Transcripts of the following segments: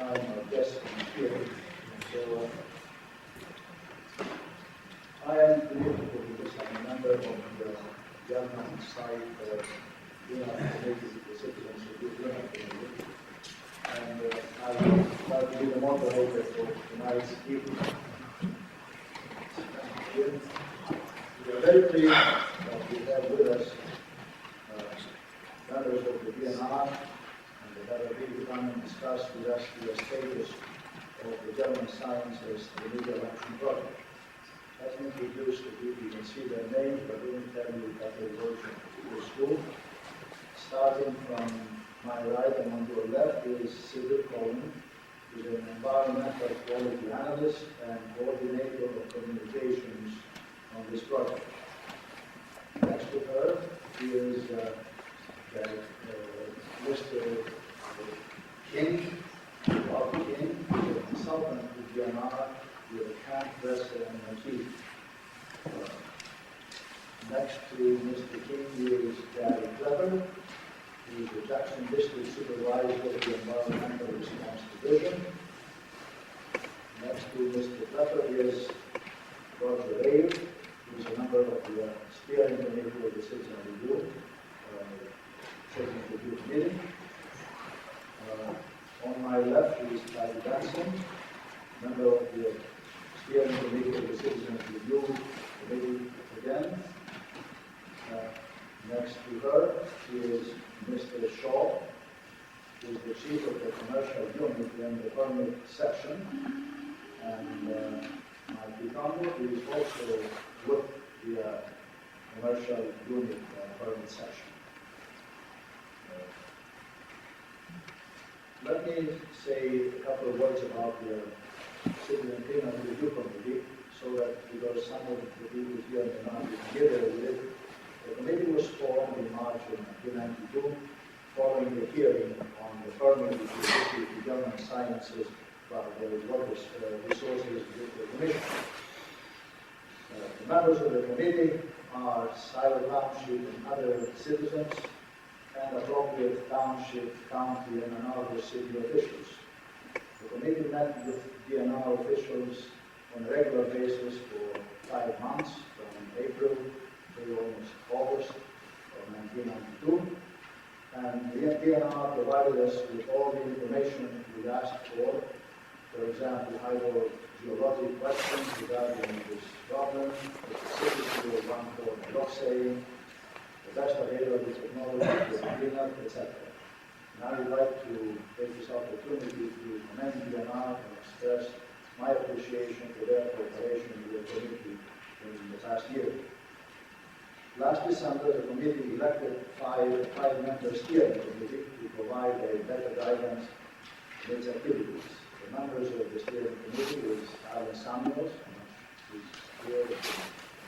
time our guests here. So I am grateful because I'm a member of the government side DNR committee, the Citizens Review DNR committee, and I will try to be the moderator for tonight's evening. We are very pleased that we have with us members of the DNR and that have really come and discussed with us the status of the German Sciences Remedial Action Project. Let me introduce the people. You can see their names, but let me tell you a couple of words of the school. Starting from my right and on your left is Cedric Coleman, who is an environmental quality analyst and coordinator of communications on this project. Next to her is Mr. King, Bob King, who is a consultant with DNR with a camp, dresser, and motif. Next to Mr. King is Gary Klepper, who is the Jackson District Supervisor of the Environmental Response Division. Next to Mr. Klepper is Roger Rayle, who is a member of the steering committee of the Citizen Review Committee. On my left is Patty Benson, member of the steering committee of the Citizens Review Committee again. Next to her is Mr. Shaw, who is the chief of the commercial unit in the permit section, and Mike Picongo, who is also with the commercial unit permit section. Let me say a couple of words about the Citizen Review Committee, so that because some of the people here may not be familiar with it, the committee was formed in March of 1992, following the hearing on the permit which was issued to German Sciences by the Water Resources Commission. The members of the committee are Schuyler Township and other citizens, and appropriate township, county, and another city officials. The committee met with DNR officials on a regular basis for 5 months, from April to almost August of 1992. And the DNR provided us with all the information we asked for. For example, hydrogeologic questions regarding this problem, the specificity of 1,4-dioxane, the best available technology for cleanup, etc. And I would like to take this opportunity to commend DNR and express my appreciation for their cooperation with the committee in the past year. Last December, the committee elected five-member steering committee to provide a better guidance in its activities. The members of the steering committee is Alan Samuels, who is here to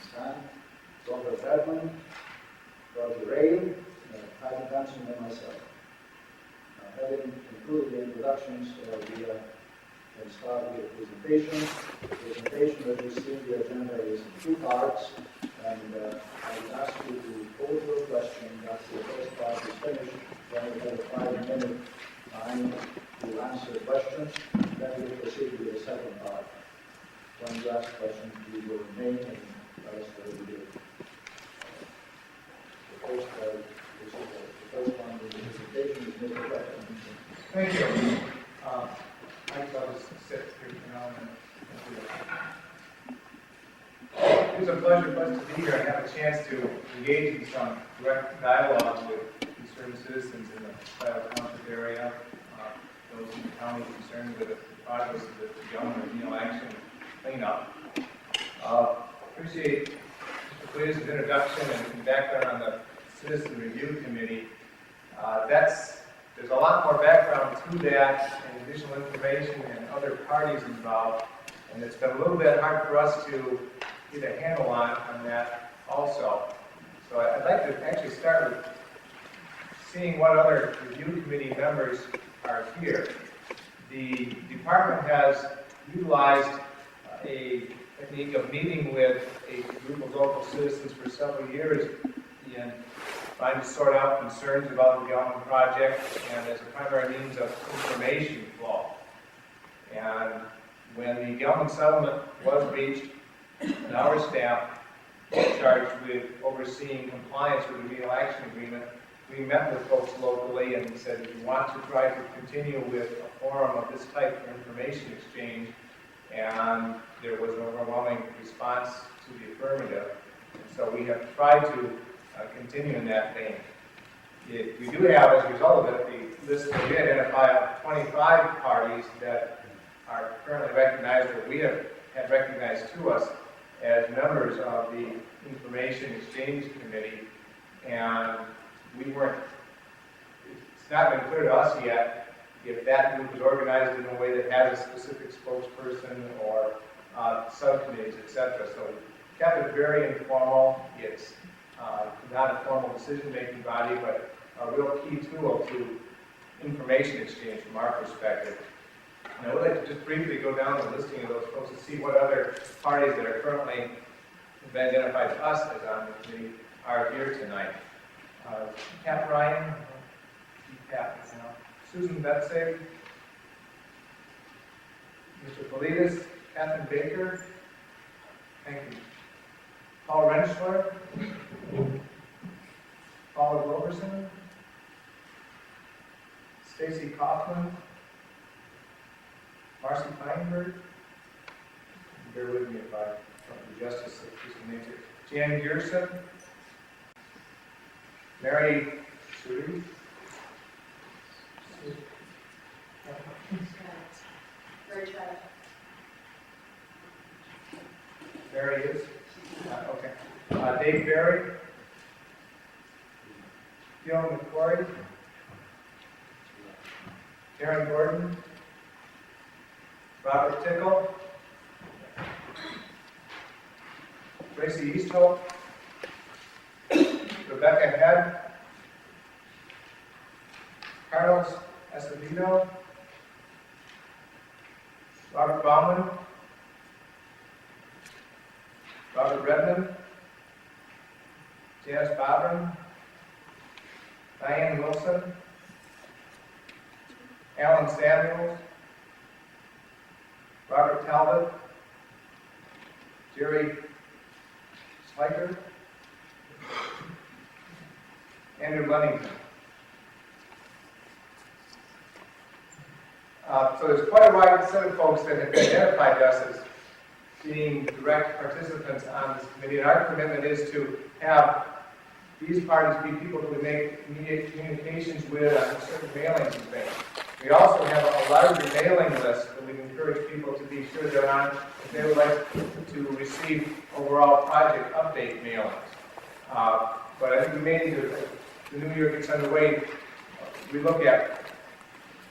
stand, Robert Bergman, Roger Rayle, Patty Benson, and myself. Having concluded the introductions, we can start with the presentation. The presentation that you see in the agenda is in 2 parts, and I would ask you to pose your question after the first part is finished. Then we have a 5-minute time to answer questions. Then we will proceed with the second part. When you ask questions, you will name and tell us what you did. The first one in the presentation is Mr. Becker. Thank you. I'll just sit here for now. It's a pleasure for us to be here and have a chance to engage in some direct dialogue with concerned citizens in the Slauson Township area, those in the county concerned with the progress of the German Remedial Action cleanup. Appreciate Mr. Clear's introduction and background on the Citizen Review Committee. There's a lot more background to that and additional information and other parties involved, and it's been a little bit hard for us to get a handle on that also. So I'd like to actually start with seeing what other review committee members are here. The department has utilized a technique of meeting with a group of local citizens for several years and trying to sort out concerns about the Galvin project and as a primary means of information flow. And when the Gelman settlement was reached, and our staff was charged with overseeing compliance with the remedial action agreement, we met with folks locally and said, if you want to try to continue with a forum of this type of information exchange, and there was an overwhelming response to the affirmative. And so we have tried to continue in that vein. We do have, as a result of it, the list that we identify 25 parties that are currently recognized, or we have had recognized to us as members of the Information Exchange Committee, and we weren't, it's not been clear to us yet if that group is organized in a way that has a specific spokesperson or subcommittees, etc. So we kept it very informal. It's not a formal decision-making body, but a real key tool to information exchange from our perspective. And I would like to just briefly go down the listing of those folks and see what other parties that are currently been identified to us as on the committee are here tonight. Pat Ryan, Pat, Susan Betsay, Mr. Politis, Catherine Baker, thank you. Paul Renschler, Paula Roberson, Stacy Kaufman, Marcy Feinberg, bear with me if I don't do justice to just names here. Jan Gearson, Mary Suri, Mary is, okay. Dave Berry, Gil McQuarrie, Karen Gordon, Robert Tickle, Tracy Easthope, Rebecca Head, Carlos Acevedo, Robert Bauman, Robert Redmond, Janice Bobrin, Diane Wilson, Alan Samuels, Robert Talbot, Jerry Sliker, Andrew Lunnington. So there's quite a wide set of folks that have been identified to us as being direct participants on this committee. And our commitment is to have these parties be people that we make immediate communications with on certain mailings and things. We also have a larger mailing list that we encourage people to be sure they're on if they would like to receive overall project update mailings. But I think we may need to, the new year gets underway, we look at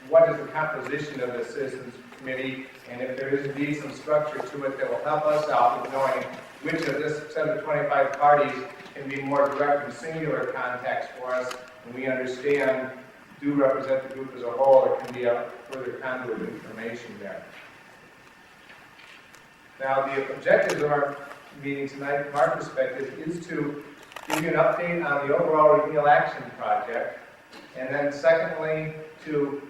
what is the composition of the Citizens Committee, and if there is indeed some structure to it that will help us out with knowing which of this set of 25 parties can be more direct and singular contacts for us, and we understand do represent the group as a whole, or can be a further conduit of information there. Now, the objectives of our meeting tonight, from our perspective, is to give you an update on the overall remedial action project, and then secondly, to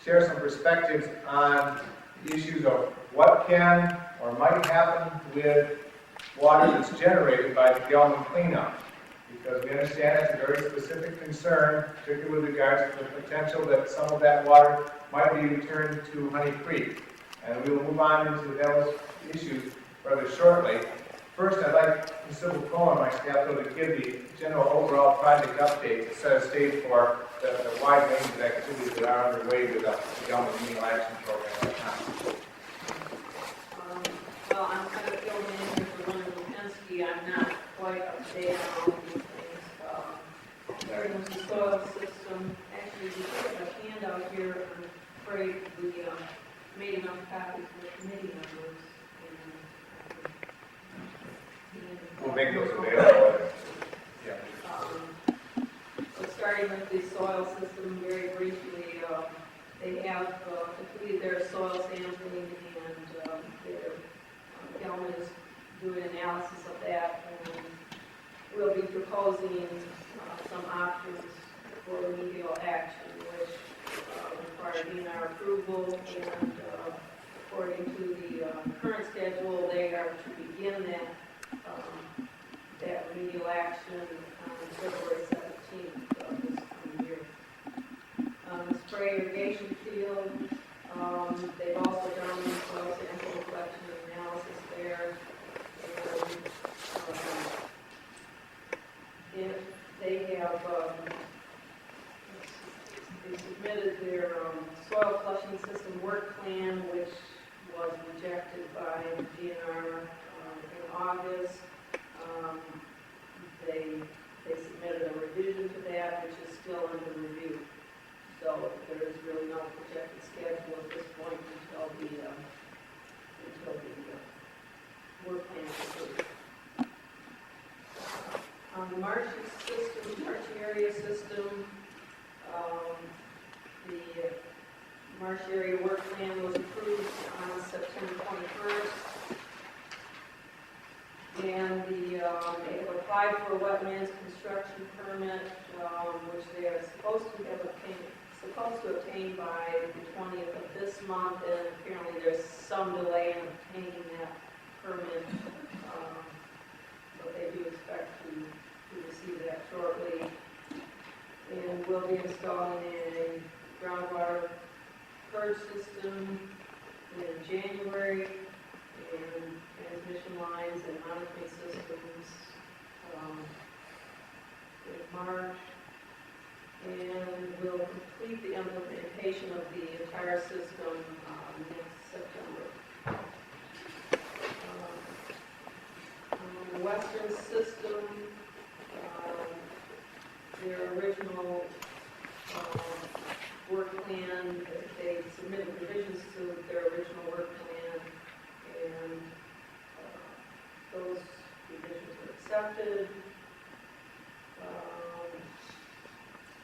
share some perspectives on the issues of what can or might happen with water that's generated by the Gelman cleanup. Because we understand it's a very specific concern, particularly with regards to the potential that some of that water might be returned to Honey Creek. And we will move on into those issues rather shortly. First, I'd like Ms. Sybil Cohen, my staff, to give the general overall project update to set a stage for the wide range of activities that are underway with the Gelman Remedial Action Program right now. Well, I'm kind of filling in here for Linda Lipinski. I'm not quite up to date on all of these things. Starting with the soil system, actually, we put a handout here. I'm afraid we made enough copies for the committee members. We'll make those available. Yeah. So starting with the soil system, very briefly, they have completed their soil sampling, and their Gelman is doing analysis of that, and we'll be proposing some options for remedial action, which require DNR approval, and according to the current schedule, they are to begin that remedial action on February 17th of this coming year. Spray irrigation field, they've also done soil sample collection and analysis there. And they have, they submitted their soil flushing system work plan, which was rejected by DNR in August. They submitted a revision to that, which is still under review. So there is really no projected schedule at this point until the work plan is approved. On the marsh area system, the marsh area work plan was approved on September 21st. And they have applied for a wetlands construction permit, which they are supposed to obtain by the 20th of this month, and apparently there's some delay in obtaining that permit, but they do expect to receive that shortly. And we'll be installing a groundwater purge system in January, and transmission lines and monitoring systems in March. And we'll complete the implementation of the entire system next September. The western system, their original work plan, they submitted revisions to their original work plan, and those revisions were accepted.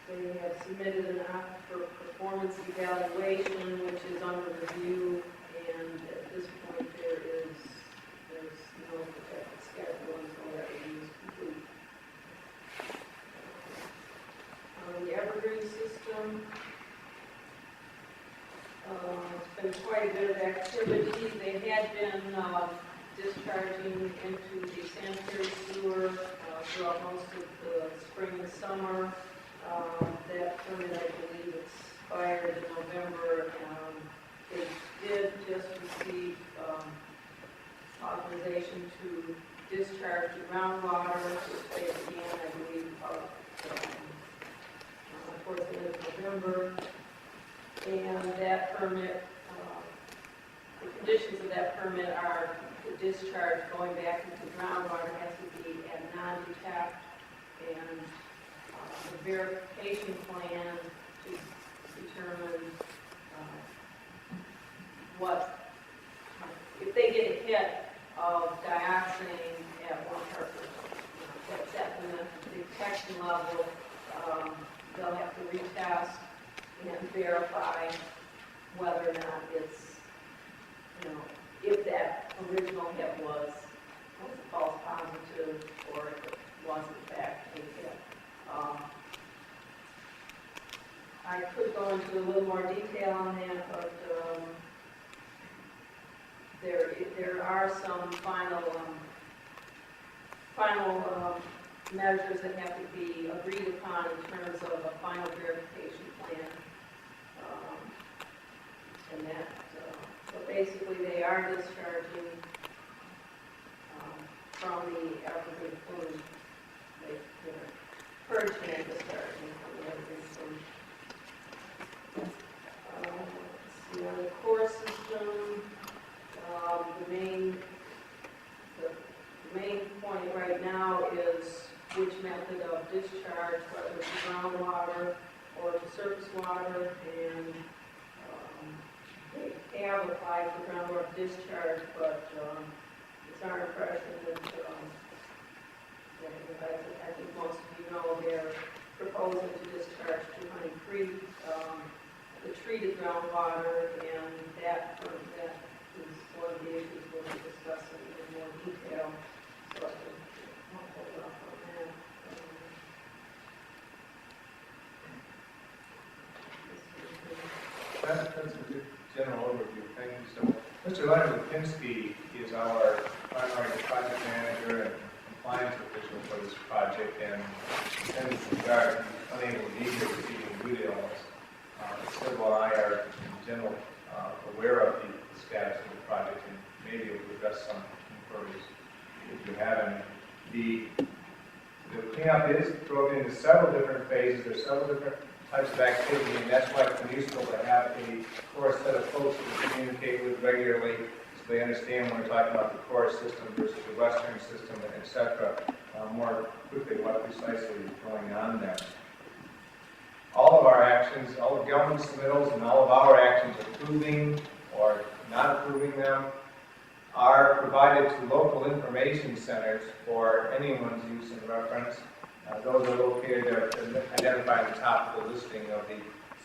They have submitted an act for performance evaluation, which is under review, and at this point there's no projected schedule until that review is complete. The Evergreen system, it's been quite a bit of activity. They had been discharging into the sanitary sewer throughout most of the spring and summer. That permit, I believe, expired in November. They did just receive authorization to discharge the groundwater, which they began, I believe, towards the end of November. And that permit, the conditions of that permit are the discharge going back into the groundwater has to be at non-detect, and the verification plan to determine what, if they get a hit of dioxane at 1 part per million, in the detection level, they'll have to retest and verify whether or not it's, if that original hit was a false positive, or if it was in fact a hit. I could go into a little more detail on that, but there are some final measures that have to be agreed upon in terms of a final verification plan, and that. But basically, they are discharging from the Evergreen plume. They're purging and discharging from the Evergreen plume. On the core system, the main point right now is which method of discharge, whether it's groundwater or to surface water, and they have applied for groundwater discharge, but it's our impression that, I think most of you know, they're proposing to discharge to Honey Creek, the treated groundwater, and that is one of the issues we'll be discussing in more detail. So I think I'll hold off on that. That's a good general overview. Thank you so much. Mr. Leonard Lipinski is our primary project manager and compliance official for this project, and in this regard, he's unable to be here this evening due to illness. Civil and I are in general aware of the status of the project and may be able to address some inquiries if you have any. The cleanup is broken into several different phases. There's several different types of activity, and that's why it's useful to have a core set of folks to communicate with regularly, so they understand when we're talking about the core system versus the western system, et cetera, more quickly what precisely is going on there. All of our actions, all of government submittals, and all of our actions approving or not approving them are provided to local information centers for anyone's use and reference. Those are located, they're identified at the top of the listing of the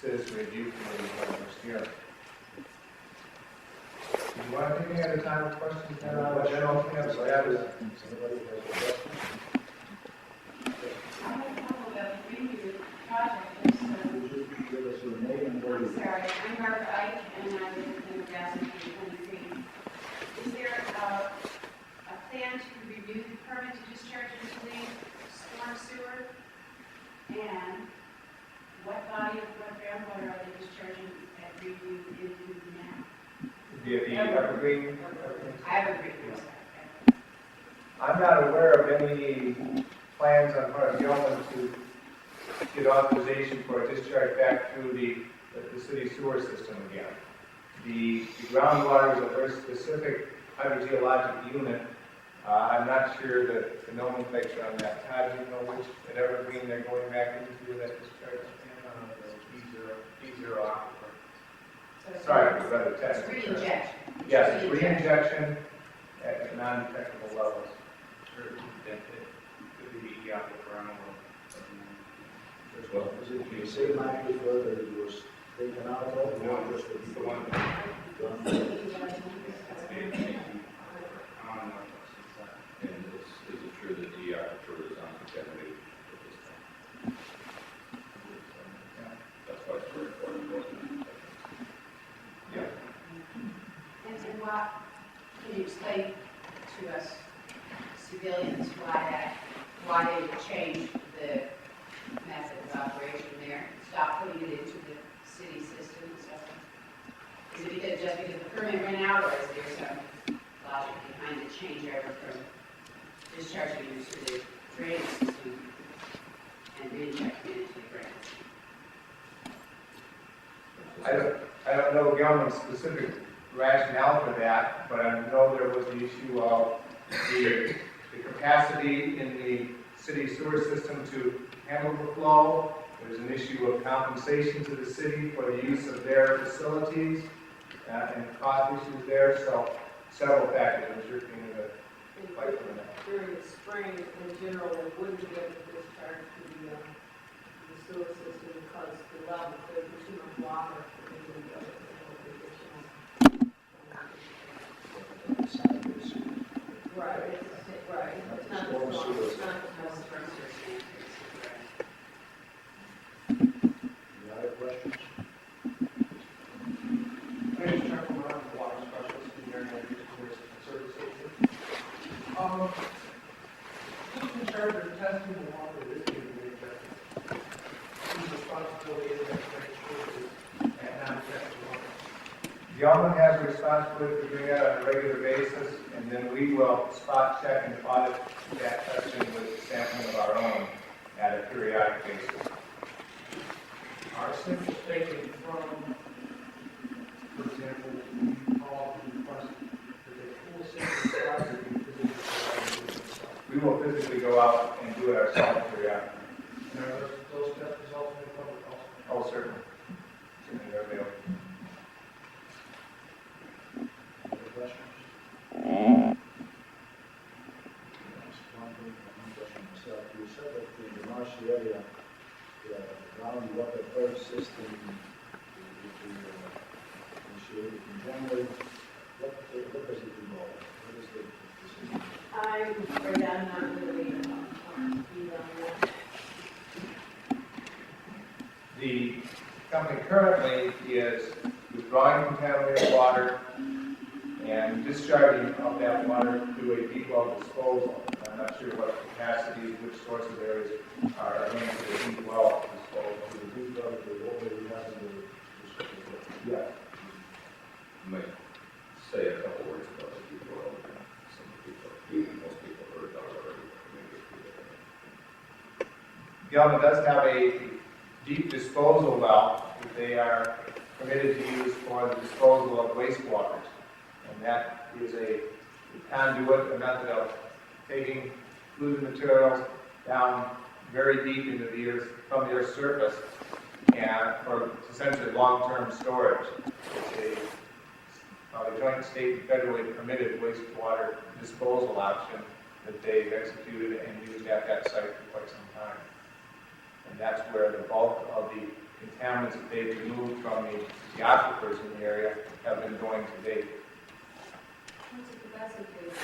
Citizen Review Committee members here. Do you want to take any other time of questions now on the general cleanup status? Somebody has a question? I have a couple about the review project. Would you give us your name and where I'm you sorry, I'm Margaret Ike, and I live in Nebraska, 23. Is there a plan to review the permit to discharge into the storm sewer? And what body of what groundwater are they discharging at review into now? Via the Evergreen? I have a review. I'm not aware of any plans on part of government to get authorization for a discharge back through the city sewer system again. The groundwater is a very specific hydrogeologic unit. I'm not sure the nomenclature on that. Todd, do you know which at Evergreen they're going back into that discharge? D0 aquifer. Sorry, rather It's technical. re-injection. Yes, it's re-injection at non-detectable levels. Well, is it the same aquifer that it was taken out of, or just the one? And is it true that the aquifer is uncontaminated at this time? That's why it's very important. Yeah. And what, can you explain to us civilians why they changed the method of operation there? Stop putting it into the city system and stuff? Is it because the permit ran out, or is there some logic behind the change over from discharging it into the drainage system and reinjecting it into the ground? I don't know government's specific rationale for that, but I know there was the issue of the capacity in the city sewer system to handle the flow. There's an issue of compensation to the city for the use of their facilities and cost issues there. So several factors are working in the fight for that. During the spring, in general, they wouldn't be able to discharge to the sewer system because the level, there'd be too much water. For them to be able to handle the additional, Right, right. It's not the Storm storm, sewer. it's not the storm. Any other questions? My name is Chuck Lamar, I'm the water specialist in the area of service station. Who's in charge of testing the water that is being reinjected? Whose responsibility is that to make sure that it's non-detectable water? Government has a responsibility for doing that on a regular basis, and then we will spot check and audit that testing with sampling of our own at a periodic basis. Are samples taken from, for example, you call and request that they pull samples out or you physically We will physically go out and do it ourselves periodically. and are those test results made public also? Oh, certainly. Certainly, they're available. Other questions? One question myself. You said that in the marshy area, the groundwater earth system would be initiated in January. What does it involve? What is the system? I'm afraid I'm not really, be on that. The company currently is withdrawing contaminated water and discharging of that water through a deep well disposal. I'm not sure what capacities, which sources areas are going to the deep well disposal. Yeah. You might say a couple words about the deep well. Some people, most people heard about it already. Gelman does have a deep disposal well that they are permitted to use for the disposal of wastewaters. And that is a conduit, a method of taking fluid materials down very deep into the earth, from the Earth's surface, and for essentially long-term storage. It's a joint state and federally permitted wastewater disposal option that they've executed and used at that site for quite some time. And that's where the bulk of the contaminants that they've removed from the aquifers in the area have been going to date. What's the capacity of the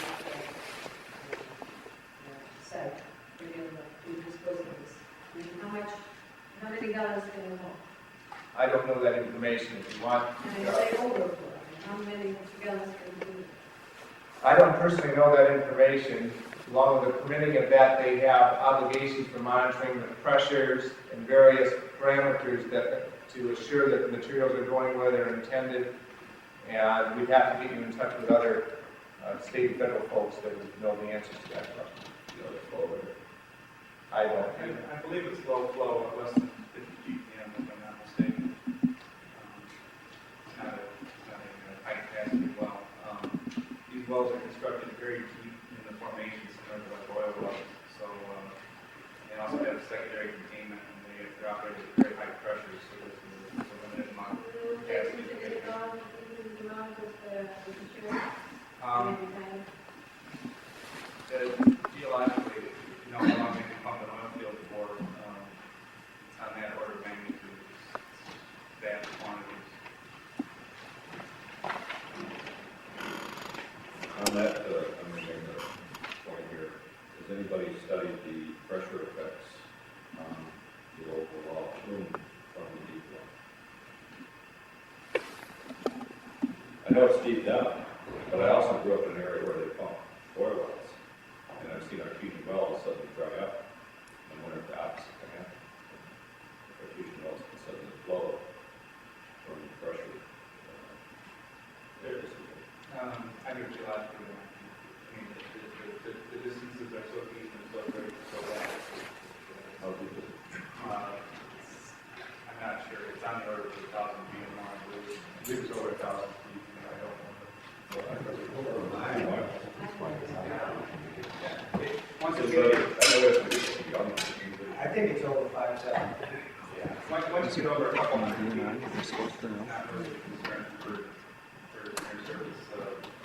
site for the disposals? How many gallons can you hold? I don't know that information. If you want, And you say overflow, how many gallons can you do? I don't personally know that information. Along with the permitting of that, they have obligations for monitoring the pressures and various parameters that to assure that the materials are going where they're intended. And we'd have to get you in touch with other state and federal folks that would know the answers to that question. I don't. I believe it's low flow, less than 50 GPM, if I'm not mistaken. It's not a high capacity well. These wells are constructed very deep in the formation, similar to like oil wells. So, they also have secondary containment, and they're operated at very high pressure, so there's a limited amount of capacity. Geologically, you know how long they can pump an oil field for, on that order of magnitude, vast quantities. On that, I'm making a point here. Has anybody studied the pressure effects on the overall plume from the deep well? I know it's deep down, but I also grew up in an area where they pump oil wells. And I've seen artesian wells suddenly dry up. I wonder if the opposite can happen. Artesian wells can suddenly flow from the pressure. There it is. I do geologically. I mean, the distances are so deep and so great, so vast. How deep is it? I'm not sure. It's on the order of 1,000 feet or more, I believe. I believe it's over 1,000 feet. I don't know. Once I it know gets, it's young. I think it's over 5,000. once you get over a couple hundred feet, it's not really a concern for air surface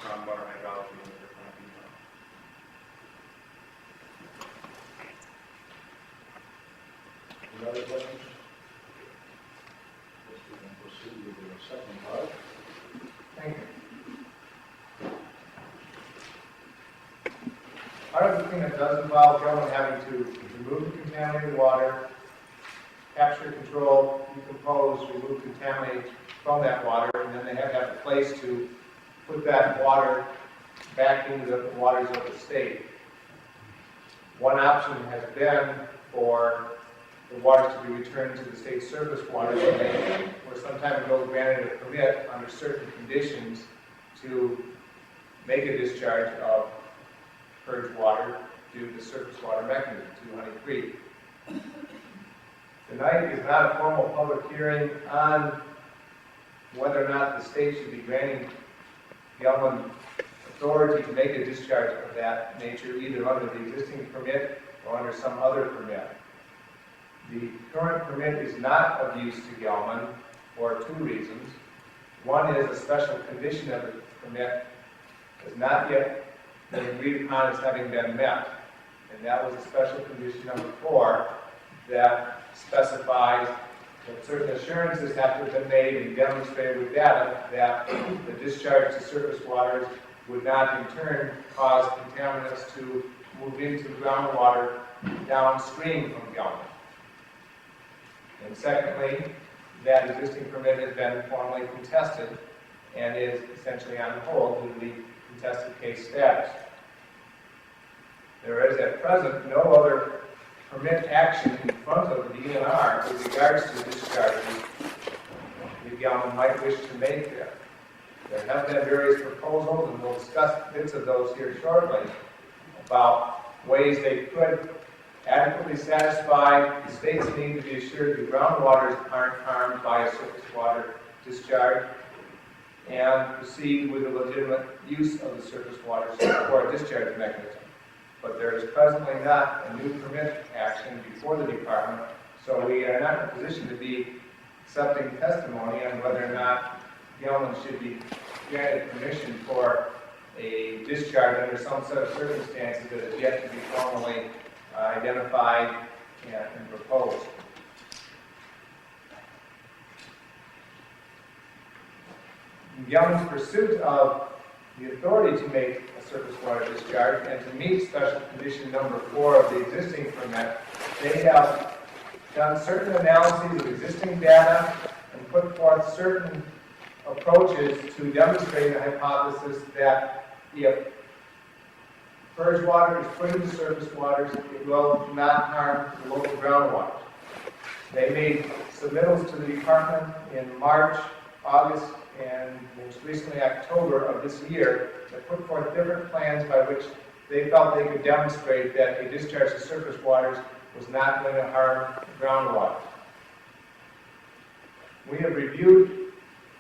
groundwater hydrology and what they're talking about. Any other questions? Yes, we can proceed with the second part. Thank you. Part of the cleanup does involve government having to remove the contaminated water, capture, control, decompose, remove contaminants from that water, and then they have to have a place to put that water back into the waters of the state. One option has been for the waters to be returned to the state surface water, where some time ago granted a permit under certain conditions to make a discharge of purged water due to the surface water mechanism to Honey Creek. Tonight is not a formal public hearing on whether or not the state should be granting Gelman authority to make a discharge of that nature, either under the existing permit or under some other permit. The current permit is not of use to Gelman for two reasons. One is a special condition of the permit has not yet been agreed upon as having been met. And that was a special condition number 4 that specifies that certain assurances have to have been made and demonstrated with data that the discharge to surface waters would not in turn cause contaminants to move into groundwater downstream from Gelman. And secondly, that existing permit has been formally contested and is essentially on hold due to the contested case status. There is at present no other permit action in front of the DNR with regards to discharges the government might wish to make there. There have been various proposals, and we'll discuss bits of those here shortly, about ways they could adequately satisfy the state's need to be assured the groundwaters aren't harmed by a surface water discharge, and proceed with the legitimate use of the surface water for a discharge mechanism. But there is presently not a new permit action before the department, so we are not in a position to be accepting testimony on whether or not Gilman should be granted permission for a discharge under some set of circumstances that is yet to be formally identified and proposed. In Gilman's pursuit of the authority to make a surface water discharge and to meet special condition number 4 of the existing permit, they have done certain analyses of existing data and put forth certain approaches to demonstrate the hypothesis that if purge water is put into surface waters, it will not harm the local groundwater. They made submittals to the department in March, August, and most recently October of this year that put forth different plans by which they felt they could demonstrate that a discharge to surface waters was not going to harm the groundwater. We have reviewed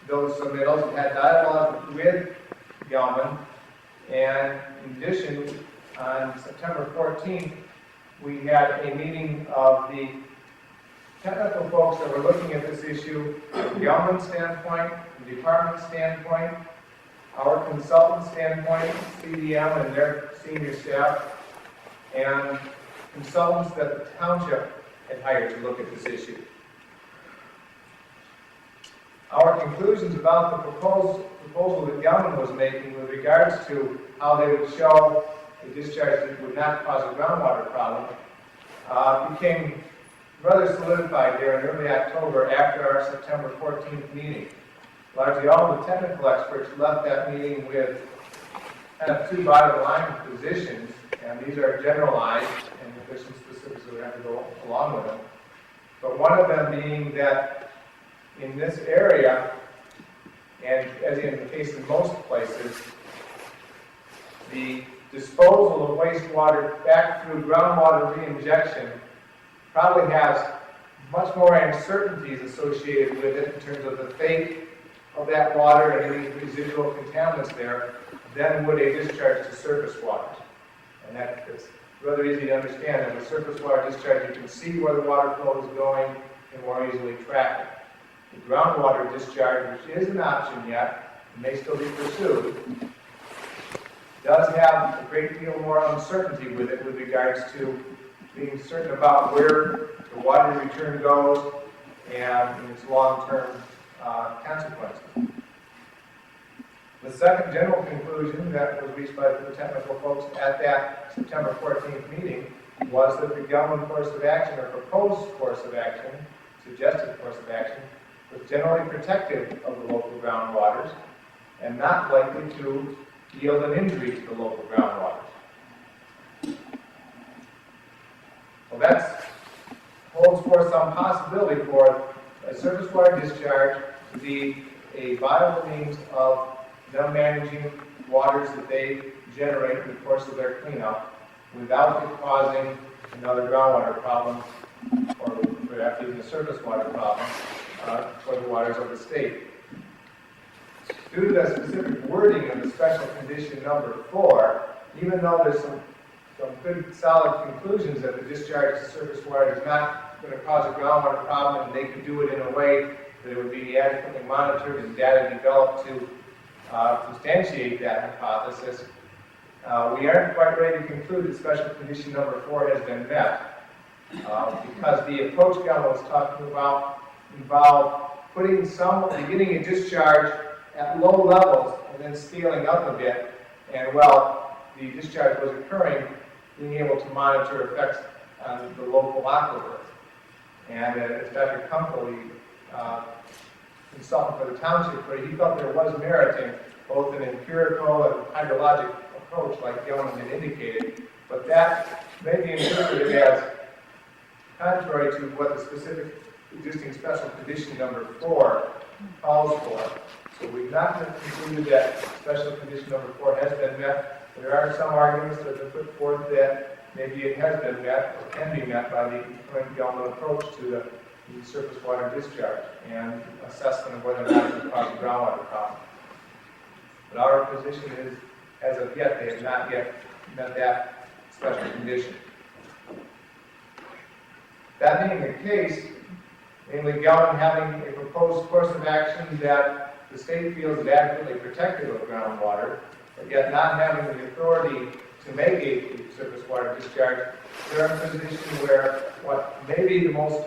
those submittals and had dialogue with Gilman, and in addition, on September 14th, we had a meeting of the technical folks that were looking at this issue from Gilman's standpoint, the department's standpoint, our consultant standpoint, CDM and their senior staff, and consultants that the township had hired to look at this issue. Our conclusions about the proposal that Gilman was making with regards to how they would show a discharge that would not cause a groundwater problem became rather solidified there in early October after our September 14th meeting. Largely all the technical experts left that meeting with kind of two bottom line positions, and these are generalized, and there's some specifics that we have to go along with them. But one of them being that in this area, and as in the case in most places, the disposal of wastewater back through groundwater reinjection probably has much more uncertainties associated with it in terms of the fate of that water and any residual contaminants there than would a discharge to surface waters. And that's rather easy to understand. That with surface water discharge, you can see where the water flow is going and more easily track it. The groundwater discharge, which is an option yet, and may still be pursued, does have a great deal more uncertainty with it with regards to being certain about where the water return goes and its long-term consequences. The second general conclusion that was reached by the technical folks at that September 14th meeting was that the government course of action, or proposed course of action, suggested course of action, was generally protective of the local groundwaters and not likely to yield an injury to the local groundwaters. Well, that holds for some possibility for a surface water discharge to be a viable means of them managing waters that they generate in the course of their cleanup without it causing another groundwater problem or perhaps even a surface water problem for the waters of the state. Due to the specific wording of the special condition number 4, even though there's some good solid conclusions that the discharge to surface water is not going to cause a groundwater problem and they could do it in a way that it would be adequately monitored and data developed to substantiate that hypothesis, we aren't quite ready to conclude that special condition number 4 has been met because the approach Gallo was talking about involved beginning a discharge at low levels and then scaling up a bit, and while the discharge was occurring, being able to monitor effects on the local aquifers. And as Dr. Kunkel consultant for the township, but he felt there was merit in both an empirical and hydrologic approach like Gellman had indicated, but that may be interpreted as contrary to what the specific existing special condition number 4 calls for. So we've not concluded that special condition number 4 has been met. There are some arguments that have been put forth that maybe it has been met or can be met by the current Gellman approach to the surface water discharge and assessment of whether or not it causes a groundwater problem. But our position is, as of yet, they have not yet met that special condition. That being the case, namely Gellman having a proposed course of action that the state feels is adequately protective of groundwater, but yet not having the authority to make a surface water discharge, they're in a position where what may be the most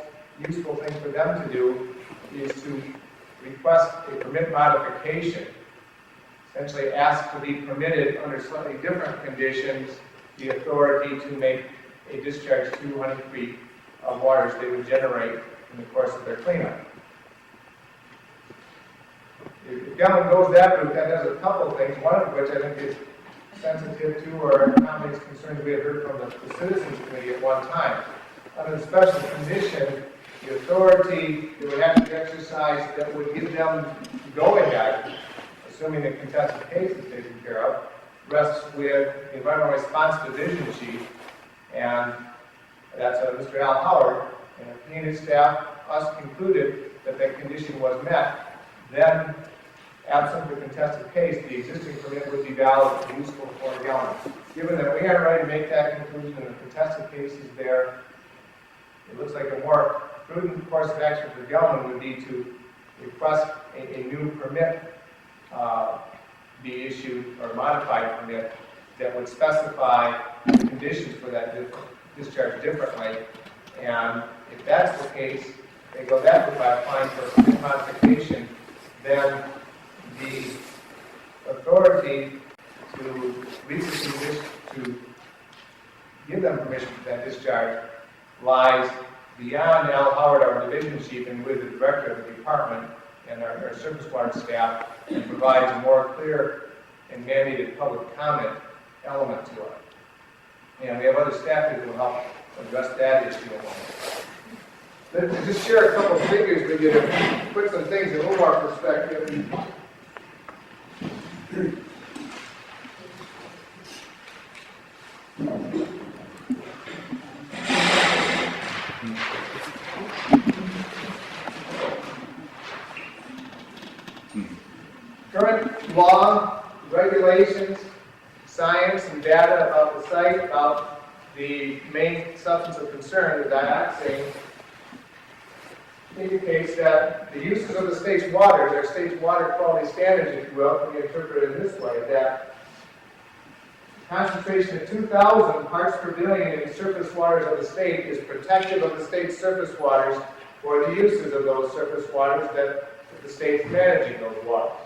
useful thing for them to do is to request a permit modification, essentially ask to be permitted under slightly different conditions the authority to make a discharge 200 feet of waters they would generate in the course of their cleanup. If Gellman goes that route, that does a couple of things, one of which I think is sensitive to or comments, concerns we had heard from the Citizens Committee at one time. Under the special condition, the authority they would have to exercise that would give them go-ahead, assuming the contested case is taken care of, rests with the Environmental Response Division Chief, and that's Mr. Al Howard, and if he and his staff, us, concluded that that condition was met, then, absent the contested case, the existing permit would be valid and useful for Gellman. Given that we aren't ready to make that conclusion and the contested case is there, it looks like a more prudent course of action for Gellman would be to request a new permit be issued, or a modified permit, that would specify the conditions for that discharge differently. And if that's the case, they go that way by applying for a permit modification, then the authority to reach the condition, to give them permission for that discharge, lies beyond Al Howard, our division chief, and with the director of the department and our surface water staff, and provides a more clear and mandated public comment element to it. And we have other staff who will help address that issue. Let's just share a couple of figures with you to put some things in a little more perspective. Current law, regulations, science, and data about the site, about the main substance of concern, the dioxin, indicates that the uses of the state's water, their state's water quality standards, if you will, can be interpreted in this way, that concentration of 2,000 parts per billion in surface waters of the state is protective of the state's surface waters for the uses of those surface waters that the state's managing those waters.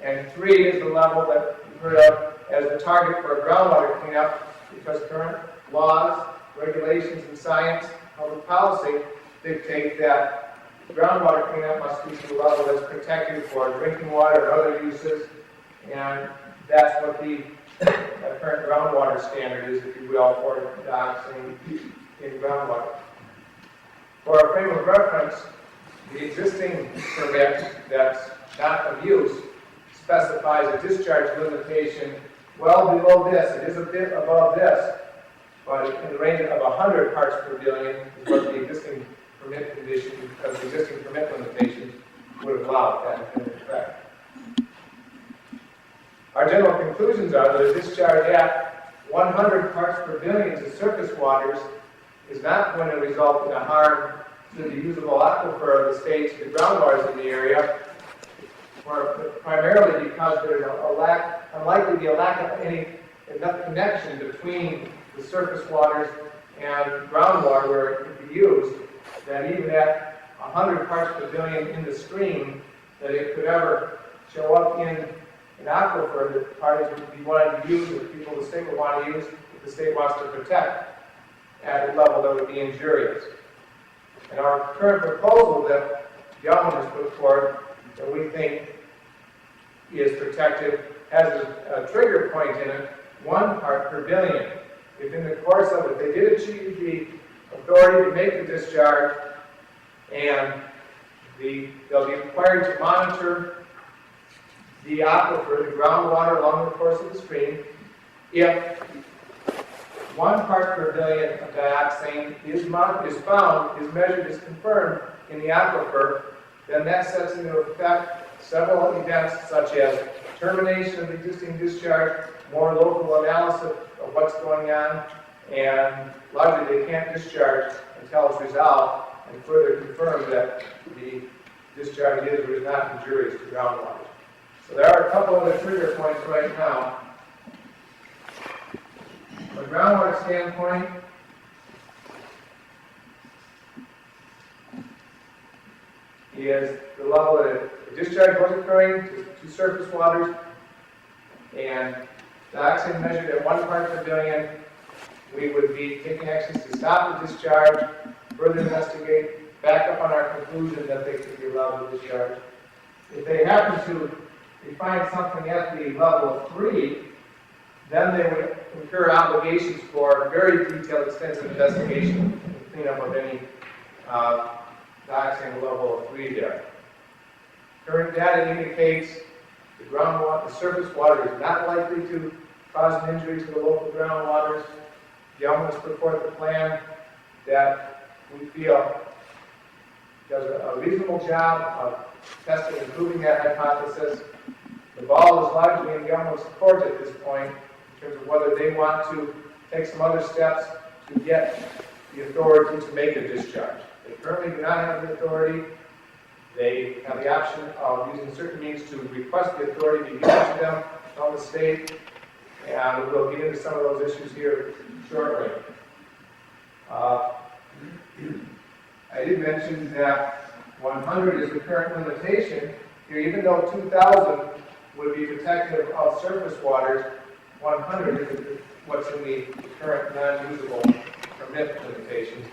And 3 is the level that you've heard of as the target for a groundwater cleanup, because current laws, regulations, and science, public policy dictate that groundwater cleanup must be to a level that's protected for drinking water and other uses, and that's what the current groundwater standard is, if you will, for dioxin in groundwater. For a frame of reference, the existing permit that's not of use specifies a discharge limitation well below this. It is a bit above this, but in the range of 100 parts per billion is what the existing permit condition, because the existing permit limitations would have allowed that in effect. Our general conclusions are that a discharge at 100 parts per billion to surface waters is not going to result in a harm to the usable aquifer of the state, to the groundwaters in the area, primarily because there's unlikely to be a lack of enough connection between the surface waters and groundwater where it could be used, that even at 100 parts per billion in the stream, that it could ever show up in an aquifer that parties would be wanting to use, or people the state would want to use, if the state wants to protect at a level that would be injurious. And our current proposal that Gelman has put forth that we think is protected has a trigger point in it, 1 part per billion. If in the course of it they did achieve the authority to make the discharge, and they'll be required to monitor the aquifer, the groundwater along the course of the stream. If 1 part per billion of dioxane is measured, is confirmed in the aquifer, then that sets into effect several events such as termination of existing discharge, more local analysis of what's going on, and largely they can't discharge until it's resolved and further confirm that the discharge is or is not injurious to groundwater. So there are a couple of the trigger points right now. From a groundwater standpoint, is the level that the discharge was occurring to surface waters, and dioxin measured at 1 part per billion. We would be taking actions to stop the discharge, further investigate, back up on our conclusion that they could be allowed to discharge. If they happen to find something at the level of 3, then they would incur obligations for very detailed, extensive investigation and cleanup of any dioxin level of 3 there. Current data indicates the groundwater, the surface water is not likely to cause an injury to the local groundwaters. Gelman has put forth a plan that we feel does a reasonable job of testing and proving that hypothesis. The ball is largely in Gelman's court at this point in terms of whether they want to take some other steps to get the authority to make a discharge. They currently do not have the authority. They have the option of using certain means to request the authority to use to them from the state, and we'll get into some of those issues here shortly. I did mention that 100 is the current limitation here, even though 2,000 would be protective of surface waters. 100 is what's in the current non-usable permit limitation,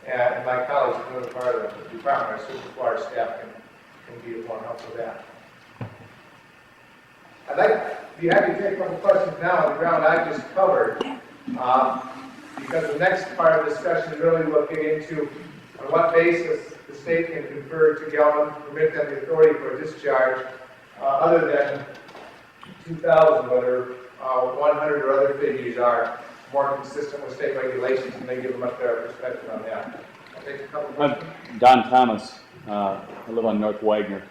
and my colleagues, another part of the department, our surface water staff can be of more help with that. I'd like to be happy to take a couple questions now on the ground I just covered, because the next part of the discussion really will get into on what basis the state can confer to Gelman to permit them the authority for a discharge, other than 2,000, whether 100 or other figures are more consistent with state regulations, and they give them up their perspective on that. I'll take a couple questions. Don Thomas. I live on North Wagner.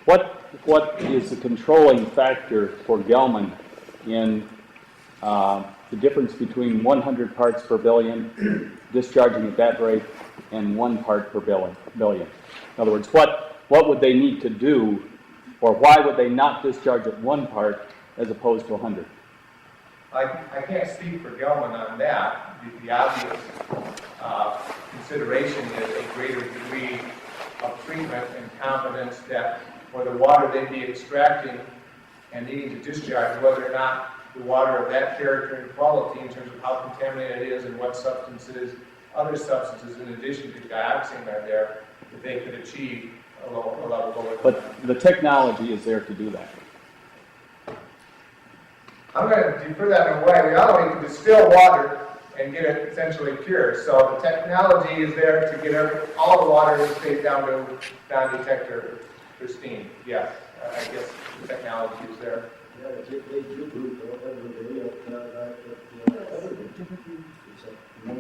What is the controlling factor for Gelman in the difference between 100 parts per billion, discharging at that rate, and 1 part per billion? In other words, what would they need to do, or why would they not discharge at 1 part as opposed to 100? I can't speak for Gelman on that. The obvious consideration is a greater degree of treatment and confidence that for the water they'd be extracting and needing to discharge, whether or not the water of that character and quality in terms of how contaminated it is and what substances, other substances in addition to dioxin are there, that they could achieve a level lower. But the technology is there to do that. I'm going to defer that in a way. We always can distill water and get it essentially pure. So the technology is there to get all the water in the state down to non-detect or pristine. Yes, I guess the technology is there.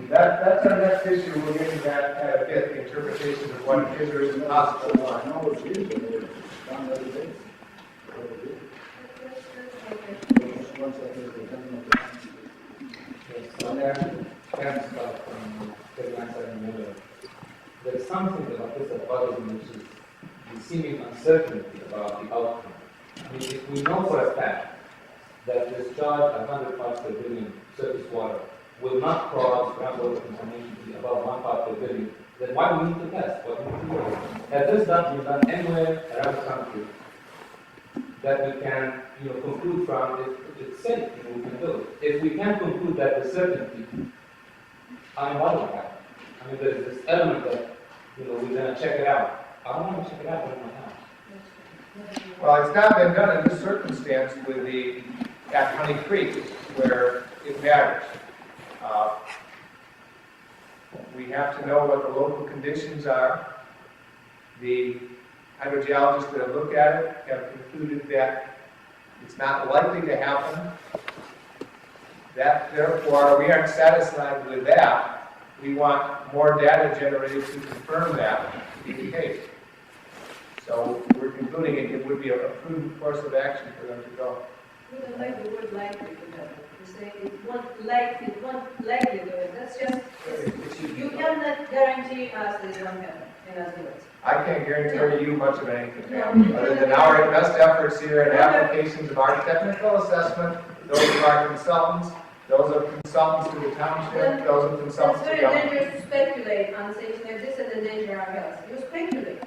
That's our next issue. We'll get into that at a bit, the interpretation of what is or isn't possible. There is something about this apology which is the seeming uncertainty about the outcome. I mean, if we know for a fact that discharge at 100 parts per billion surface water will not cause groundwater contamination to be above 1 part per billion, then why do we need to test? What do we need to do? Has this been done anywhere around the country that we can, conclude from it's safe, we can do it. If we can conclude that with certainty, I mean, what will happen? I mean, there's this element that, we're going to check it out. I want to check it out in my house. Well, it's not been done in this circumstance at Honey Creek, where it matters. We have to know what the local conditions are. The hydrogeologists that have looked at it have concluded that it's not likely to happen. That, therefore, we aren't satisfied with that. We want more data generated to confirm that to be the case. So we're concluding it would be a prudent course of action for them to go. We don't like the word likely together. We say it won't likely do it. That's just, you cannot guarantee us this won't happen, in other words. I can't guarantee you much of anything, No. other than our best efforts here and applications of our technical assessment, those of our consultants, those of consultants to the township, those of That's consultants to very government. dangerous to speculate on things like this and endanger our health. You speculate.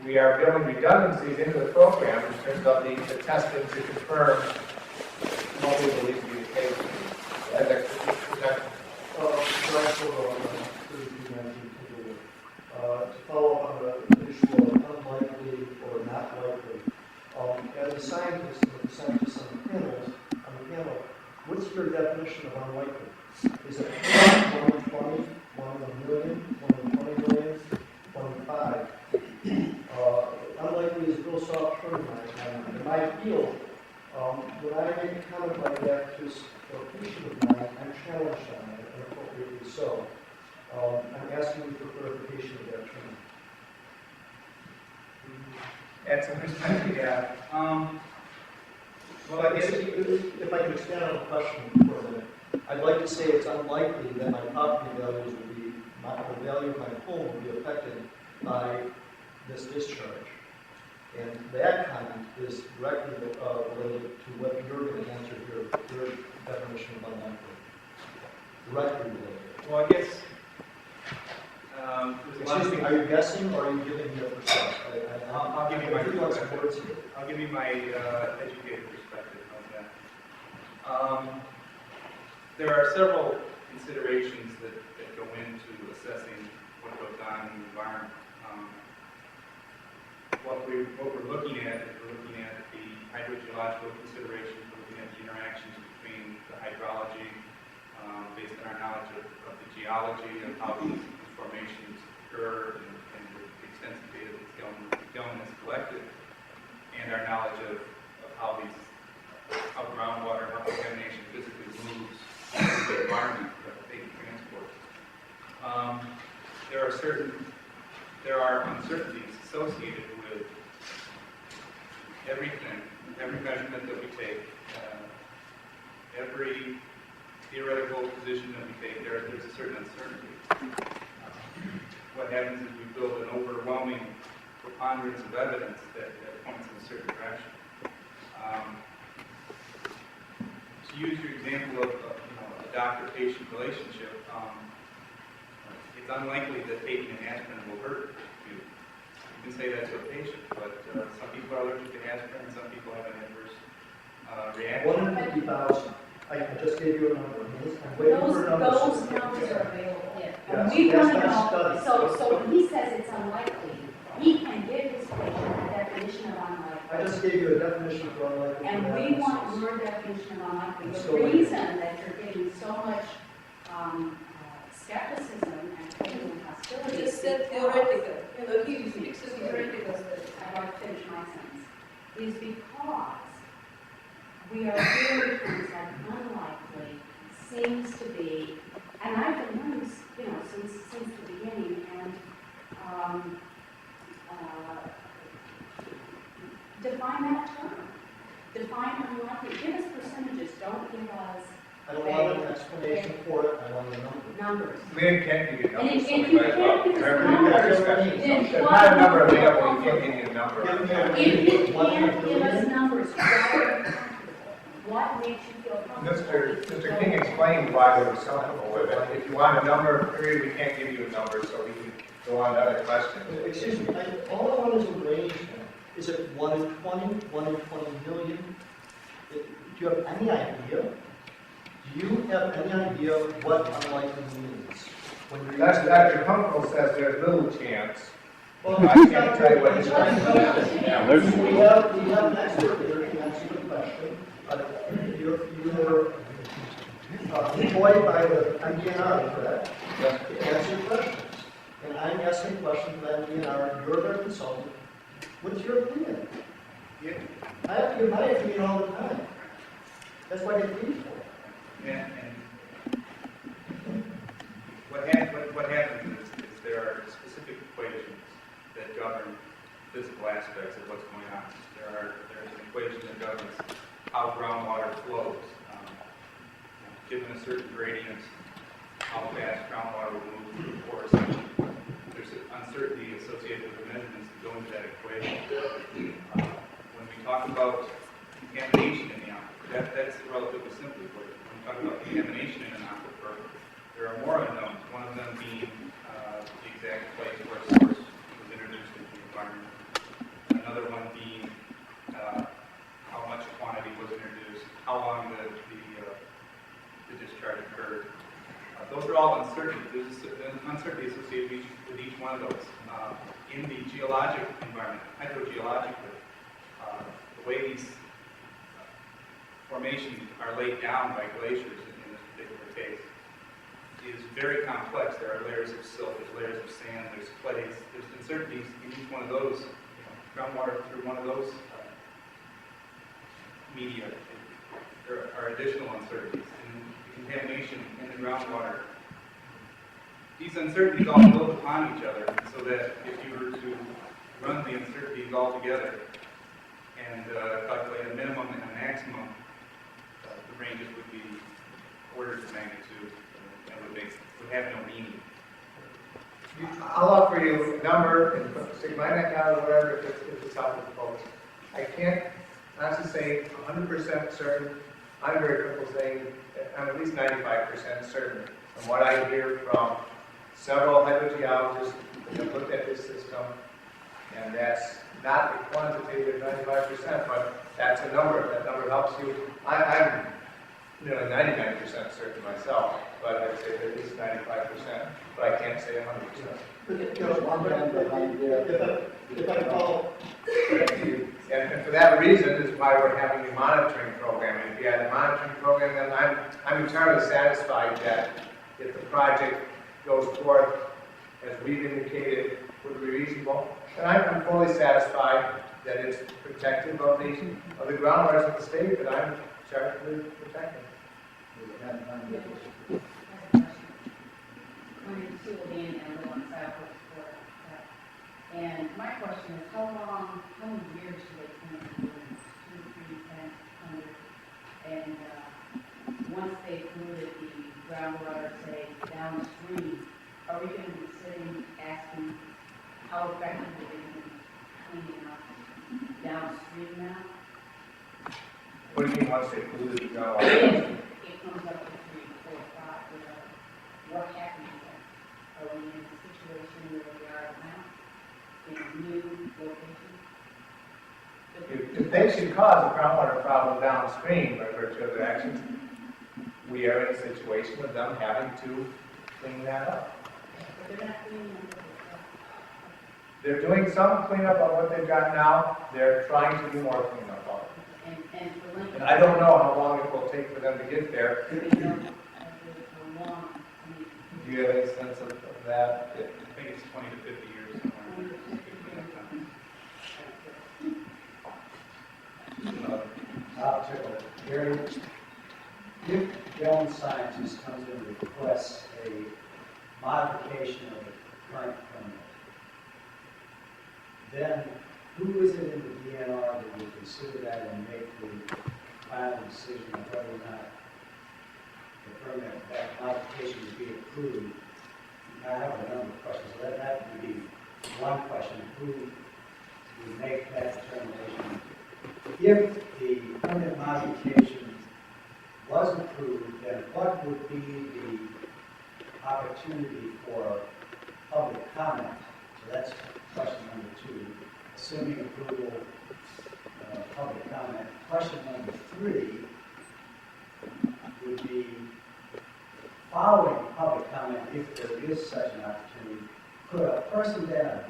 We are building redundancies into the program in terms of the testing to confirm what we believe to be the case. As expertise protection. To follow up on the issue of unlikely or not likely, as a scientist, and the scientists on the panel, what's your definition of unlikely? Is it 1 in 20, 1 in a million, 1 in 20 million, 1 in 5? Unlikely is a real soft term in my field. When I make a comment like that to a patient of mine, I'm challenged on that, and appropriately so. I'm asking you for clarification of that term. Add some perspective, yeah. Well, I guess if I can expand on the question for a minute, I'd like to say it's unlikely that my property values will be, the value of my home will be affected by this discharge. And that comment is directly related to what you're going to answer here, your definition of unlikely. Directly related. Well, I guess, there's a lot of Excuse me, things. are you guessing or are you giving me a percent? I'll give you my perspective. Words here. I'll give you my educated perspective on that. There are several considerations that go into assessing what goes on in the environment. What we're looking at is we're looking at the hydrogeological considerations, we're looking at the interactions between the hydrology, based on our knowledge of the geology, of how these formations occur, and the extensive data that Gilman has collected, and our knowledge of how groundwater, how contamination physically moves through the environment that they can transport. There are uncertainties associated with everything, every measurement that we take, every theoretical position that we take, there's a certain uncertainty. What happens is we build an overwhelming preponderance of evidence that points in a certain direction. To use your example of a doctor-patient relationship, it's unlikely that taking an aspirin will hurt you. You can say that to a patient, but some people are allergic to aspirin, and some people have an adverse reaction. 1 in 50,000. I just gave you a number. I'm waiting for numbers. Those numbers are available. Yeah. Yes, We that's want to my know, study. so when he says it's unlikely, he can give his patient a definition of unlikely. I just gave you a definition for unlikely. And for we that want instance. your definition of unlikely. I'm The still waiting. reason that you're getting so much skepticism and pain and hostility. Just said theoretical, he speaks of theoretical studies. I'd like to finish my sentence. Is because we are hearing things like unlikely seems to be, and I've been learning, since the beginning, and define that term. Define unlikely. Give us percentages. Don't give us I don't want an explanation for it, I want a number. numbers. Lynn can't give you And numbers, if so you we might as can't well. give us Remember, numbers, discussion. then There's what not a number do you available, want? you can't give you a number. Give me on that. If you One in a can't give us billion? numbers, why are you comfortable? What makes you feel comfortable? Mr. King explained why we were so comfortable with it. If you want a number, period, we can't give you a number, so we can go on to other questions. Excuse me, all I want is a range now. Is it 1 in 20, 1 in 20 million? Do you have any idea? Do you have any idea what unlikely means? When you're That's using Dr. Kunkel says there's little chance, I can't tell you what his question is. Yeah, there's, We have an expert here to answer the question. You're employed by the DNR, correct? To answer questions. And I'm asking questions by the DNR, you're their consultant. What's your opinion? Yeah. I have to give my opinion all the time. That's why they pay for it. And what happens is there are specific equations that govern physical aspects of what's going on. There's an equation that governs how groundwater flows. Given a certain gradient, how fast groundwater will move through the pore section. There's an uncertainty associated with the measurements that go into that equation. When we talk about contamination in the aquifer, that's relatively simply put. When we talk about contamination in an aquifer, there are more unknowns. One of them being the exact place where a source was introduced into the environment. Another one being how much quantity was introduced, how long the discharge occurred. Those are all uncertainties. There's an uncertainty associated with each one of those. In the geologic environment, hydrogeologically, the way these formations are laid down by glaciers in this particular case is very complex. There are layers of silt, there's layers of sand, there's clays, there's uncertainties in each one of those. Groundwater through one of those media, there are additional uncertainties. And contamination in the groundwater, these uncertainties all build upon each other, so that if you were to run the uncertainties all together and calculate a minimum and a maximum, the ranges would be orders of magnitude and would have no meaning. I'll offer you a number and stick my neck out or whatever if it's helpful to folks. I can't honestly say 100% certain. I'm very comfortable saying that I'm at least 95% certain from what I hear from several hydrogeologists that have looked at this system, and that's not a quantitative 95%, but that's a number. That number helps you. I'm nearly 99% certain myself, but I'd say at least 95%, but I can't say 100%. There's one man behind there. If I follow. And for that reason is why we're having a monitoring program. And if you had a monitoring program, then I'm entirely satisfied that if the project goes forth as we've indicated would be reasonable, then I'm fully satisfied that it's protective of the groundwaters of the state that I'm charged with protecting. My name is Sylvie, and I live on Southwest Florida. And my question is, how many years do they plan to do this? 2, 3, 10, 100? And once they've polluted the groundwater, say, downstream, are we going to be sitting asking how effectively they can clean it up downstream now? What do you mean once they polluted the groundwater? It comes up to 3, 4, 5, whatever. What happens then? Are we in a situation where we are now, in a new location? If they should cause a groundwater problem downstream by virtue of their actions, we are in a situation with them having to clean that up. But they're not cleaning up. They're doing some cleanup on what they've got now. They're trying to do more cleanup on it. And for Lincoln. And I don't know how long it will take for them to get there. Do we know how long? I mean, Do you have any sense of that? I think it's 20 to 50 years somewhere. Gary, if Young Scientist comes in and requests a modification of the current permit, then who is it in the DNR that will consider that and make the final decision of whether or not the permit, that modification would be approved? I have a number of questions. That would be one question. Who would make that determination? If the permit modification was approved, then what would be the opportunity for public comment? So that's question number 2. Assuming approval, public comment. Question number 3 would be, following public comment, if there is such an opportunity, could a person then, an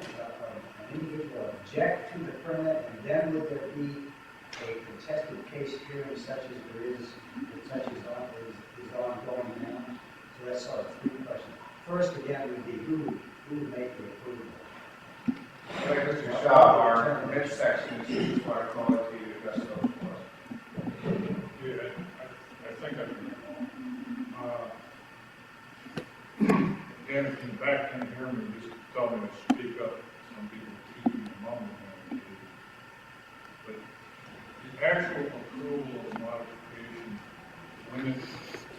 individual object to the permit, and then would there be a contested case hearing such as there is, such as is ongoing now? So that's sort of three questions. First, again, would be who would make the approval? Like Mr. Shaw, our midsection is water quality, address those for us. Yeah, I think I can. Again, if you back can hear me, just tell me to speak up. Some people keep me mumbling. But the actual approval of modification, when it,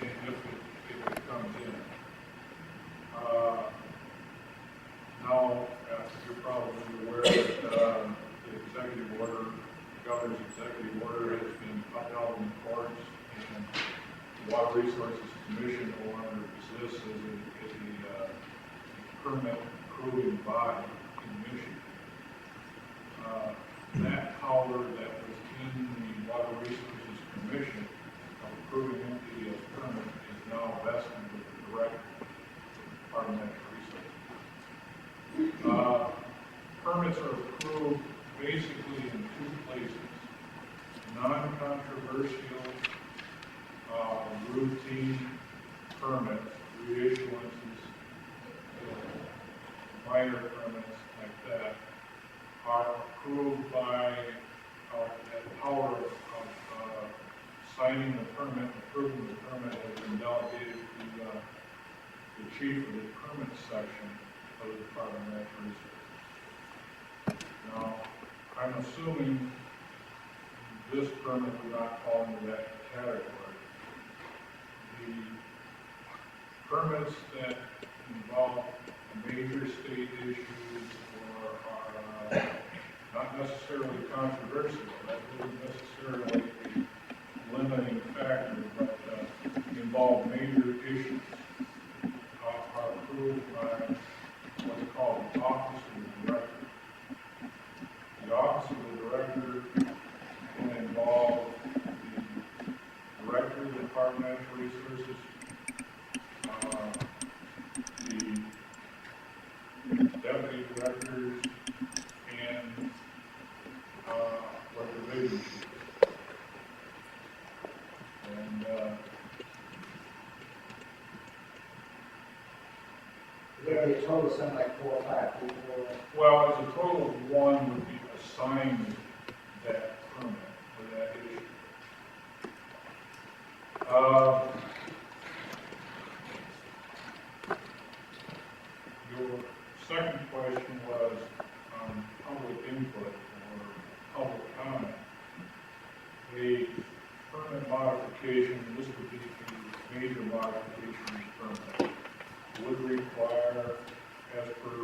if it comes in. Now, you're probably aware that the executive order, the governor's executive order has been upheld in the courts, and the Water Resources Commission no longer exists as a permit approving body in Michigan. That power that was in the Water Resources Commission of approving empty as permit is now vested with the director of Department of Resources. Permits are approved basically in two places: non-controversial, routine permits, reissuances, minor permits like that, are approved by that power of signing the permit, approving the permit has been delegated to the chief of the permit section of the Department of Natural Resources. Now, I'm assuming this permit would not fall into that category. The permits that involve major state issues or are not necessarily controversial, that isn't necessarily a limiting factor, but involve major issues, are approved by what's called the Office of the Director. The Office of the Director can involve the Director of the Department of Natural Resources, the Deputy Directors, and what the division chief. And There would be a total of something like 4 or 5 people. well, as a total of one would be assigned that permit for that issue. Your second question was on public input or public comment. A permit modification, this would be the major modification permit, would require, as per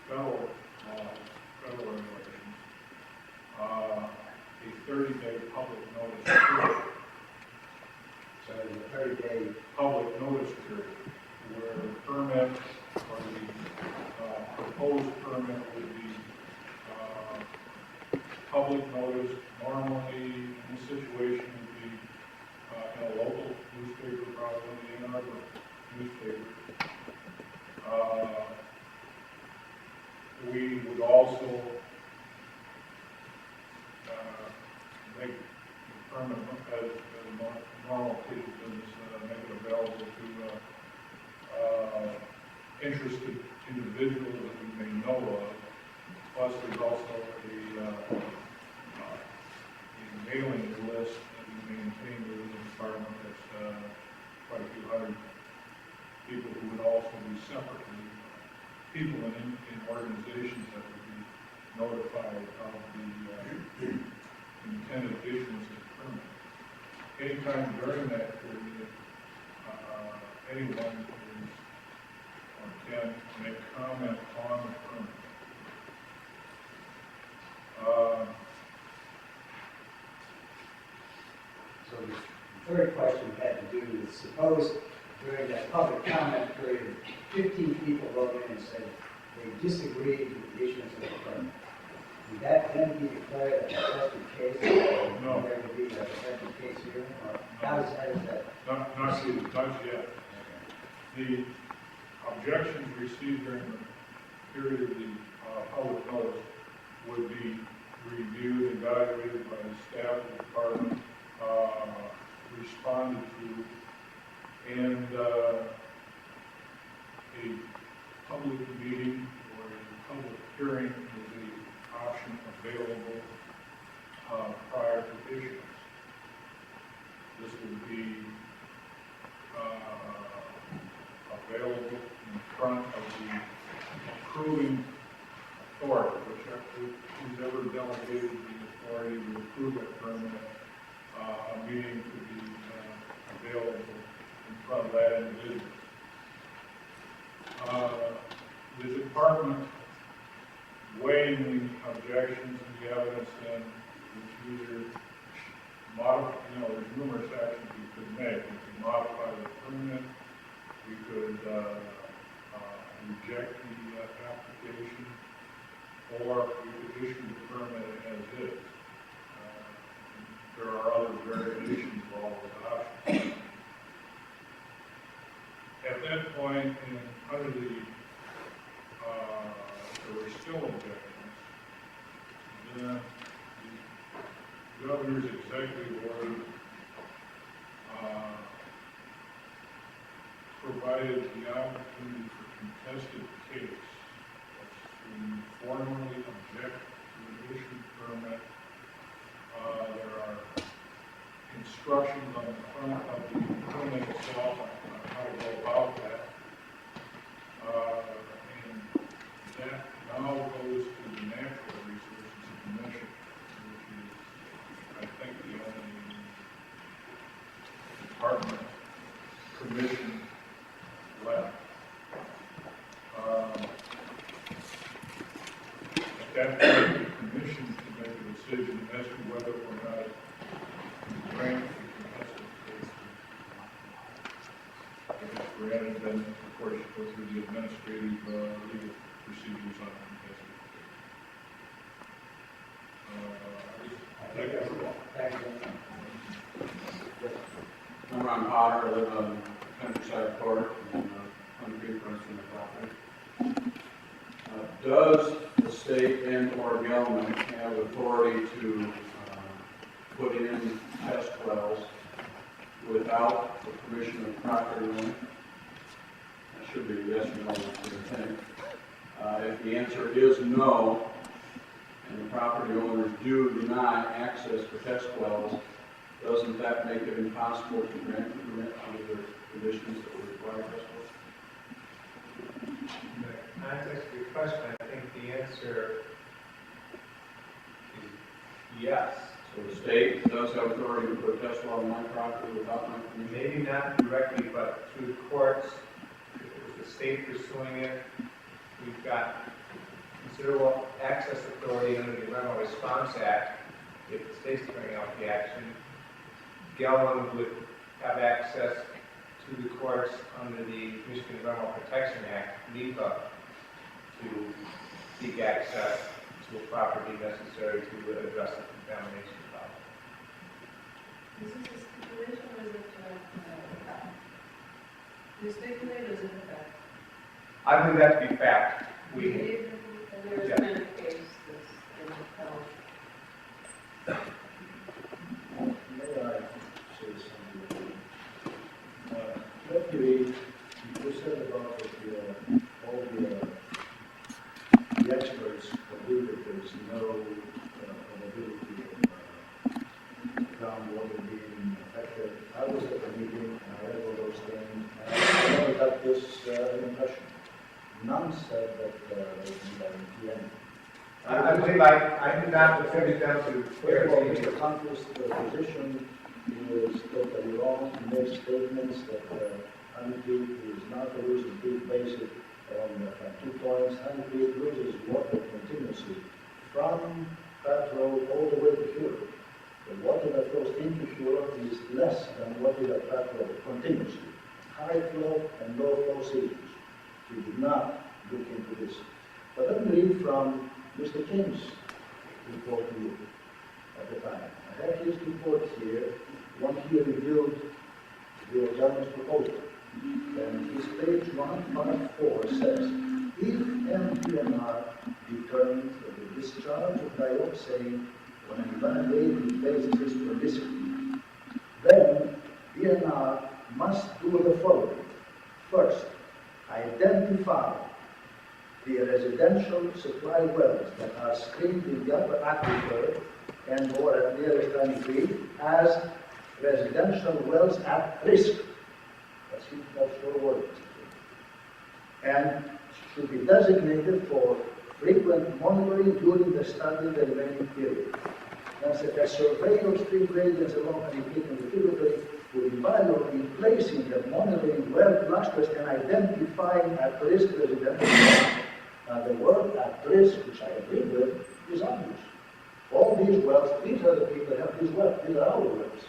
federal laws, federal regulations, a 30-day public notice period. So the 30-day, Public notice period, where the permit or the proposed permit would be public notice. Normally, in this situation, would be in a local newspaper, probably the DNR newspaper. We would also make the permit as a normal piece of business, make it available to interested individuals that we may know of. Plus, there's also a mailing list that we maintain within the department that's quite a few hundred people who would also be separately, people in organizations that would be notified of the intended issuance of the permit. Anytime during that period, anyone is or can make comment on the permit. so the third question had to do with, suppose during that public comment period, 15 people wrote in and said they disagreed with the issuance of the permit. Would that then be declared a contested case? Or No. there would be a contested case here? Or how is that? Not yet. The objections received during the period of the public notice would be reviewed, evaluated by the staff of the department, responded to, and a public meeting or a public hearing is an option available prior to issuance. This would be available in front of the approving authority, who's ever delegated the authority to approve that permit. A meeting could be available in front of that individual. The department, weighing the objections and the evidence, then would either modify, there's numerous actions we could make. We could modify the permit, we could reject the application, or we could issue the permit as is. There are other variations of all those options. At that point, and under the, there were still objections, then the governor's executive order provided the opportunity for contested case. That's to formally object to the issued permit. There are instructions on the front of the permit itself on how to go about that. And that now goes to the Natural Resources Commission, which is, I think, the only department commission left. At that point, the commission can make a decision as to whether or not it grant the contested case. If it's granted, then of course you go through the administrative legal procedures on contested case. I'm Ron Potter. I live on Countryside Court and Concrete Princeton property. Does the state and or government have authority to put in test wells without the permission of property owner? That should be a yes or no, I think. If the answer is no, and the property owners do deny access to test wells, doesn't that make it impossible to grant the permit under the conditions that would require test wells? In the context of your question, I think the answer is yes. So the state does have authority to put a test well on my property without my permission? Maybe not directly, but through the courts. If it was the state pursuing it, we've got considerable access authority under the Environmental Response Act. If the state's carrying out the action, Gelman would have access to the courts under the Michigan Environmental Protection Act, NEPA, to seek access to a property necessary to address the contamination problem. Is this a stipulation or is it a fact? Is it stipulated or is it a fact? I believe that to be fact. There's Yeah. been a case that's been upheld. May I say something? What you said about all the experts believe that there's no probability of groundwater being affected. I was at the meeting and I read all those things, and I never got this impression. None said that they can guarantee anything. I believe I did not attribute them to First of all, clarity. Mr. Congress, the position is totally wrong. He makes statements that Honeycreek is not a losing creek based on 2 points. Honeycreek loses water continuously from Pratt Road all the way to Huron. The water that goes into Huron is less than what is at Pratt Road continuously. High flow and low flow seasons. We did not look into this. But let me read from Mr. King's report to you at the time. I have his report here, one he reviewed the governor's proposal. And his page 154 says, if and DNR determines that the discharge of dioxane on an evaluated basis is prolific, then DNR must do the following. First, identify the residential supply wells that are screened in the upper aquifer and or at nearest running feet as residential wells at risk. That's your word. And should be designated for frequent monitoring during the study the remaining period. That's a survey of stream gradients along an indicating tributary would involve in placing the monitoring well clusters and identifying at-risk residential wells. Now the word at risk, which I agree with, is obvious. All these wells, these are the people that have these wells, these are our wells.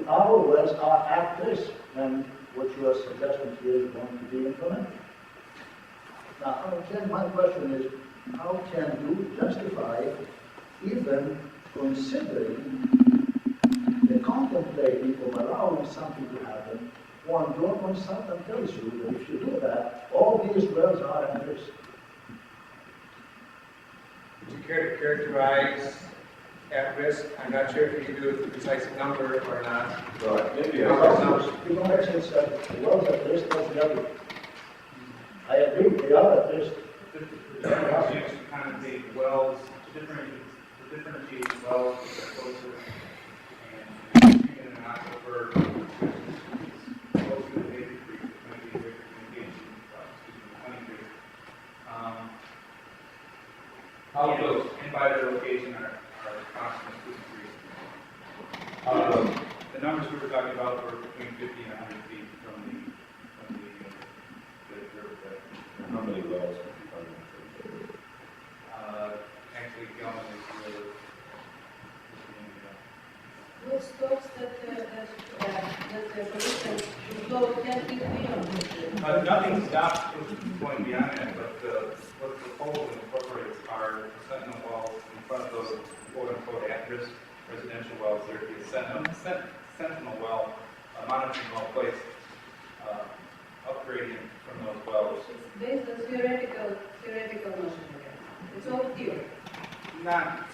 Our wells are at risk, and what you are suggesting here is going to be implemented. Now, my question is, how can you justify even considering the contemplating of allowing something to happen when your consultant tells you that if you do that, all these wells are at risk? Would you care to characterize at risk? I'm not sure if you can do a precise number or not. Right, maybe You don't actually say the wells at risk, that's the other. I agree, they are at risk. The differentiation connotate wells, differentiate wells that are closer and in an aquifer, closer to the Baby Creek, which might be a greater communication, Honey Creek. How close? And by their location are constant food trees. The numbers we were talking about were between 50 and 100 feet from the riverbed. How many wells? Actually, Gelman is What stops that the pollution should go 10 feet beyond? nothing stops going beyond that, but what the proposal incorporates are sentinel wells in front of those quote-unquote at-risk residential wells. There would be a sentinel well, a monitoring well placed, upgrading from those wells. It's based on theoretical notion again. It's all theory. Not,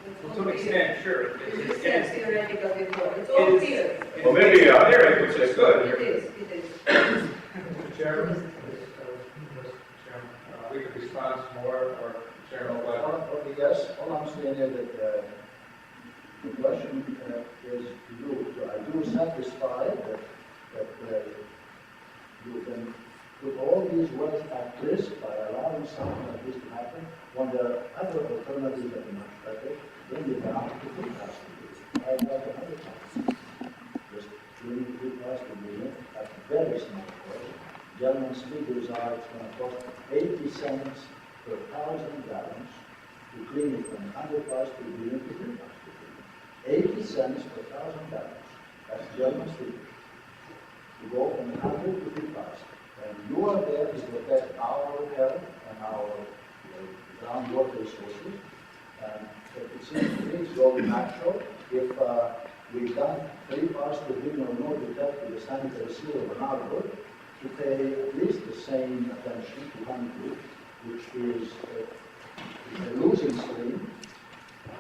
It's to all an theory. extent, sure. You It just is- said theoretical before. It's it all is- theory. Well, maybe there, which is good. It is, it is. Mr. Chairman, we could respond some more, or Chairman O'Brien. Okay, yes, all I'm saying is that the question is, are you satisfied that you can put all these wells at risk by allowing something like this to happen when there are other alternatives that are much better? Bring it down to 3,000. I like 100,000. Just bring 3,000 million at very small cost. Gentlemen's figures are it's going to cost 80 cents per 1,000 gallons to clean it from 100 parts per billion to 3 parts per billion. 80 cents per 1,000 gallons. That's German figures. To go from 100 to 3 parts. And you are there to protect our health and our groundwater resources. And it seems to me it's only natural if we've done 3 parts per billion or more to the sanitary sewer of an outdoor, to pay at least the same attention to Honey Creek, which is a losing stream.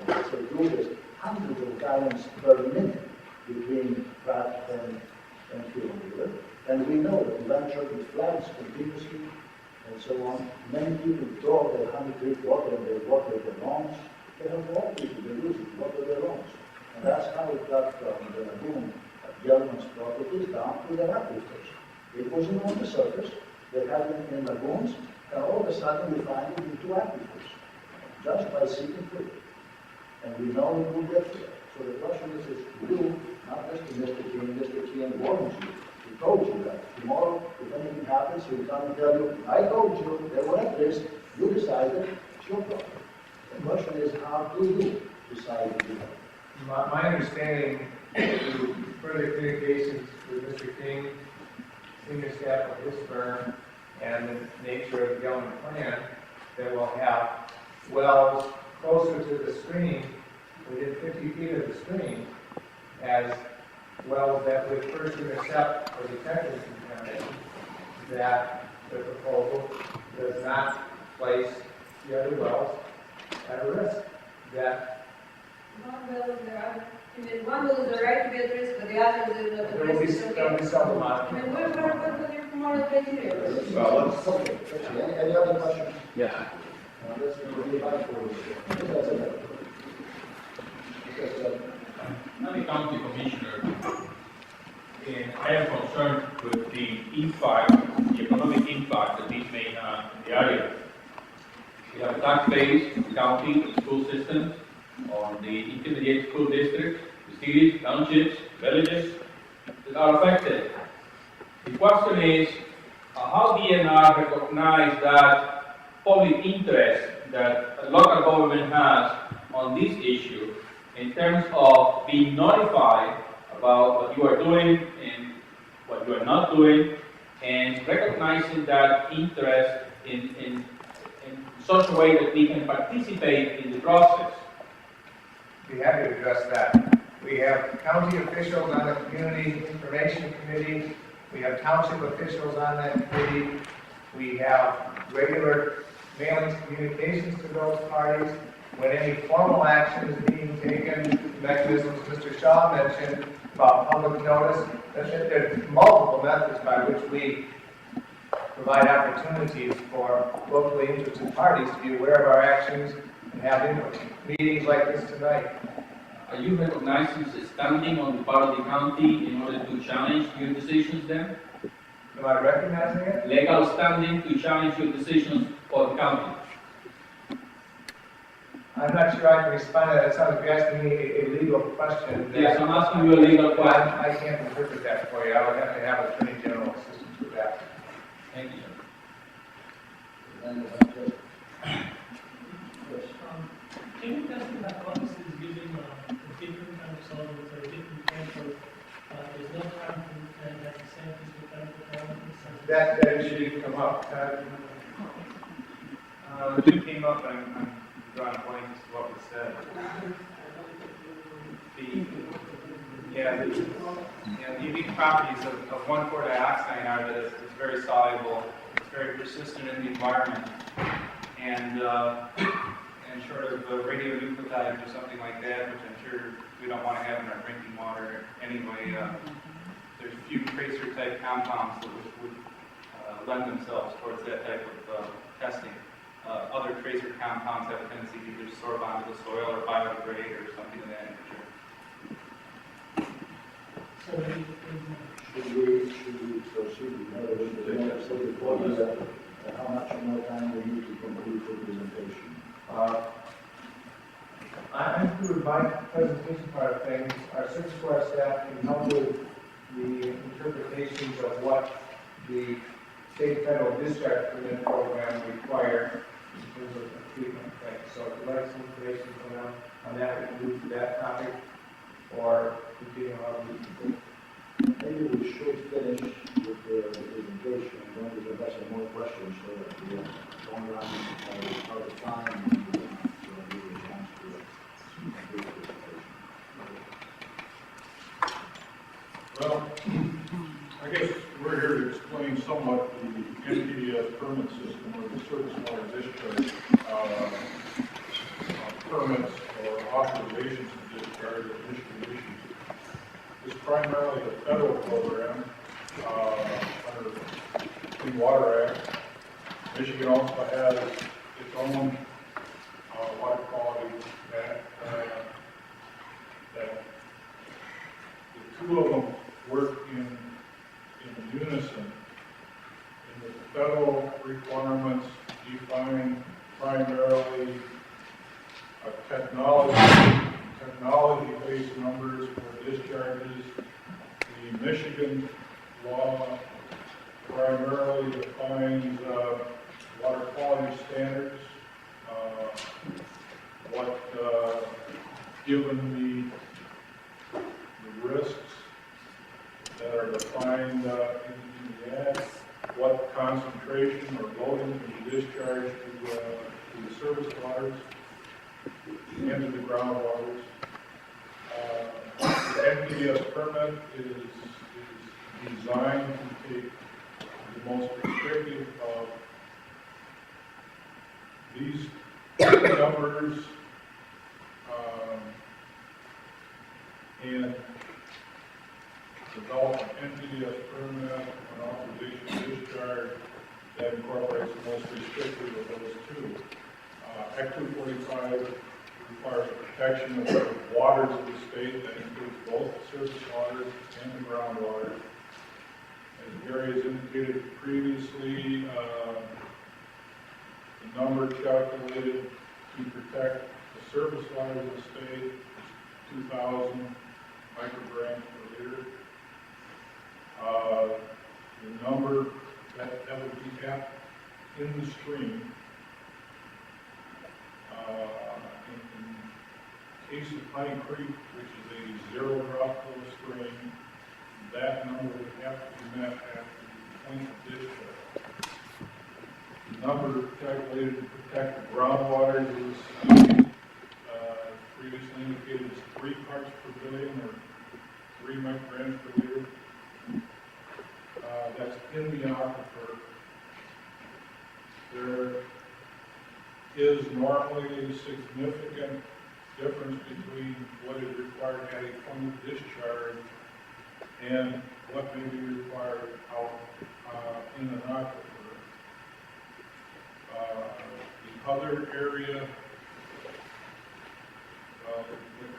So it loses hundreds of gallons per minute between Pratt and Huron River. And we know that eventually it floods continuously and so on. Many people draw their Honey Creek water and they water their lawns. They have water people, they lose it, water their lawns. And that's how it got from the lagoon at Gelman's properties down to the aquifers. It wasn't on the surface, they had it in lagoons, and all of a sudden we find it in 2 aquifers, just by seeking food. And we know it will get there. So the question is to you, not just to Mr. King. Mr. King warns you. He told you that. Tomorrow, if anything happens, he'll come and tell you, I told you, they were at risk, you decided, it's your problem. The question is, how do you decide to do that? My understanding through further communications with Mr. King, senior staff of his firm, and the nature of the Gelman plan, that we'll have wells closer to the stream, within 50 feet of the stream, as wells that would first intercept or detect this contamination, that the proposal does not place the other wells at a risk. That One will, one will is the right to be at risk, but the other is the There will be, risk is there will okay. be some I amount. mean, what your moral criteria? Well, let's, Okay, any other questions? Yeah. Let's go to the high court. That's it. Because, I'm a county commissioner, and I am concerned with the impact, the economic impact that this may have in the area. We have tax base, the county, the school systems, on the intermediate school districts, the cities, townships, villages that are affected. The question is, how DNR recognize that public interest that a local government has on this issue in terms of being notified about what you are doing and what you are not doing, and recognizing that interest in such a way that we can participate in the process. Be happy to address that. We have county officials on the Community Information Committee. We have township officials on that committee. We have regular mailings, communications to those parties. When any formal action is being taken, mechanisms Mr. Shaw mentioned about public notice, there's multiple methods by which we provide opportunities for locally interested parties to be aware of our actions and have input. Meetings like this tonight. Are you recognizing the standing on the part of the county in order to challenge your decisions then? Am I recognizing it? Legal standing to challenge your decisions for the county? I'm not sure I can respond to that. It sounds like you're asking me a legal question. Yes, I'm asking you a legal question. I can't interpret that for you. I would have to have Attorney General assistance with that. Thank you, sir. and, yes. Can you tell me that office is using a different kind of solar with a different kind of, there's no time to and at the same time to kind of That issue didn't come up. It came up, and I'm drawing a blank as to what was said. The unique properties of 1,4-dioxane are that it's very soluble, it's very persistent in the environment, and short of radionuclides or something like that, which I'm sure we don't want to have in our drinking water anyway, there's few tracer-type compounds that would lend themselves towards that type of testing. Other tracer compounds have a tendency to either absorb onto the soil or biodegrade or something of that nature. Should we proceed? In other words, so before that, how much more time we need to complete the presentation? I'm through with my presentation part of things. Our service corps staff can help with the interpretations of what the state federal discharge permit program require in terms of the treatment thing. So if you'd like some information from them on that, we can move to that topic or continue on with the Maybe we should finish with the presentation and then we can ask some more questions so that we don't run out of time and we don't have a chance to complete the presentation. Well, I guess we're here to explain somewhat the NPDES permit system or the surface water discharge permits or authorizations to discharge or Michigan issues. It's primarily a federal program under the Clean Water Act. Michigan also has its own water quality act that the two of them work in unison. And the federal requirements define primarily technology-based numbers for discharges. The Michigan law primarily defines water quality standards. Given the risks that are defined in the act, what concentration or loading can be discharged to the surface waters and to the groundwaters. The NPDES permit is designed to take the most restrictive of These numbers, and develop an NPDES permit, an authorization discharge that incorporates the most restrictive of those two. Act 245 requires protection of the waters of the state. That includes both the surface waters and the groundwater. As Gary has indicated previously, the number calculated to protect the surface waters of the state is 2,000 micrograms per liter. The number that would be kept in the stream, in case of Pine Creek, which is a zero drop flow stream, that number would have to be met after the point of discharge. The number calculated to protect the groundwater is previously indicated as 3 parts per billion or 3 micrograms per liter. That's in the aquifer. There is normally a significant difference between what is required at a point of discharge and what may be required out in an aquifer. The other area,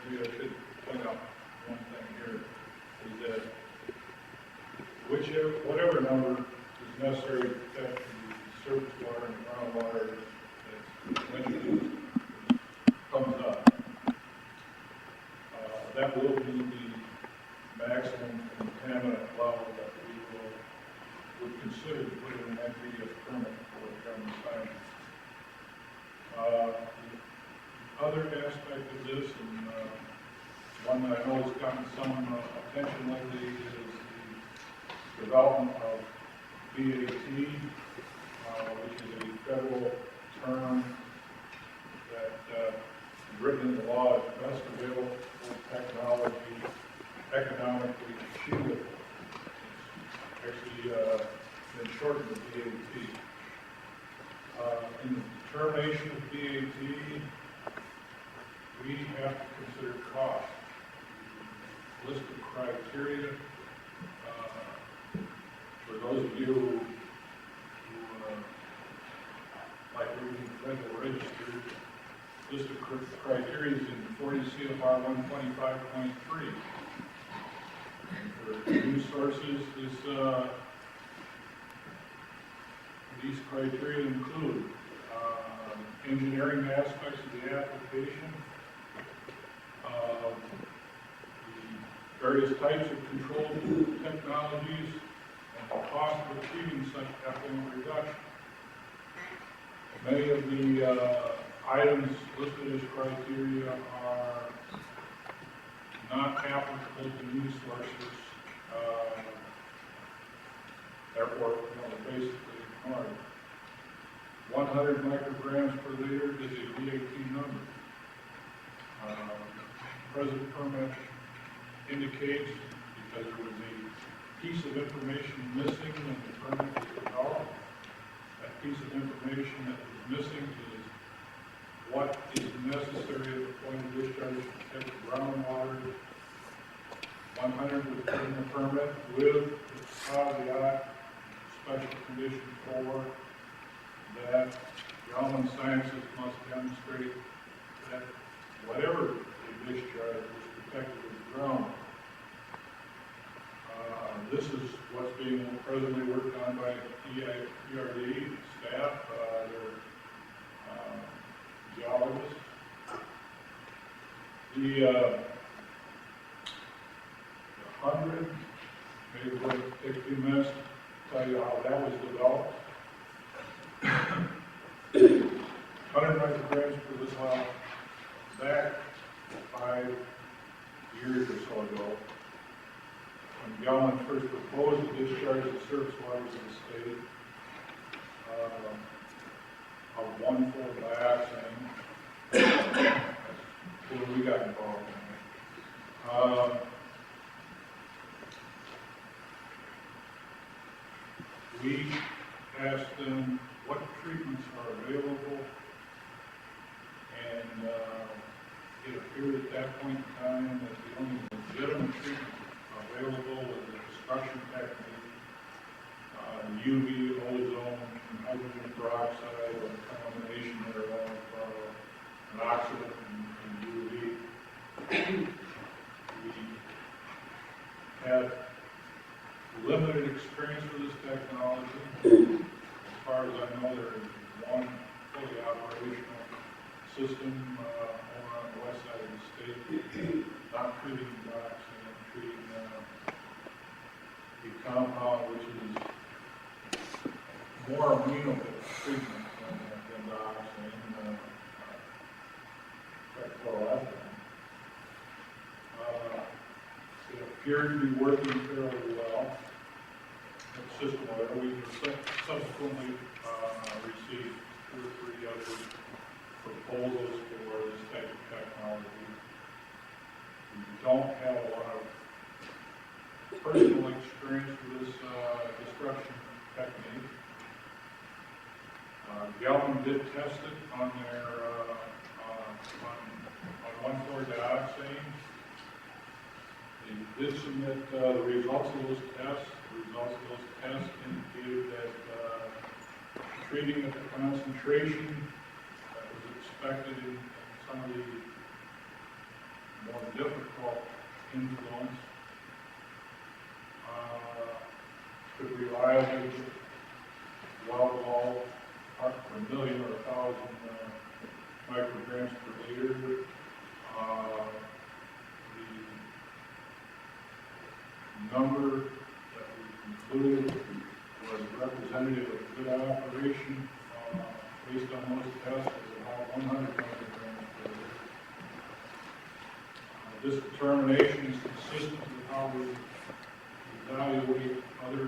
maybe I should point out one thing here, is that whatever number is necessary to protect the surface water and groundwater that's eventually comes up, that will be the maximum contaminant level that we would consider to put in an NPDES permit for the government science. The other aspect of this, and one that I know has gotten some attention lately, is the development of BAT, which is a federal term that is written in the law as best available technology, economically achievable. It's actually been shortened to BAT. In the determination of BAT, we have to consider cost. List of criteria. For those of you who like reading federal register, list of criteria is in 40 CFR 125.3. For news sources, these criteria include engineering aspects of the application, the various types of control technologies, and the cost of achieving such effluent reduction. Many of the items listed as criteria are not applicable to news sources, therefore, basically ignored. 100 micrograms per liter is a BAT number. Present permit indicates, because there was a piece of information missing when the permit was developed, that piece of information that was missing is what is necessary at the point of discharge to protect the groundwater. 100 was put in the permit with the caveat, special condition 4, that Rayle Sciences must demonstrate that whatever they discharge was protected with the ground. This is what's being presently worked on by ERD staff, their geologists. The 100, maybe we'll take a few minutes to tell you how that was developed. 100 micrograms per liter back 5 years or so ago, when Gelman first proposed to discharge the surface waters of the state of 1 full dioxane. That's where we got involved in it. We asked them what treatments are available know, there is one fully operational system over on the west side of the state, not treating dioxin, treating the compound, which is more amenable to treatment than dioxin, chloroethylene. It appeared to be working fairly well. The system, whatever, we subsequently received 2 or 3 other proposals for this type of technology. We don't have a lot of personal experience with this destruction technique. Galvin did test it on their on 1,4-dioxane. They did submit the results of those tests. The results of those tests indicated that treating at the concentration that was expected in some of the more difficult influence could reliably well below parts per million or 1,000 micrograms per liter. The number that we concluded was representative of good operation based on those tests is about 100 micrograms per liter. This determination is consistent with how we evaluate other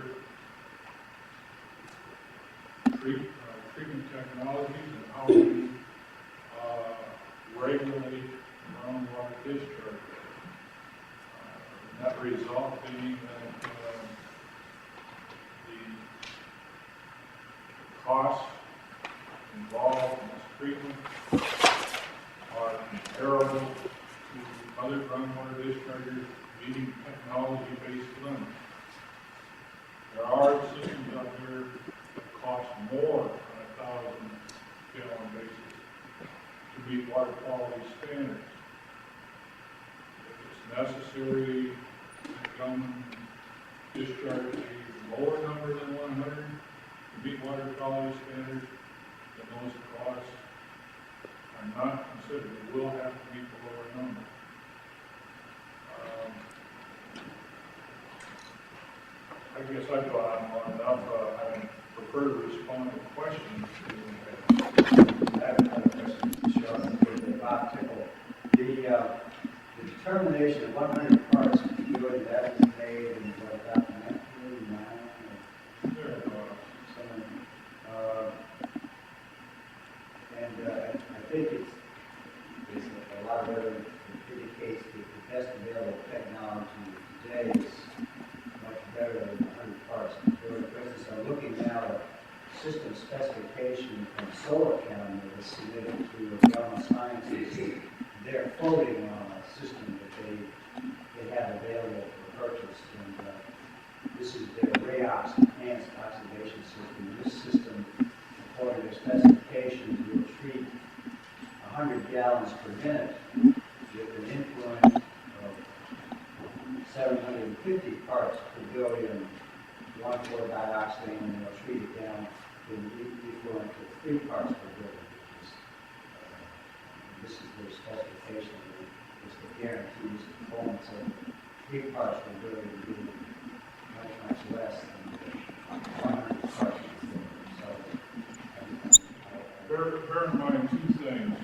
treatment technologies and how we regulate groundwater discharge. That result being that the costs involved in this treatment are comparable to other groundwater discharges meeting technology-based limits. There are systems out there that cost more than 1,000-gallon basis to meet water quality standards. If it's necessary to come discharge a lower number than 100 to meet water quality standards, then those costs are not considered. They will have to meet the lower number. I guess I've gone on enough. I prefer to respond to questions. I have another question, Mr. Shaw, Bob Tickle. The determination of 100 parts per billion that was made in what, about 1989? And I think it's a lot of evidence that indicates that the best available technology today is much better than 100 parts per billion. For instance, I'm looking now at system specification from Solar County that was submitted to Galvin Sciences. They're quoting on a system that they have available for purchase, and this is their RAOX enhanced oxidation system. This system, according to their specifications, will treat 100 gallons per minute with an influent of 750 parts per billion 1,4-dioxane, and they'll treat it down to an equivalent of 3 parts per billion. This is their specification. It's the guarantees the performance of 3 parts per billion being much, much less than 100 parts per billion. So, bear in mind 2 things,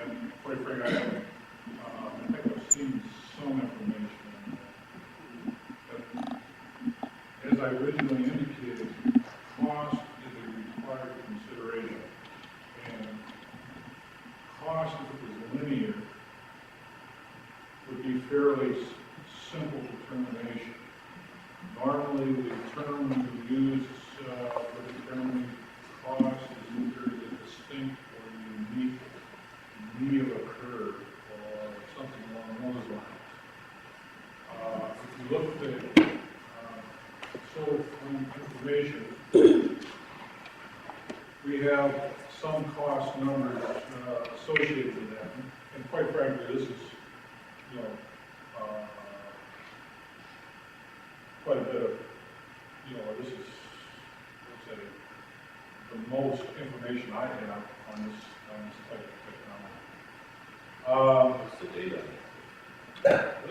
and quite frankly, I think I've seen some information on that. But as I originally indicated, cost is a required consideration. And cost, if it was linear, would be fairly simple determination. Normally, the term we use for determining cost is either a distinct or unique knee of a curve or something along those lines. If you look at the solar information, we have some cost numbers associated with that. And quite frankly, this is, quite a bit of, this is, let's say, the most most information I have on this type of technology. What's the data?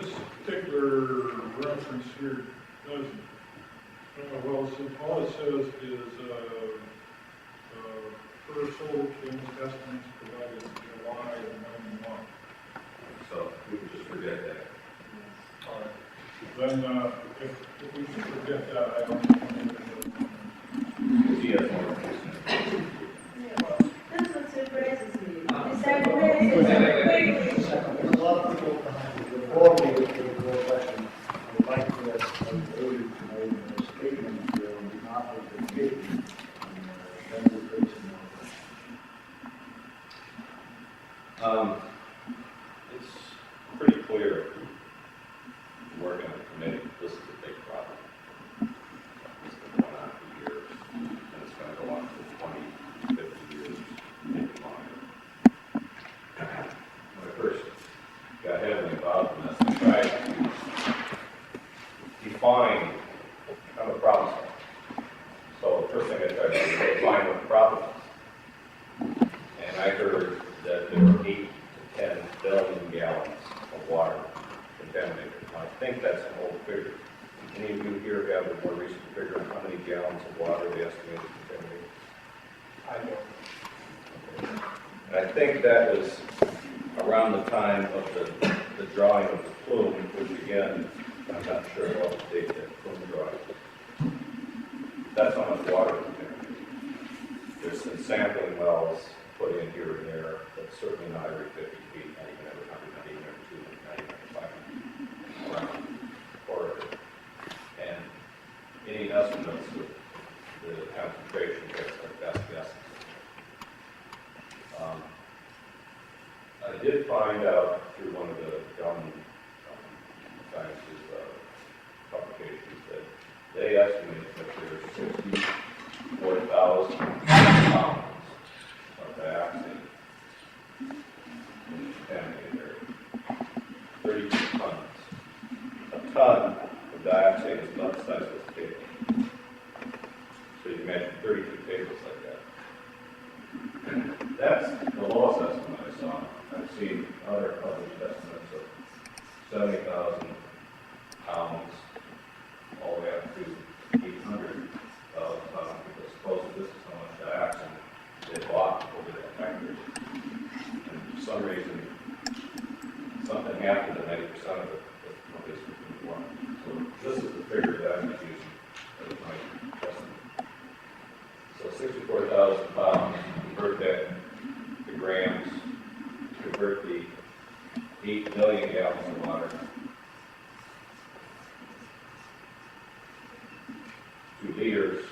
This particular reference here doesn't, well, all it says is, first solar change estimates provided in July of '91. So we can just forget that. All right. Then, if we should forget that, I don't know. Because he has more information. That's what surprises me. Is that A lot of people, before we go question, I would like to early my statement on behalf of the committee. It's pretty clear, working on the committee, this is a big problem. It's been going on for years, and it's going to go on for 20, 50 years, maybe longer. When I first got heavily involved in this, I tried to define kind of a problem solver. So the first thing I tried to do was define what the problem is. And I heard that there were 8 to 10 billion gallons of water contaminated. I think that's an old figure. Any of you here have a more recent figure on how many gallons of water they estimate contaminated? I don't. And I think that was around the time of the drawing of the plume, which again, I'm not sure what the date that plume drawing. That's how much water contaminated. There's some sampling wells put in here and there, but certainly not every 50 feet, not even every 100, not even every 200, not even every 500, around the corridor. And any estimates of the concentration, that's our best guess. I did find out through one of the government sciences publications that they estimate that there's 64,000 pounds of dioxin in the contaminated area. 32 tons. A ton of dioxin is about the size of this table. So you can imagine 32 tables like that. That's the lowest estimate I saw. I've seen other published estimates of 70,000 pounds all the way up to 800,000 pounds, because supposedly this is how much dioxin they bought over that time period. And for some reason, something happened to 90% of it that nobody's looking for. So this is the figure that I'm using as my estimate. So 64,000 pounds, convert that to grams, convert the 8 billion gallons of water to liters,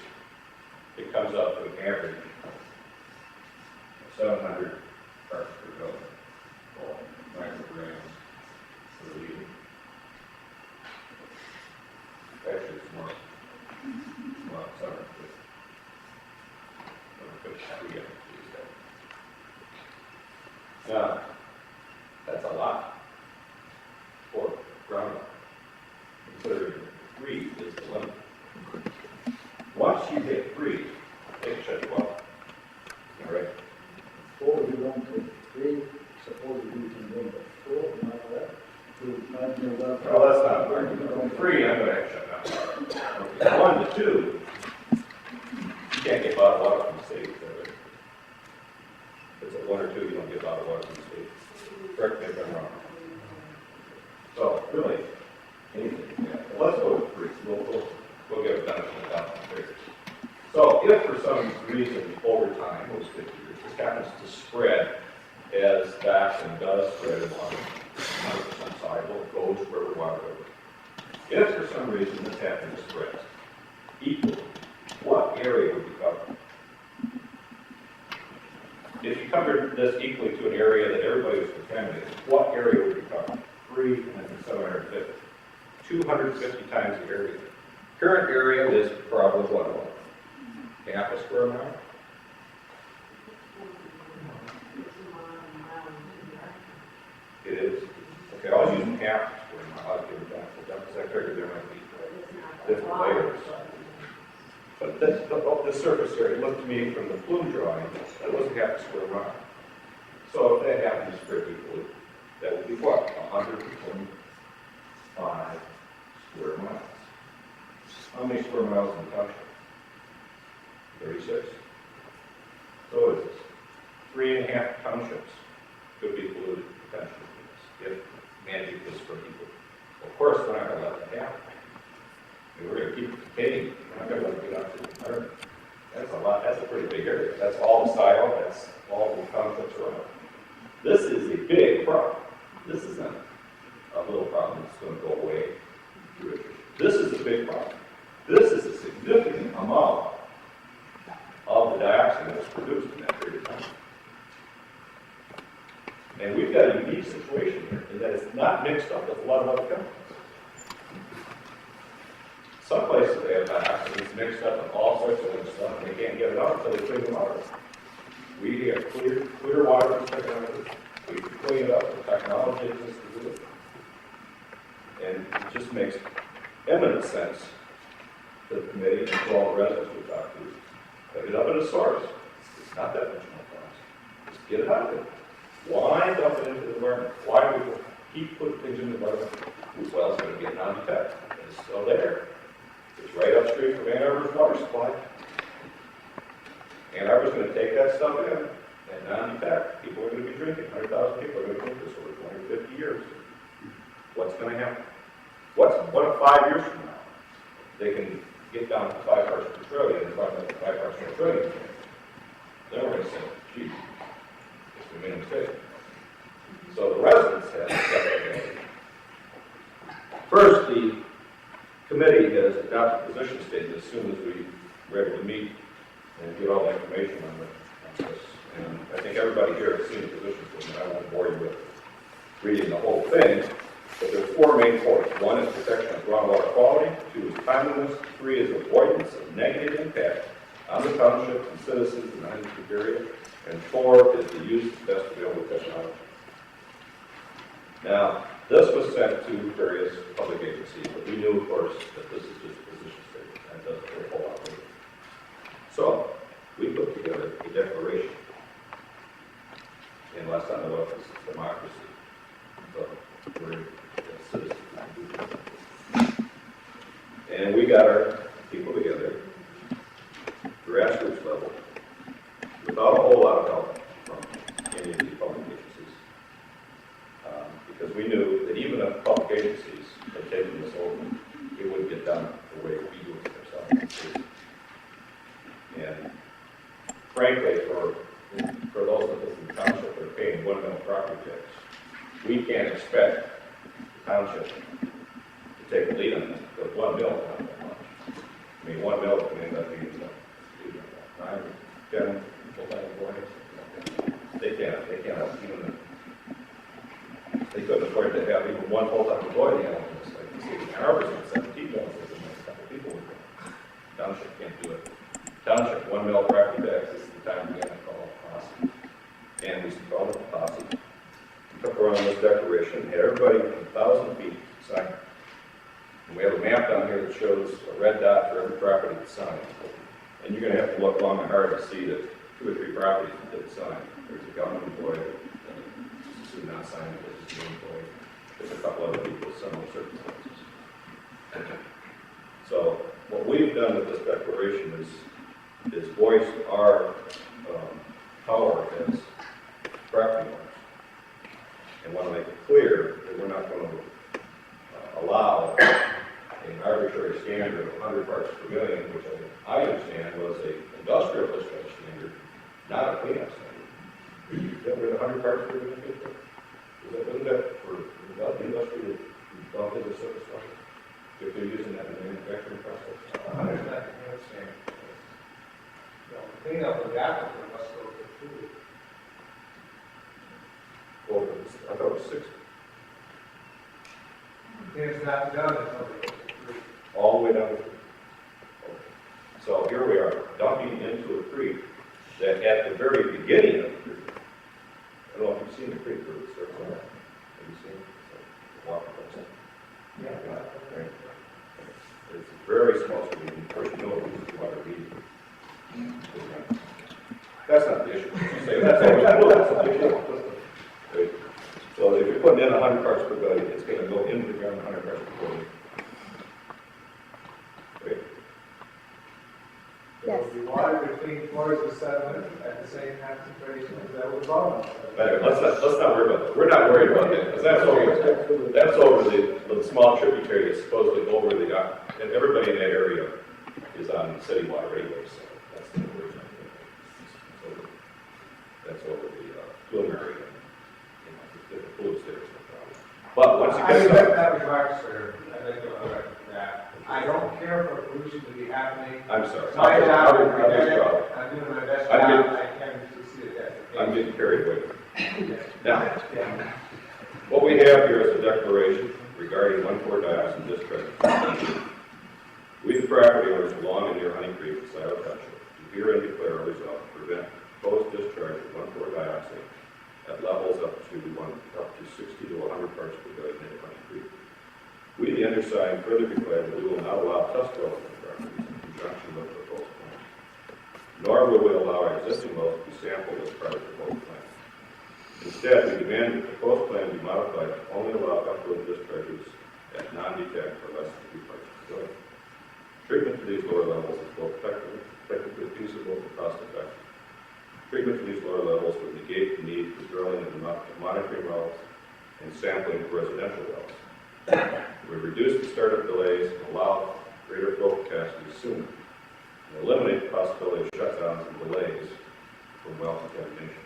it comes up to an average of 700 parts per billion, or micrograms per liter. Actually, it's more, well, 750. We get now, that's a lot for groundwater, considering 3 is the limit. Once you hit 3, it should well. All right? 4, you don't take 3, suppose you can go to 4, not that. Well, that's not working. 3, I'm going to shut down. Okay. 1 to 2, you can't get bottled water from the state. If it's at 1 or 2, you don't get bottled water from the state. Correct me if I'm wrong. So, really, anything. Yeah. Well, let's go with 3. We'll get it done without the figures. So, if for some reason over time, those 50 years, this happens to spread as dioxin does spread in water, 100% soluble, it goes wherever water goes. If for some reason this happens to spread equally, what area would be covered? If you covered this equally to an area that everybody was contaminated, what area would be covered? 3 and then 750. 250 times the area. Current area is probably what? Half a square mile? It is. Okay, I was using half a square mile. I'll give it back to them because I figured there might be different layers. But the surface area looked to me from the plume drawing, that wasn't half a square mile. So if that happens for people, that would be what, 125 square miles. How many square miles in the township? 36. So what is this? 3.5 townships could be polluted potentially if managed this for people. Of course, we're not going to let that happen. We're going to keep taking. We're not going to let it get out to the environment. That's a lot. That's a pretty big area. That's all the soil. That's all the townships around. This is a big problem. This isn't a little problem that's going to go away. This is a big problem. This is a significant amount of the dioxin that's produced in that period of time. And we've got a unique situation here in that it's not mixed up with a lot of other chemicals. Some places they have dioxin that's mixed up with all sorts of other stuff and they can't get it out until they clean the water. We have clear water technology. We can clean it up. The technology exists to do it. And it just makes eminent sense that the committee and for all the residents we talk to, put it up at a source. It's not that much more cost. Just get it out of there. Why dump it into the environment? Why do we keep putting things in the environment? Well, it's going to get non-detect. It's still there. It's right upstream from Ann Arbor's water supply. Ann Arbor's going to take that stuff in and non-detect. People are going to be drinking. 100,000 people are going to drink this over 20 or 50 years. What's going to happen? What if 5 years from now they can get down to 5 parts per trillion and talk about 5 parts per trillion? Then we're going to say, gee, we made a mistake. So the residents have stepped. First, the committee has adopted a position statement as soon as we were able to meet and get all the information on this. And I think everybody here has seen the position statement. I won't bore you with reading the whole thing, but there's 4 main points. 1 is protection of groundwater quality. 2 is timeliness. 3 is avoidance of negative impact on the township and citizens in the non-district area. And 4 is the use of best available technology. Now, this was sent to various public agencies, but we knew, of course, that this is just a position statement. That doesn't take a whole lot of it. So, we put together a declaration. And last time I looked, this is democracy. So, we're citizens. And we got our people together, grassroots level, without a whole lot of help from any of these public agencies. Because we knew that even if public agencies had taken this over, it wouldn't get done the way we do it ourselves. And frankly, for those of us in the township that are paying 1 mil property tax, we can't expect the township to take a lead on this, because 1 mil is not that much. I mean, 1 mil can end up being 9 or 10 full-time employees. They can't even, they couldn't afford to have even 1 full-time employee handling this. Like you see, the Arbor's at 17 mils, there's a couple people with it. Township can't do it. Township, 1 mil property tax, this is the time we got to call it posse. And we called it a posse. Took around this declaration, had everybody within 1,000 feet sign it. And we have a map down here that shows a red dot for every property that's signed. And you're going to have to look long and hard to see that 2 or 3 properties that did sign. There's a government employee, just assume not signed because it's an employee. There's a couple other people with similar circumstances. So what we've done with this declaration is voice our power as property owners. And want to make it clear that we're not going to allow an arbitrary standard of 100 parts per million, which I understand was an industrial discharge standard, not a cleanup standard. That we're the 100 parts per million? Wasn't that for the industry that dumped into surface water? If they're using that in the manufacturing process? 100 is not the cleanup standard. Cleanup of the aquifer must go to 2. Well, I thought it was 60. It's not done until they go to 3. All the way down to 3. So here we are, dumping into a creek that at the very beginning of the creek, I don't know if you've seen the creek where it starts out. Have you seen it? The water comes in. Yeah. Right. It's a very small stream. Of course, you know it uses water to eat. That's not the issue. You say that's always, well, that's not the issue. Right? So if you're putting in 100 parts per billion, it's going to go into the ground 100 parts per billion. Right? Yes. There will be water between floors of sediment at the same concentration as that was volume. Let's not worry about that. We're not worried about that, because that's over the small tributary that's supposedly over the, and everybody in that area is on city water anyway, so that's the worry. That's over the plume area. The fluids there is no problem. But once I you make get that remark, sir. I think that I don't care for pollution to be happening. I'm sorry. My job is I'll withdraw. I'm doing my best I'm job. getting- I can succeed at that. I'm getting carried away. Now, what we have here is a declaration regarding 1,4-dioxin discharge. We, the property owners along and near Honey Creek, Slauson Township, do herein declare a resolve to prevent proposed discharge of 1,4-dioxin at levels up to 60 to 100 parts per billion in Honey Creek. We, the undersigned, further declare that we will not allow test wells on the properties in conjunction with the proposed plan, nor will we allow our existing wells to be sampled as part of the proposed plan. Instead, we demand that the proposed plan be modified to only allow effluent discharges at non-detect or less than 3 parts per billion. Treatment to these lower levels is both technically feasible and cost-effective. Treatment to these lower levels would negate the need for drilling and monitoring wells and sampling for residential wells. We reduce the startup delays and allow greater flow capacity sooner, and eliminate the possibility of shutdowns and delays from well contamination.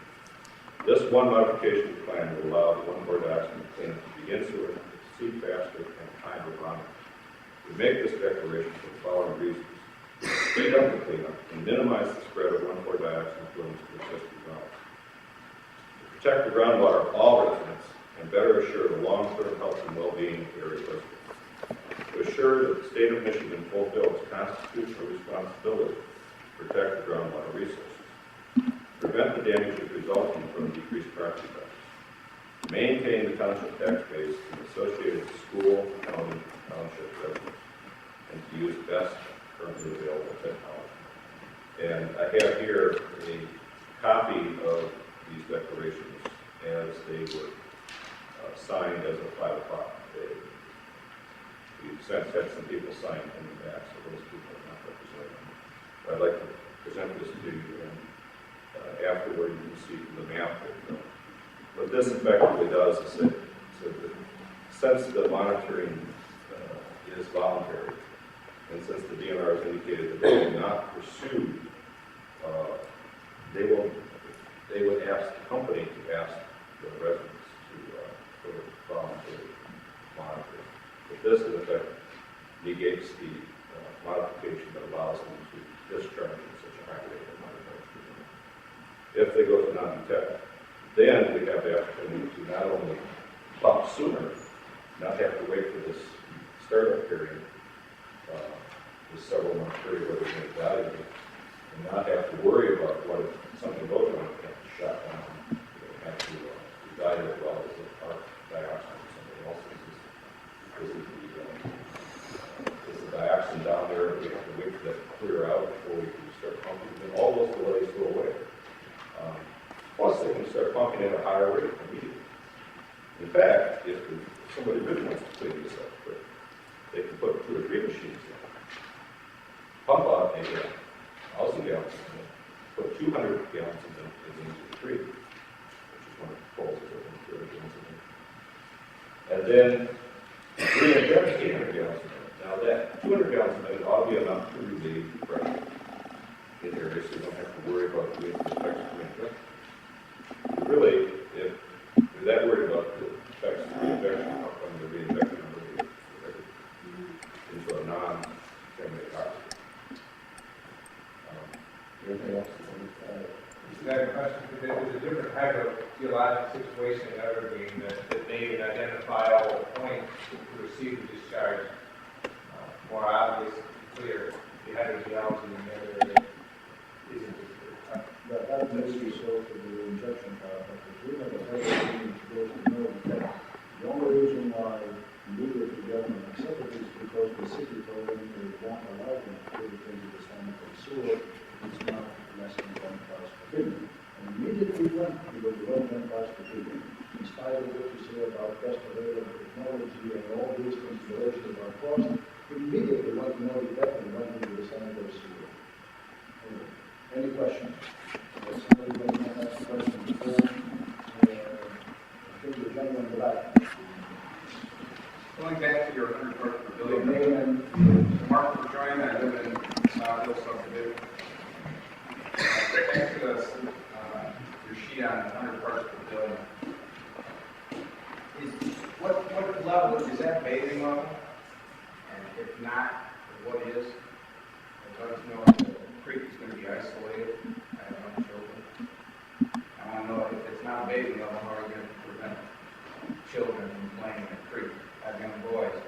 This one modification of the plan will allow the 1,4-dioxin cleanup to begin sooner, proceed faster, and time to run. We make this declaration for the following reasons: speed up the cleanup and minimize the spread of 1,4-dioxin effluents to existing wells. To protect the groundwater of all residents and better assure the long-term health and well-being of the area residents. To assure that the state of Michigan fulfills constitutional responsibility to protect the groundwater resources. Prevent the damages resulting from decreased property values. Maintain the township tax base and associated school, county, township residents. And to use best currently available technology. And I have here a copy of these declarations as they were signed as of 5 o'clock today. We've since had some people sign in the back, so those people are not represented. I'd like to present this to you, and afterward you can see the map. What this effectively does is that, since the monitoring is voluntary, and since the DNR has indicated that they will not pursue, they would ask the company to ask the residents to voluntary monitoring. But this, in effect, negates the modification that allows them to discharge in such a high rate of monitoring. If they go to non-detect, then we have the opportunity to not only pump sooner, not have to wait for this startup period, this several month period where we're going to evaluate, and not have to worry about what if something goes wrong, we have to shut down, we have to evaluate well as a part dioxin or something else. Is the dioxin down there, we have to wait for that to clear out before we can start pumping, and all those delays go away. Plus, they can start pumping at a higher rate immediately. In fact, if somebody really wants to clean this up quick, they can put 2 or 3 machines in. Pump out a 1,000 gallons, put 200 gallons into the tree, which is one of the proposals of 200 gallons in there. And then reinject 800 gallons in there. Now that 200 gallons in there ought to be enough to relieve the pressure in areas so you don't have to worry about doing the effects of reinjection. Really, if you're that worried about the effects of reinjection, how come the reinjection really into a non-contaminated oxygen? Anything else? Is that a question? There's a different type of geologic situation in Evergreen that made an identifiable point to receive the discharge more obvious and clear. The hydrogeology in the other area isn't as clear. That may be so for the injection part, but if we have a hydrogen goes to know that the only reason why legally the government accepted this is because the city told them they won't allow them to do it because of the standard of sewer, it's not less than 1 parts per billion. And immediately when you go below 1 parts per billion, in spite of what you say about best available technology and all these considerations about cost, immediately want to know exactly what to do the sanitary sewer. Anyway, any questions? Somebody want to ask a question before? I think the gentleman in the back. Going back to your 100 parts per Your billion, name and Mark LaJoy, I live in South Hill subdivision. Back to your sheet on 100 parts per billion. What level, is that bathing level? And if not, what is? I'd like to know if the creek is going to be isolated. I have young children. I want to know if it's not a bathing level, how are you going to prevent children from playing in the creek? I have young boys.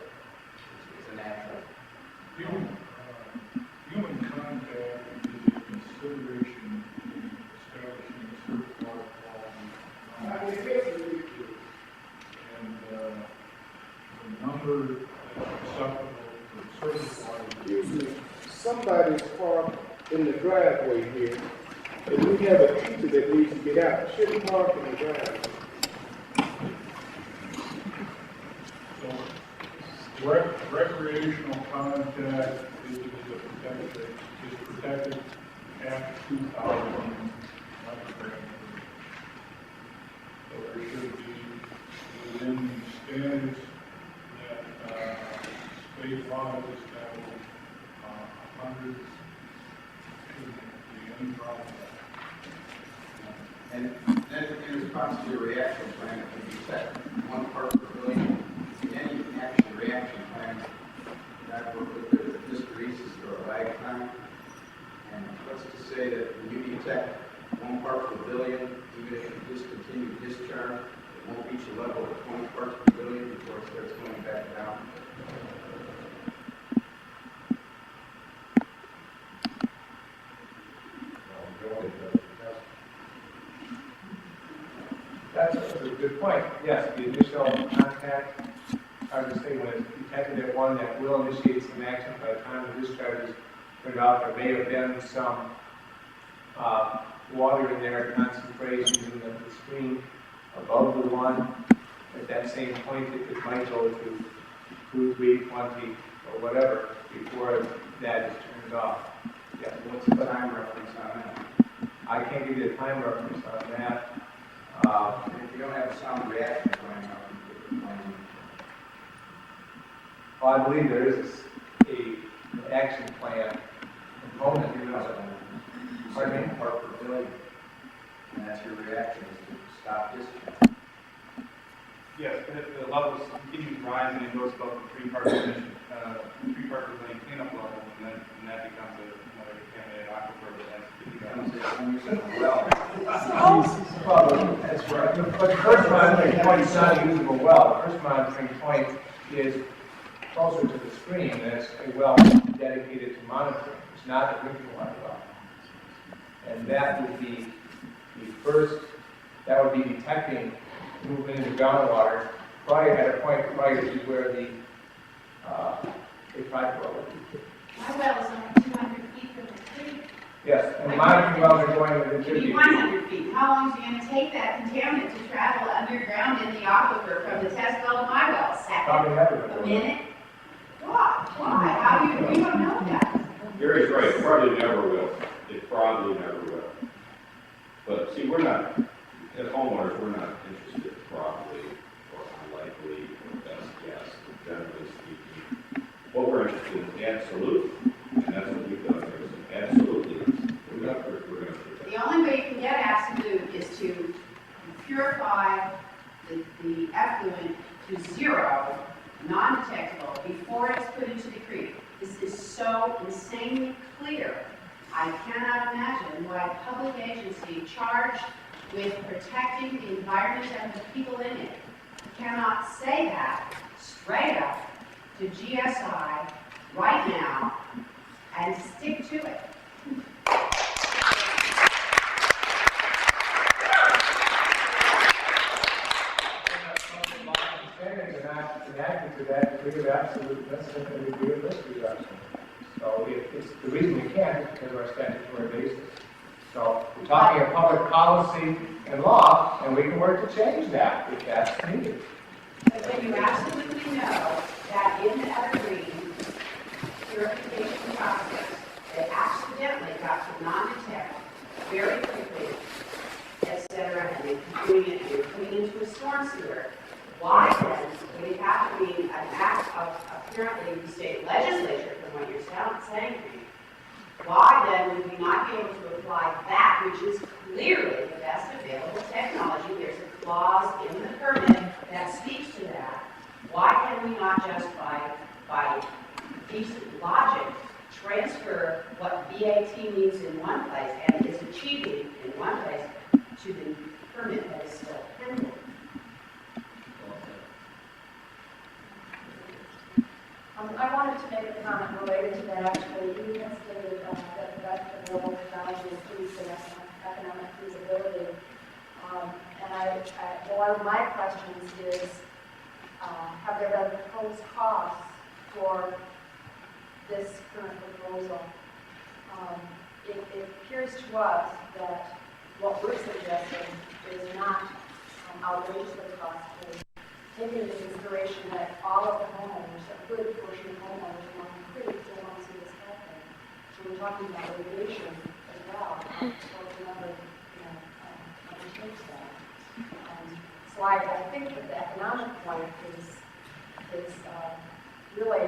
It's a natural. Human contact is a consideration in establishing certain water quality. And the number that's acceptable for surface water. Excuse me, somebody's parked in the driveway here, and we have a teacher that needs to get out. Shouldn't park in the driveway. So, recreational contact is protected after 2,000 micrograms. So there should be within the standards that state law has established, 100 shouldn't be any problem. And then in response to your reaction plan, it can be set 1 part per billion. Any action reaction plan that work with the hysteresis or a lag time. And let's just say that when you detect 1 part per billion, even if you discontinue discharge, it won't reach a level of 20 parts per billion before it starts going back down. That's a good point. Yes, the initial contact, hard to say when it's detected at 1, that will initiate some action. By the time the discharge is turned off, there may have been some water in there, concentration in the stream above the 1. At that same point, it might go to 2, 3, 20, or whatever before that is turned off. Yeah. What's the time reference on that? I can't give you a time reference on that. And if you don't have a sound reaction plan, how can you put the plan in? Well, I believe there is an action plan component. You know, Pardon me? 1 part per billion. And that's your reaction is to stop discharge. Yes, but if the levels continue to rise and it goes above the 3 part per billion, 3 part per billion cleanup level, and that becomes another contaminated aquifer that has to be well. Well, that's right. But the first monitoring point is not a usable well. The first monitoring point is closer to the stream, and it's a well dedicated to monitoring. It's not a drinking water well. And that would be the first, that would be detecting movement into groundwater probably at a point prior to where the pipe well would be. My well is only 200 feet from the creek. Yes, and the monitoring wells are going within It could 50 be 100 feet. How long is it going to take that contaminant to travel underground in the aquifer from the test well to my well? A Probably second? never. A minute? Why? Why? How do you, we don't know that. Gary's right, it probably never will. It probably never will. But see, we're not, as homeowners, we're not interested in probably or unlikely or best guess, generally speaking. What we're interested in is absolute, and that's what we've done here. So absolutely, we're going to protect. The only way you can get absolute is to purify the effluent to 0, non-detectable, before it's put into the creek. This is so insanely clear. I cannot imagine why a public agency charged with protecting the environment and the people in it cannot say that straight up to GSI right now and stick to it. They're not enacted to that degree of absolute, that's a degree of this reduction. So the reason we can't is because of our statutory basis. So we're talking of public policy and law, and we can work to change that if that's needed. But then you absolutely know that in the evergreen purification process, they accidentally got to non-detect very quickly, et cetera, and they keep doing it, and you're coming into a storm sewer. Why then would it have to be an act of apparently the state legislature, from what you're saying to me? Why then would we not be able to apply that, which is clearly the best available technology? There's a clause in the permit that speaks to that. Why can we not just by decent logic transfer what BAT needs in one place and is achieving in one place to the permit that is still pending? I wanted to make a comment related to that. Actually, you had stated that the global technology is producing economic feasibility. One of my questions is, have there been proposed costs for this current proposal? It appears to us that what we're suggesting is not outrageously costly, taking into consideration that all of the homeowners, a good portion of homeowners along the creek, don't want to see this happening. So we're talking about litigation as well. So another, undertakes that. So I think that the economic point is really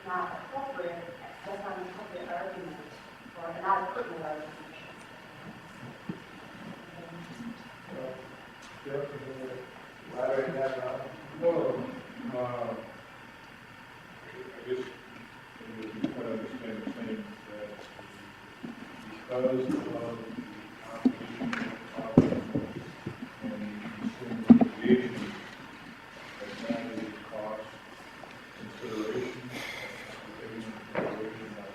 not appropriate. That's not an appropriate argument, or not a pertinent argument. Well, I guess you kind of understand the thing that because of the competition and consumer engagement, that's not a cost consideration, taking into consideration of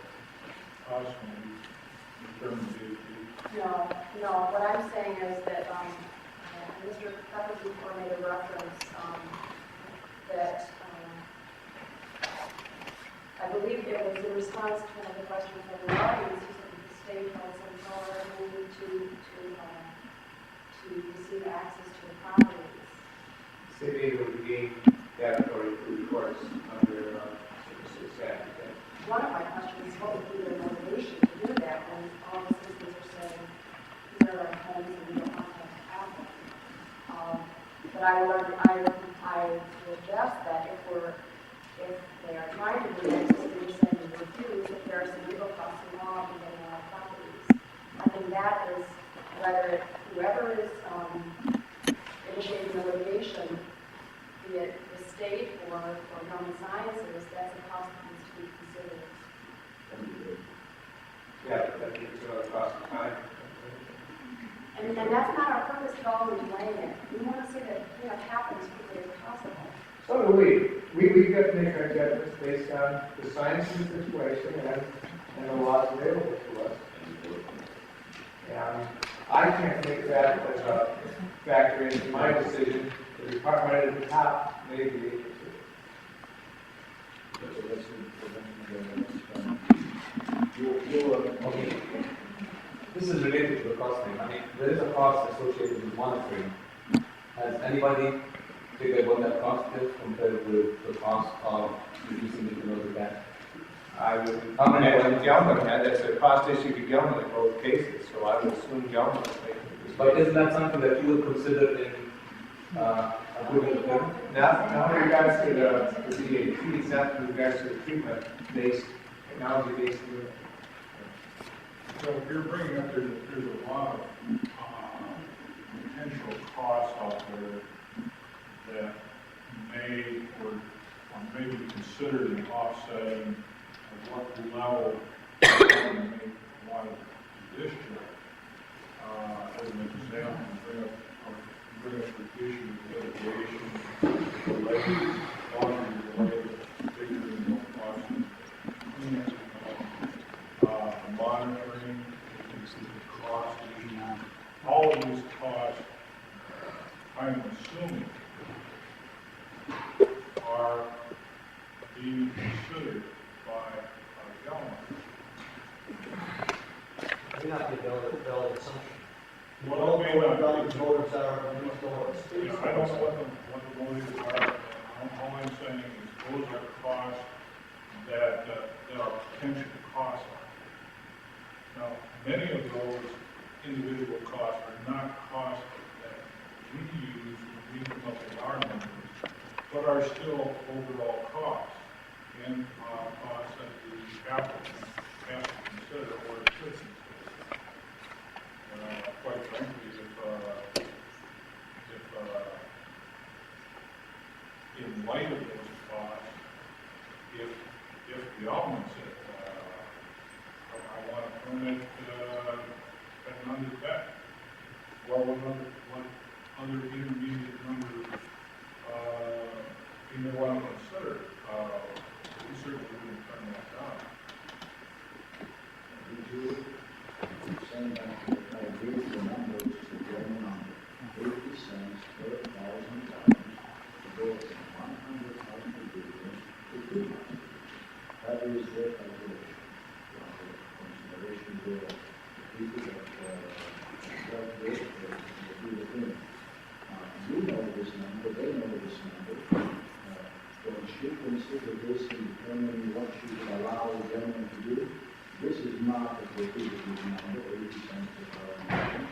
cost when you determine the No. What I'm saying is that Mr. Pepper before made a reference that I believe it was in response to one of the questions from the audience. He said that the state has some power to receive access to the properties. City would gain that authority through the courts under 66 Act. One of my questions is what would be their motivation to do that when all the citizens are saying, these are our homes and we don't want them to have them. But I would suggest that if they are trying to do this, if they're saying they refuse, if there are some legal costs involved in getting our properties. I think that is, whether whoever is initiating the litigation, be it the state or government sciences, that's a cost that needs to be considered. Yeah, that gives you a cost of time. And that's not our purpose at all in delaying it. We want to see that it happens as quickly as possible. So do we. We got to make our judgments based on the science of the situation and the laws available to us. And I can't make that as a factor into my decision. The department at the top may be able to. Okay. This is related to the costing. I mean, there is a cost associated with monitoring. Has anybody figured what that cost is compared with the cost of reducing the kilometer back? I would imagine Gelman had, that's a cost issue to Gelman in both cases, so I would assume Gelman was making this. But isn't that something that you would consider in approving the permit? Not in regards to the DAT, it's not in regards to the treatment-based, technology-based unit. So if you're bringing up, there's a lot of potential costs out there that may be considered an offsetting of what level you may want to district. As an example, bring up the issue of litigation related, laundry-related, figuring no costs, monitoring, cost, all of these costs, I'm assuming, are being considered by government. may not be a valid assumption. Well, it may not be. Voters are, next door. You know, I don't know what the motives are, all I'm saying is those are costs that are potential costs. Now, many of those individual costs are not costs that we use when we come up with our numbers, but are still overall costs and costs that the applicant has to consider or should consider. Quite frankly, in light of those costs, if the element said, I want to permit at under that, well, what other intermediate numbers you may want to consider, we certainly wouldn't turn that down. We do, saying that I agree with the numbers, the general number, 80 cents per $1,000 to go from 100,000 billion to 200,000. That is their calculation. Consideration there, people that work with the people. You know this number, they know this number. When she considered this in determining what she would allow the gentleman to do, this is not a prohibitive number, 80 cents per $1,000.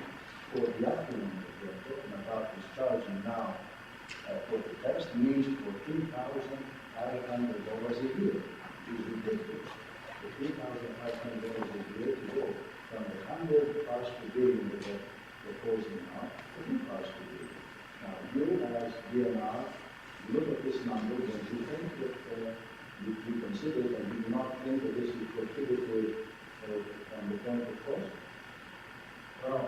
For the applicant that we're talking about is charging now for the test means $14,500 a year, which is ridiculous. $14,500 a year to go from the 100 parts per billion that they're proposing now to 2 parts per billion. Now, you as DNR, look at this number, and you think that you consider it, and you do not think that this is prohibitive from the point of cost? Well,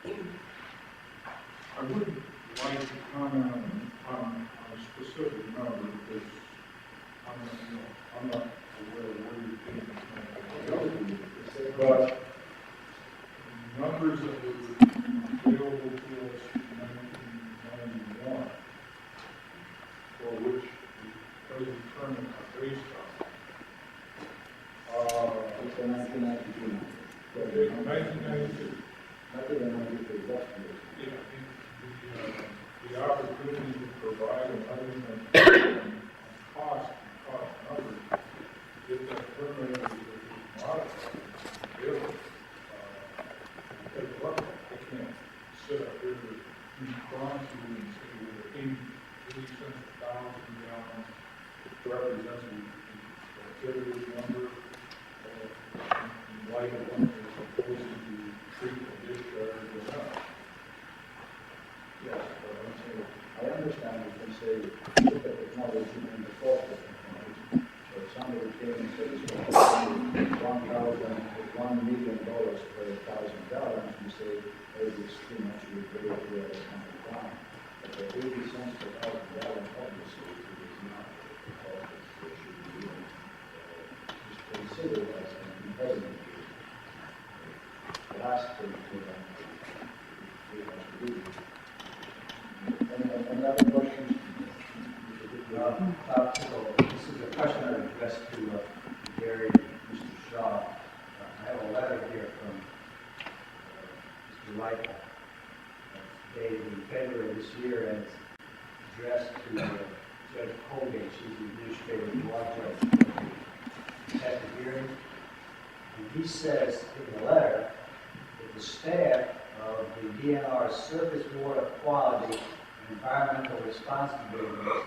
I wouldn't like to comment on a specific number because I'm not aware of where you're getting it. But numbers that were available to us in 1991, for which the present tournament are based on. It's a 1992 number. 1992. Not even 93, that's Yeah, the opportunity to provide an element cost numbers, if that permit is modified, if, take a look, I can't sit up here in front of you and say we're 80 cents per 1,000 gallons, it represents a prohibitive number in light of what they're proposing to treat the discharge or not. Yes, but I'm saying, I understand you can say, look at technology and the cost of technology. So if somebody came and said it's going to cost $1 million per 1,000 gallons, you say, hey, it's too much, we pay it here at $100. But the 80 cents per 1,000 gallons, obviously, it is not the cost that should be just considered as an impediment. The last thing we have to do. Any other questions? This is a question I addressed to Gary and Mr. Shaw. I have a letter here from Mr. Rayle, dated in February of this year, and it's addressed to Judge Colgate. She's the administrative law judge at the hearing. And he says in the letter that the staff of the DNR Surface Water Quality and Environmental Responsibilities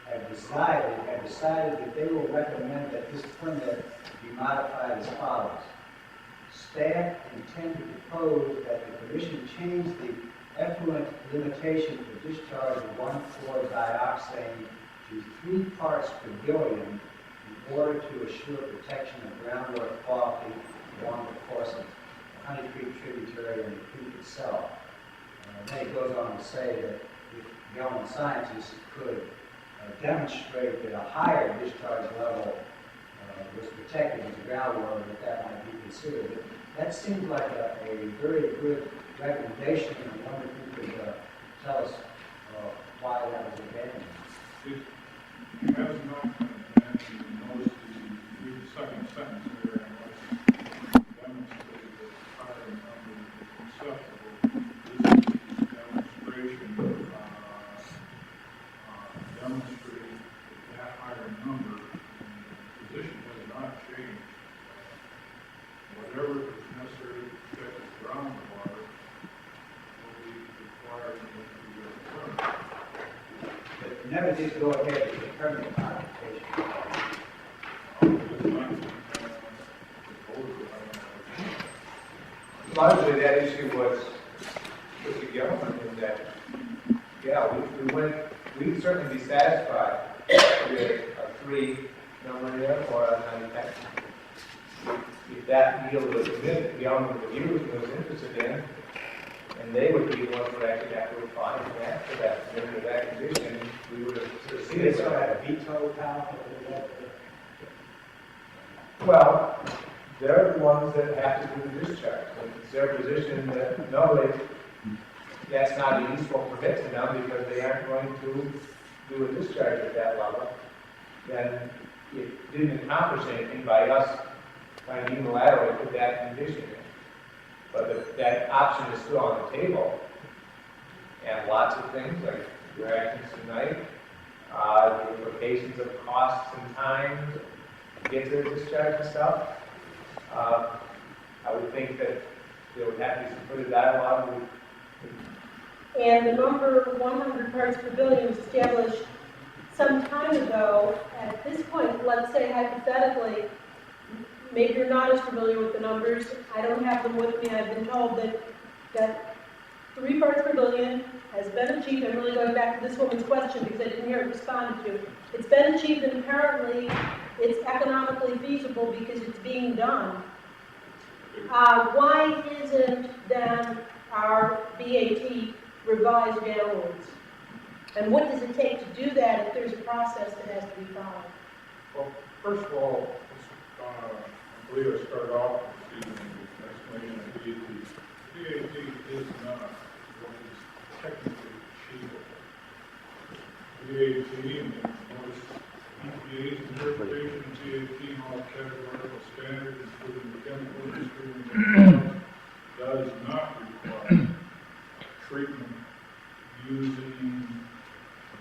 have decided that they will recommend that this permit be modified as follows. Staff intend to propose that the commission change the effluent limitation for discharge of 1,4-dioxane to 3 parts per billion in order to assure protection of groundwater quality along the course of the Honey Creek tributary and the creek itself. Then it goes on to say that if Gilman scientists could demonstrate that a higher discharge level was protected as groundwater, that might be considered. That seems like a very good recommendation, and I wonder if you could tell us why that was abandoned. It has not been abandoned. You notice the second sentence there, and demonstrated But you never did go ahead with the permanent modification. Largely, that issue was with the government in that, yeah, we'd certainly be satisfied with a 3 number there or a 9. If that deal was admitted, the government reviewed and was interested in, and they would be the ones who would actually have to apply for that commitment of that condition, we would have They proceeded. still had a veto power over that. Well, they're the ones that have to do the discharge. And it's their position that, no, that's not a useful permit to them because they aren't going to do a discharge at that level. Then it didn't accomplish anything by us trying to unilaterally put that condition in. But that option is still on the table. And lots of things like your actions tonight, the implications of costs and time to get to the discharge and stuff. I would think that there would have to be some further dialogue with. And the number 100 parts per billion was established some time ago. At this point, let's say hypothetically, maybe you're not as familiar with the numbers. I don't have them with me. I've been told that 3 parts per billion has been achieved. I'm really going back to this woman's question because I didn't hear it responded to. It's been achieved and apparently it's economically feasible because it's being done. Why isn't then our BAT revised downwards? And what does it take to do that if there's a process that has to be followed? Well, first of all, I believe I started off with the explanation of BAT. BAT is not what is technically achievable. BAT, and most EPA's interpretation of BAT and all categorical standards, including the chemical industry, does not require treatment using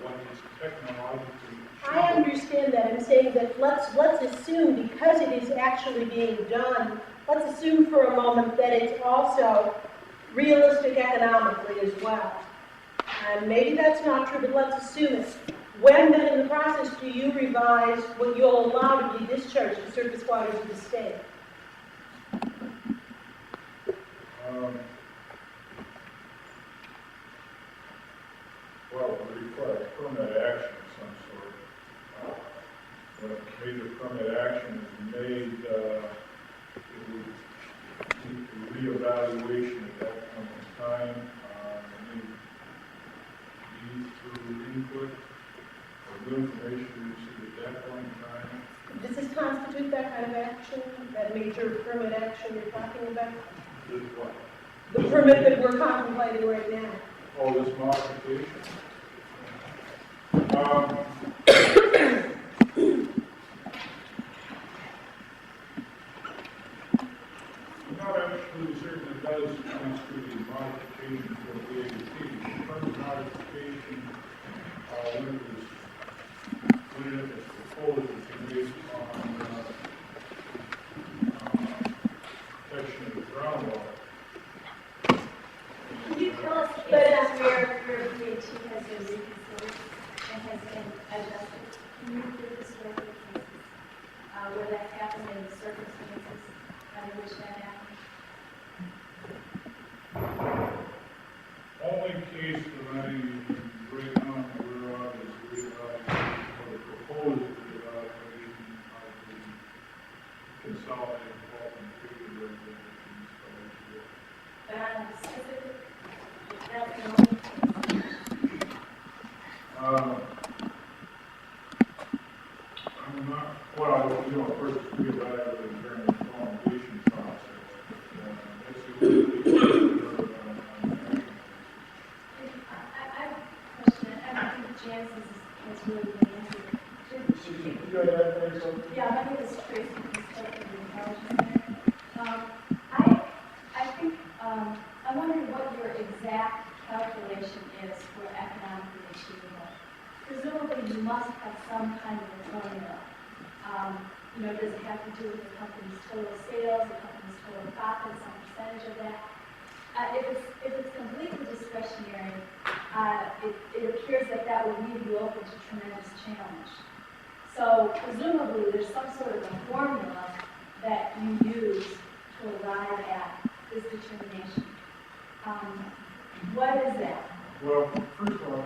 what is technologically. I understand that. I'm saying that let's assume, because it is actually being done, let's assume for a moment that it's also realistic economically as well. And maybe that's not true, but let's assume it. When then in the process do you revise what you'll allow to be discharged to surface waters of the state? Well, it requires permit action of some sort. When a major permit action is made, it would need a reevaluation at that point in time. Need through input or new information received at that point in time. Does this constitute that kind of action, that major permit action you're talking about? This what? The permit that we're contemplating right now. Oh, this modification? I'm not absolutely certain it does constitute a modification for the AAT. The permit modification, when it was proposed, was based on protection of the groundwater. Can you tell us where BAT has been reconsidered and has been adjusted? Can you give us where that's happened and the circumstances under which that happened? Only case that I right now am aware of is reevaluation, or the proposed reevaluation of the consolidated pulp and paper regulations. But on a specific, that's the only case. I'm not, well, first reevaluating during the promulgation process. That's the only case that I have a question. I don't think Jansen's has really been answered. Yeah, my name is Tracy from the Intelligence Center. I think, I wonder what your exact calculation is for economically achievable. Presumably you must have some kind of a formula. Does it have to do with the company's total sales, the company's total profit, some percentage of that? If it's completely discretionary, it appears that that would leave you open to tremendous challenge. So presumably, there's some sort of a formula that you use to arrive at this determination. What is that? Well, first of all,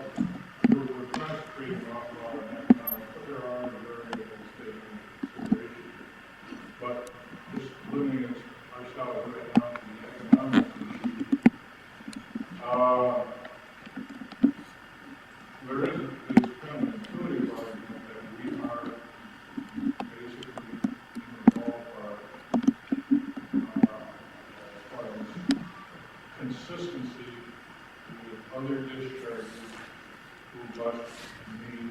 we're concentrating an awful lot on economics, but there are variables taken into consideration. But just limiting ourselves right now to the economic issue, there is kind of an intuitive argument that we are basically in the ballpark as far as consistency with other discharges who must meet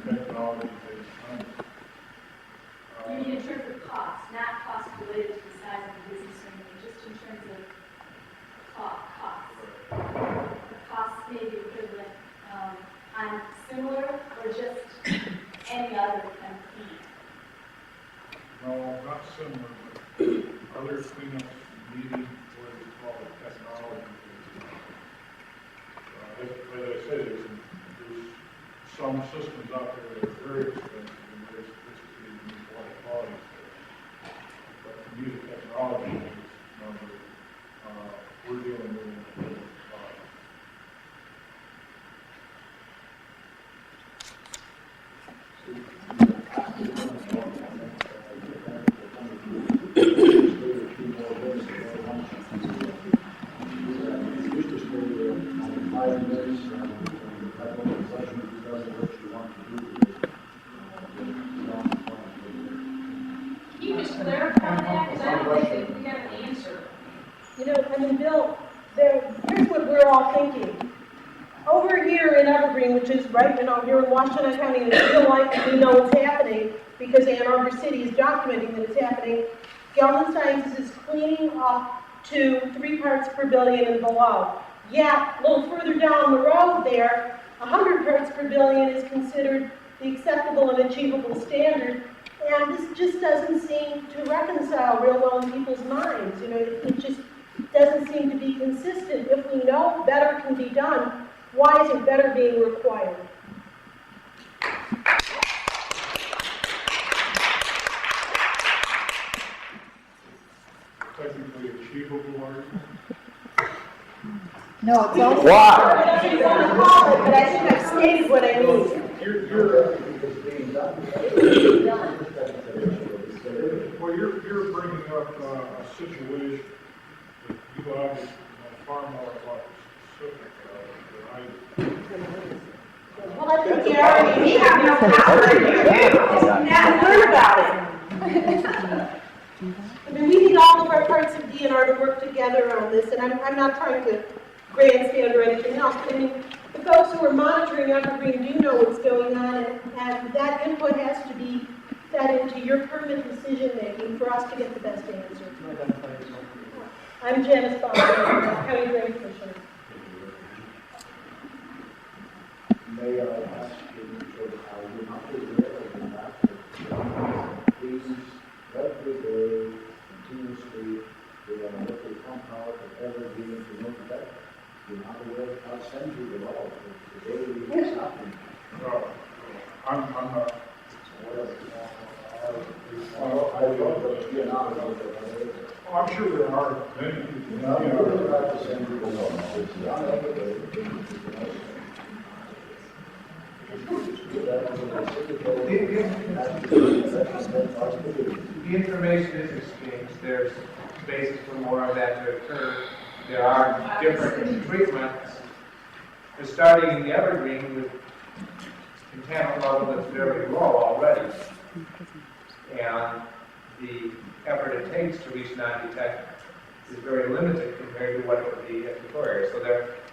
technology-based standards. You mean in terms of costs, not costs related to the size of the business or anything, just in terms of costs. The costs may be equivalent on similar or just any other kind of fee. No, not similar, but other cleanups needing what is called technology. As I said, there's some systems out there that are very expensive and very sophisticated and need a lot of quality. But to use a technology-based number, we're dealing with it. Can you just clarify that? Because I don't think that we got an answer. You know, I mean, Bill, here's what we're all thinking. Over here in Evergreen, which is right, here in Washington County, and it's real life, and we know what's happening because Ann Arbor City is documenting that it's happening. Gelman Sciences is cleaning up to 3 parts per billion and below. Yeah, a little further down the road there, 100 parts per billion is considered the acceptable and achievable standard. And this just doesn't seem to reconcile real well in people's minds. You know, it just doesn't seem to be consistent. If we know better can be done, why is it better being required? Technically achievable argument. No, it's all. Why? Whatever you want to call it, but I think I've stated what I mean. Well, you're bringing up a situation that you obviously know far more about the specific than I do. Well, I think you already, we have no power. Now learn about it. I mean, we need all of our parts of DNR to work together on this, and I'm not trying to grandstand or anything else, but I mean, the folks who are monitoring Evergreen do know what's going on, and that input has to be fed into your permanent decision-making for us to get the best answer. I'm Janice Bond, County Drain Commissioner. May I ask you to, are you not aware of the fact that these every day, continuously, they are a local compound of Evergreen to make that? You're not aware of how sensitive at all, the daily is happening. No, I'm not. I don't, but you're not aware. Oh, I'm sure there are many people. No, you're not the same people. It's not every day. The information is exchanged, there's basis for more of that to occur. There are different treatments. We're starting in the Evergreen with contaminant level that's very low already. And the effort it takes to reach non-detect is very limited compared to what it would be at the core area. So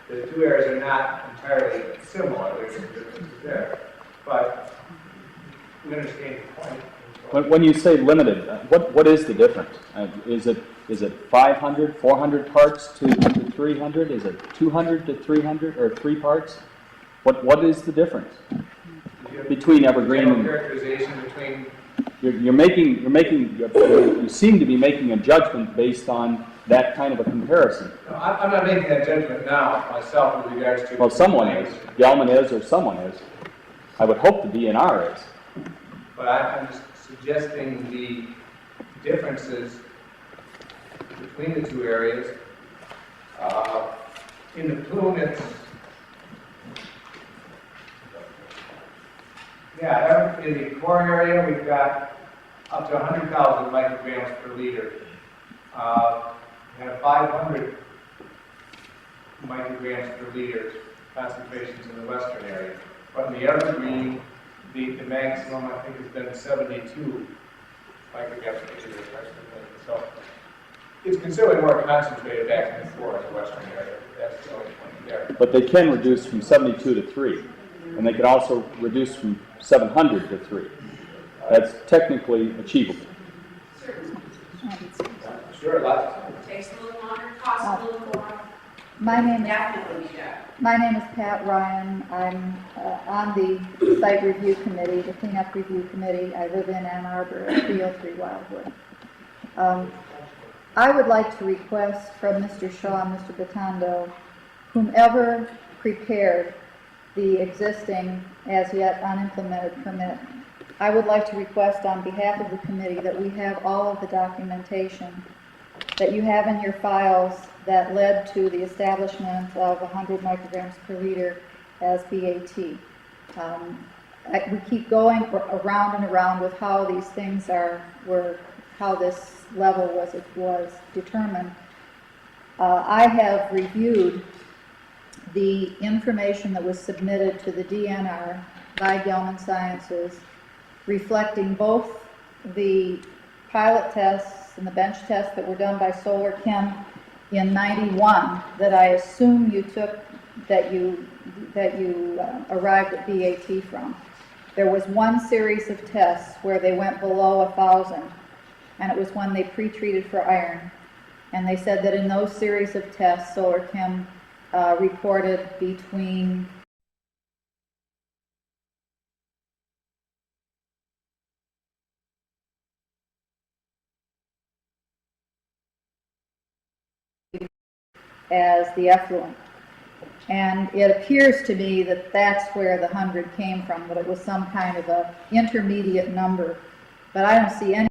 the two areas are not entirely similar. There's some differences there. But we understand the point. When you say limited, what is the difference? Is it 500, 400 parts to 300? Is it 200 to 300 or 3 parts? What is the difference between Evergreen and characterization between you seem to be making a judgment based on that kind of a comparison. No, I'm not making that judgment now myself with regards to. Well, someone is. Gelman is, or someone is. I would hope the DNR is. But I'm just suggesting the differences between the two areas. In the plume, it's, in the core area, we've got up to 100,000 micrograms per liter. We have 500 micrograms per liter concentrations in the western area. But in the evergreen, the maximum, I think, has been 72 micrograms per liter. So it's considerably more concentrated back in the core in the western area. That's the only point there. But they can reduce from 72 to 3. And they could also reduce from 700 to 3. That's technically achievable. Sure, lots. Takes a little longer, costs a little more. My name Definitely, is Pat Ryan. I'm on the Site Review Committee, the Cleanup Review Committee. I live in Ann Arbor at 303 Wildwood. I would like to request from Mr. Shaw and Mr. Batondo, whomever prepared the existing, as yet unimplemented permit, I would like to request on behalf of the committee that we have all of the documentation that you have in your files that led to the establishment of 100 micrograms per liter as BAT. We keep going around and around with how these things how this level was determined. I have reviewed the information that was submitted to the DNR by Gelman Sciences, reflecting both the pilot tests and the bench tests that were done by Solar Chem in '91 that I assume you took, that you arrived at BAT from. There was one series of tests where they went below 1,000, and it was when they pre-treated for iron. And they said that in those series of tests, Solar Chem reported between as the effluent. And it appears to me that that's where the 100 came from, that it was some kind of a intermediate number. But I don't see any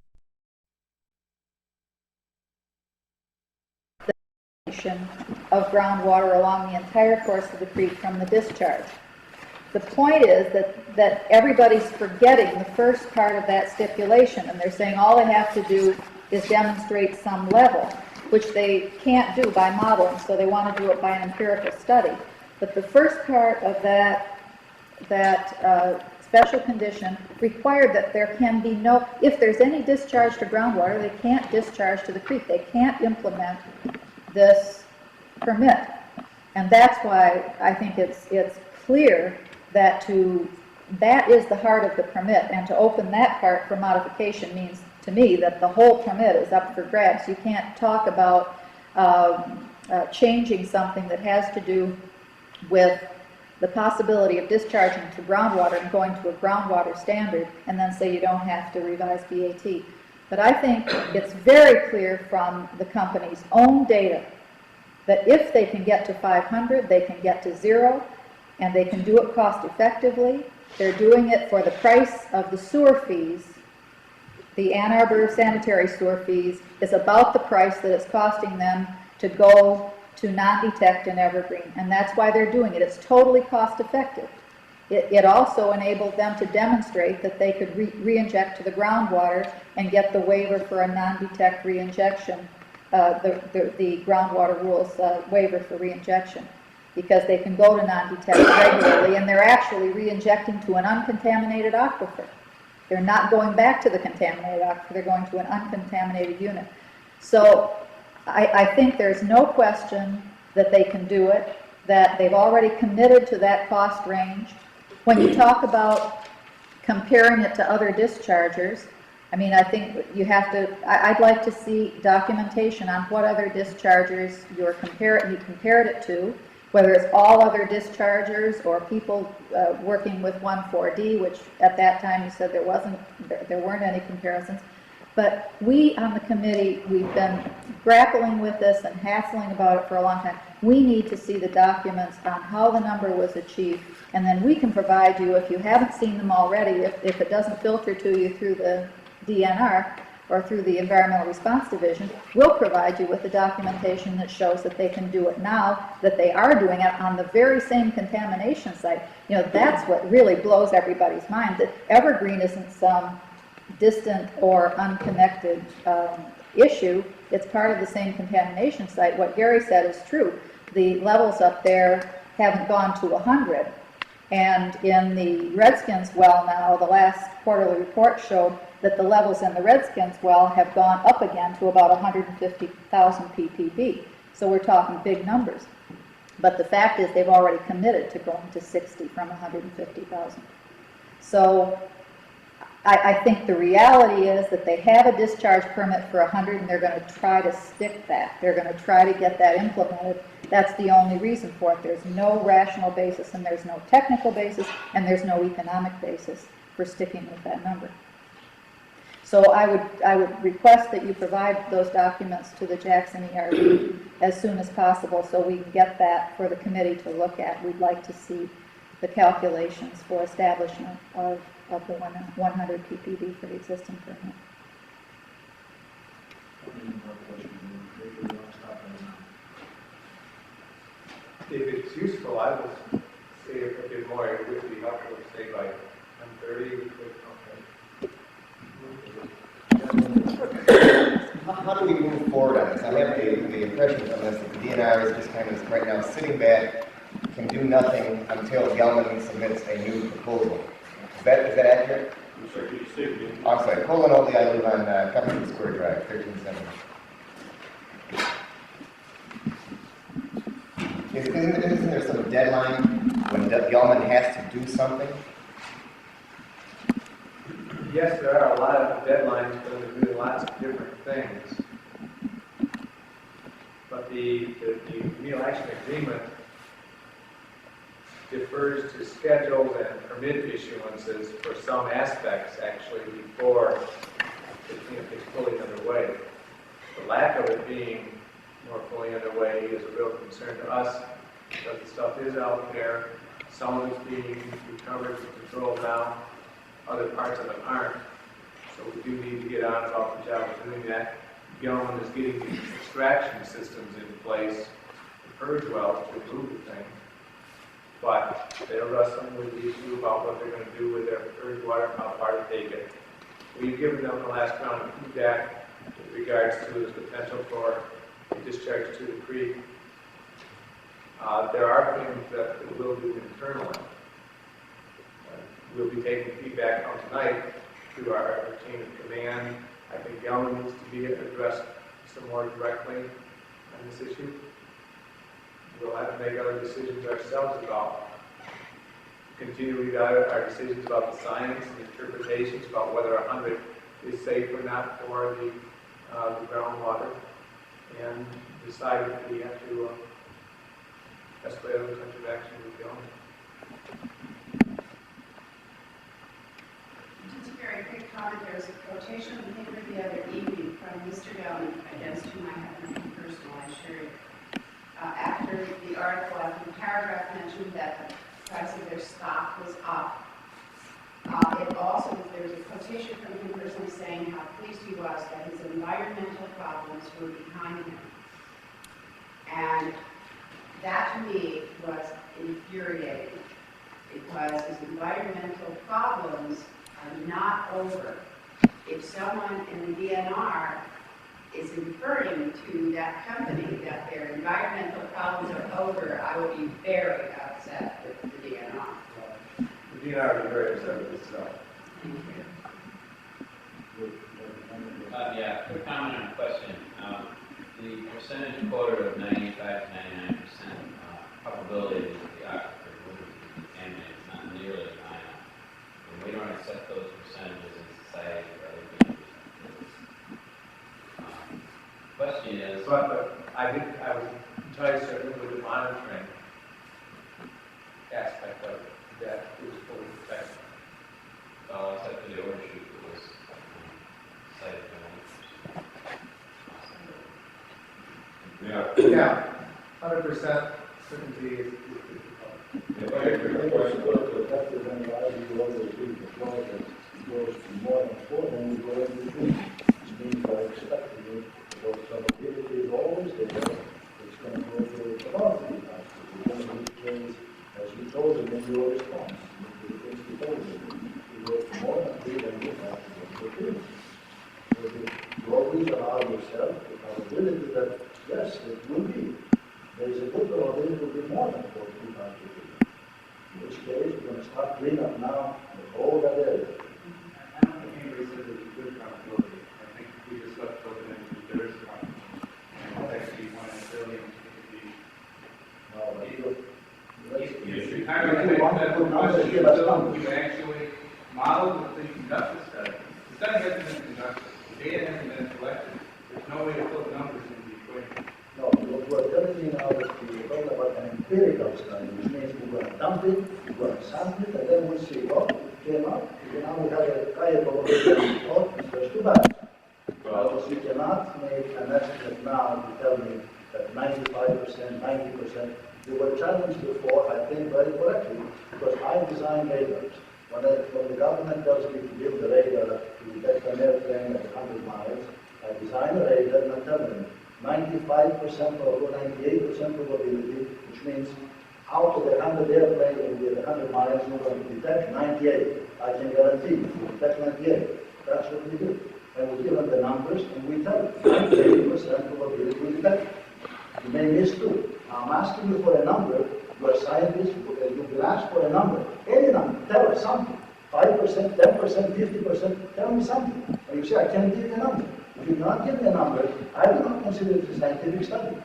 of groundwater along the entire course of the creek from the discharge. The point is that everybody's forgetting the first part of that stipulation, and they're saying all they have to do is demonstrate some level, which they can't do by modeling, so they want to do it by an empirical study. But the first part of that special condition required that there can be no, if there's any discharge to groundwater, they can't discharge to the creek. They can't implement this permit. And that's why I think it's clear that that is the heart of the permit, and to open that part for modification means to me that the whole permit is up for grabs. You can't talk about changing something that has to do with the possibility of discharging to groundwater and going to a groundwater standard and then say you don't have to revise BAT. But I think it's very clear from the company's own data that if they can get to 500, they can get to 0, and they can do it cost effectively. They're doing it for the price of the sewer fees. The Ann Arbor sanitary sewer fees is about the price that it's costing them to go to non-detect and evergreen, and that's why they're doing it. It's totally cost effective. It also enabled them to demonstrate that they could re-inject to the groundwater and get the waiver for a non-detect re-injection, the groundwater rules waiver for re-injection, because they can go to non-detect regularly, and they're actually re-injecting to an uncontaminated aquifer. They're not going back to the contaminated aquifer, they're going to an uncontaminated unit. So I think there's no question that they can do it, that they've already committed to that cost range. When you talk about comparing it to other dischargers, I mean, I think you have to, I'd like to see documentation on what other dischargers you compared it to, whether it's all other dischargers or people working with 1,4-D, which at that time you said there weren't any comparisons. But we on the committee, we've been grappling with this and hassling about it for a long time. We need to see the documents on how the number was achieved, and then we can provide you, if you haven't seen them already, if it doesn't filter to you through the DNR or through the Environmental Response Division, we'll provide you with the documentation that shows that they can do it now, that they are doing it on the very same contamination site. You know, that's what really blows everybody's mind, that Evergreen isn't some distant or unconnected issue. It's part of the same contamination site. What Gary said is true. The levels up there haven't gone to 100. And in the Redskins well now, the last quarterly report showed that the levels in the Redskins well have gone up again to about 150,000 ppb. So we're talking big numbers. But the fact is they've already committed to going to 60 from 150,000. So I think the reality is that they have a discharge permit for 100 and they're going to try to stick that. They're going to try to get that implemented. That's the only reason for it. There's no rational basis and there's no technical basis and there's no economic basis for sticking with that number. So I would request that you provide those documents to the Jackson ERB as soon as possible so we can get that for the committee to look at. We'd like to see the calculations for establishment of the 100 ppb for the existing permit. If it's useful, I will say a bit more. It would be helpful to say by 1:30. How do we move forward on this? I have the impression from this that the DNR is just kind of right now sitting back, can do nothing until Gelman submits a new proposal. Is that accurate? I'm sorry, could you say it again? I'm sorry, Colin Oatley, I live on Covington Square Drive, 1370. Isn't there some deadline when Gelman has to do something? Yes, there are a lot of deadlines, but they're doing lots of different things. But the Remedial Action Agreement defers to schedules and permit issuances for some aspects, actually, before the cleanup gets fully underway. The lack of it being more fully underway is a real concern to us, because the stuff is out there. Some of it's being recovered and controlled now. Other parts of it aren't. So we do need to get on about the job of doing that. Gelman is getting the extraction systems in place to purge wells to remove the thing. But they're wrestling with the issue about what they're going to do with their purge water and how far to take it. We've given them the last round of feedback with regards to the potential for a discharge to the creek. There are things that we'll do internally. We'll be taking feedback from tonight through our chain of command. I think Gelman needs to be addressed some more directly on this issue. We'll have to make other decisions ourselves about continuing our decisions about the science and interpretations about whether 100 is safe or not for the groundwater, and decide if we have to escalate other kinds of action with Gelman. Just a very quick comment. There was a quotation in the paper the other evening from Mr. Gelman, against whom I have nothing personal, I assure you. After the article, after the paragraph mentioned that the price of their stock was up, it also, there was a quotation from him personally saying how pleased he was that his environmental problems were behind him. And that to me was infuriating, because his environmental problems are not over. If someone in the DNR is inferring to that company that their environmental problems are over, I would be very upset with the DNR. The DNR is very upset with itself. Thank you. Yeah, quick comment on a question. The percentage quoted of 95 to 99% probability that the aquifer will be contaminated is not nearly high enough. And we don't accept those percentages in society for other people. Question is, But I was entirely certain with the monitoring aspect of it, that it was fully effective. except for the overshoot that was cited in Yeah, 100% certainty is If I agree with Goes Brian, more than 4, then you go in between. Which means I expected it, because probability is always there, it's going to go to the commodity tax. You're going to need to change, as you told them in your response, the things you told them. You go to more than 3, then you have to go to 3. So you always allow yourself the probability that, yes, it will be. There is a good probability it will be more than 4, 2 times 3. In which case, we're going to start cleaning up now the whole that area. I don't think anybody said there's a good probability. I think we just left it open and there is a probability. And it's actually 1 in a billion, it could be. No, but If I recommend that the question is still to actually model the conduct the study. The study hasn't been conducted, the data hasn't been collected. There's no way to put numbers in the equation. no, what we're telling you now is we're talking about an empirical study, which means we're going to dump it, we're going to sample it, and then we'll see what came up. And now we have a higher probability than we thought, and there's too bad. Because you cannot make an estimate now to tell me that 95%, 90%, they were challenged before, I think very correctly, because I design radars. When the government tells me to give the radar to detect an airplane at 100 miles, I design a radar and I tell them 95% or 98% probability, which means out of the 100 airplane with 100 miles, you're going to detect 98. I can guarantee you detect 98. That's what we do. And we give them the numbers and we tell them 98% probability we detect. You may miss 2. I'm asking you for a number. You're a scientist, you will ask for a number. Any number, tell us something. 5%, 10%, 50%, tell me something. And you say, I can't give you a number. If you do not give me a number, I do not consider it a scientific study.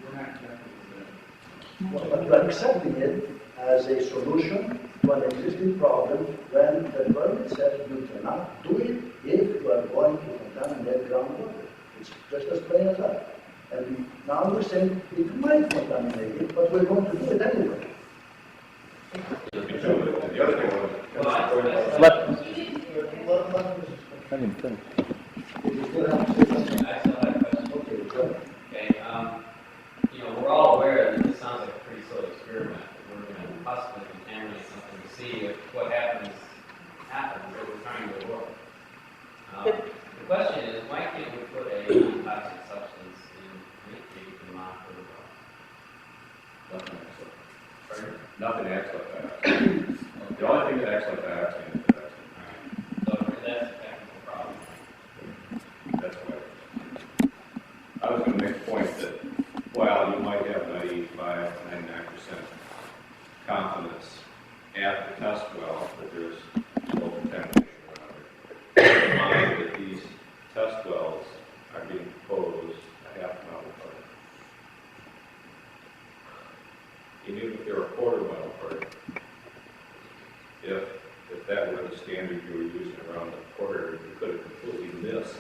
We're not conducting the But you are accepting it as a solution to an existing problem when the permit says you cannot do it if you are going to contaminate groundwater. It's just as plain as that. And now we're saying it might contaminate it, but we're going to do it anyway. the other thing was, Let him finish. You still have to say something. I still have a question. Okay, go ahead. Okay, you know, we're all aware that this sounds like a pretty silly experiment. We're going to possibly contaminate something to see if what happens, what we're trying to avoid. The question is, why can't we put a non-toxic substance in leachate and not put it well? nothing acts like that. The only thing that acts like that is the vaccine. So that's a technical problem. That's right. I was going to make the point that while you might have 95, 99% confidence at the test well that there's no contamination around it, keep in mind that these test wells are being proposed a half mile apart. Even if they're a quarter mile apart, if that were the standard you were using around the quarter, you could have completely missed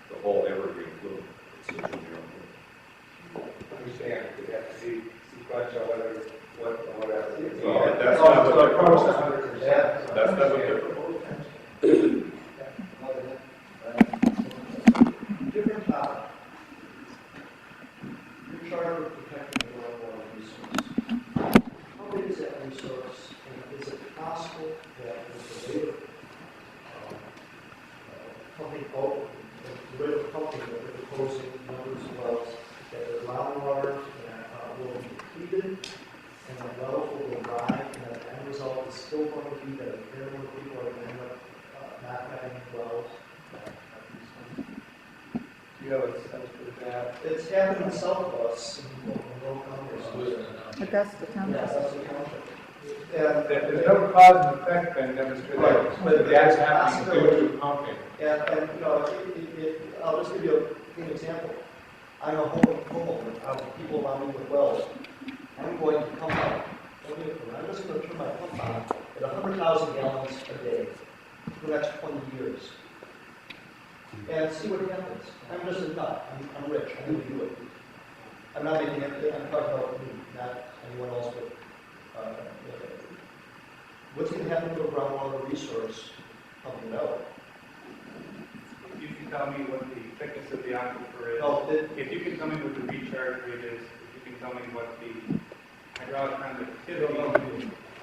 the whole evergreen plume. It's such a narrow plume. understand, we have to see sequential, whatever. Well, that's Oh, not so what they're approach proposing. 100%. That's not what they're proposing. Different topic. You're charged with protecting the groundwater resource. How big is that resource, and is it possible that the surveyor company, the way of company that they're proposing numbers as well, that the groundwater will be depleted, and the wells will go dry, and the end result is still going to be that a fair number of people are going to end up not having wells. You have a sense for that? It's happened in south of us, in Will County. Augusta County. Yeah, Augusta County. And There's no cause and effect been demonstrated. Right. But that's happening due to pumping. And you know, I'll just give you an example. I'm a homeowner, I have people around me with wells. I'm going to pump out. I'm just going to turn my pump on at 100,000 gallons a day for the next 20 years. And see what happens. I'm just a nut. I'm rich. I need to do it. I'm not making anything. I'm talking about me, not anyone else. But what's going to happen to a groundwater resource pumping it out? You can tell me what the thickness of the aquifer is. No, If you can tell me what the recharge rate is, if you can tell me what the hydraulic conductivity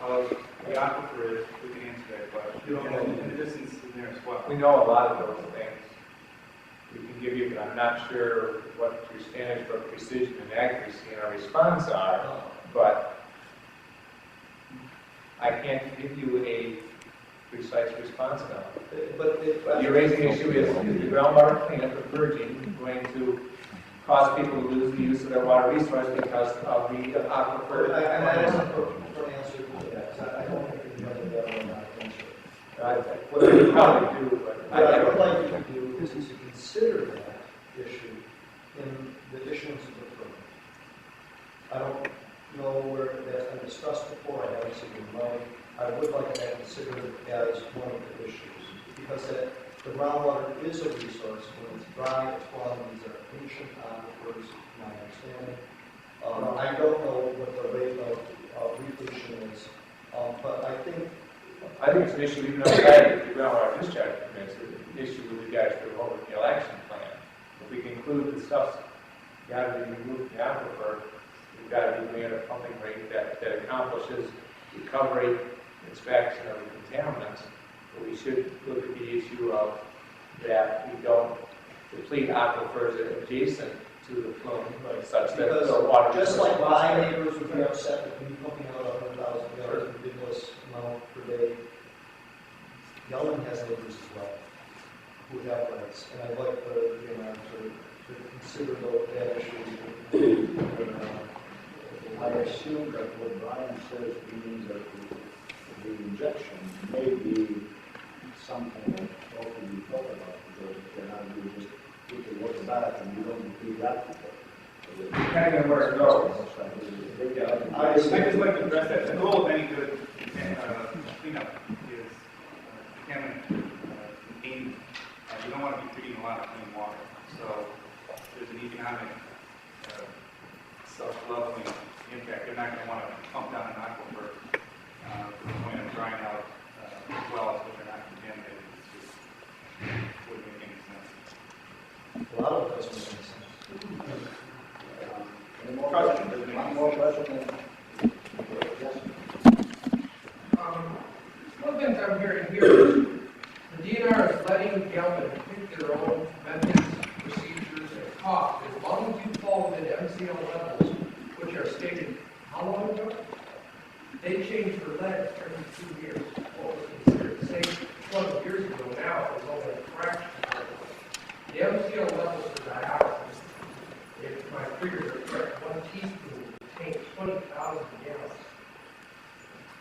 of the aquifer is, we can answer that question. And the distance in there as well. We know a lot of those things. We can give you, but I'm not sure what your standards for precision and accuracy in our response are, but I can't give you a precise response now. But You're raising the issue is the groundwater cleanup of purging going to cause people to lose the use of their water resource because of the aquifer? I wasn't for an answer to that, because I don't think you have a better one answer. What I would probably do, but What I would like you to do is to consider that issue in the issuance of the permit. I don't know where that's been discussed before, I haven't seen it in writing. I would like that considered as one of the issues, because the groundwater is a resource. When it's dry, it's flowing, these are ancient aquifers, my understanding. I don't know what the rate of repletion is, but I think it's an issue even outside of the groundwater discharge permits, it's an issue with regards to the whole repeal action plan. If we can include the stuff, got to be removed from the aquifer, we've got to be doing a pumping rate that accomplishes recovery, inspection of the contaminants. But we should look at the issue of that we don't deplete aquifers adjacent to the plume, such that the water. just like my neighbors would be upset with me pumping out 100,000 gallons of ridiculous amount per day, Yellen has neighbors as well who have rights, and I'd like the DNR to consider that issue. I assume that what Brian says means that the injection may be something that often we talk about, because you cannot do just put the water back and you don't do that before. Depending on where it goes. I just like to address that. The goal of any good cleanup is contaminant containment. You don't want to be treating a lot of clean water. So there's an economic self-leveling impact. They're not going to want to pump down an aquifer to the point of drying out wells which are not contaminated. It just wouldn't make any sense. A lot of it doesn't make sense. Any more questions? One more question? Yes? One of the things I'm hearing here is the DNR is letting Gelman pick their own methods, procedures, and costs as long as you fall within MCL levels, which are stated how long ago? They change for lead every 2 years. What was considered safe 12 years ago now is only a fraction of it. The MCL levels for dialysis, if my figures are correct, 1 teaspoon contains 20,000 gallons.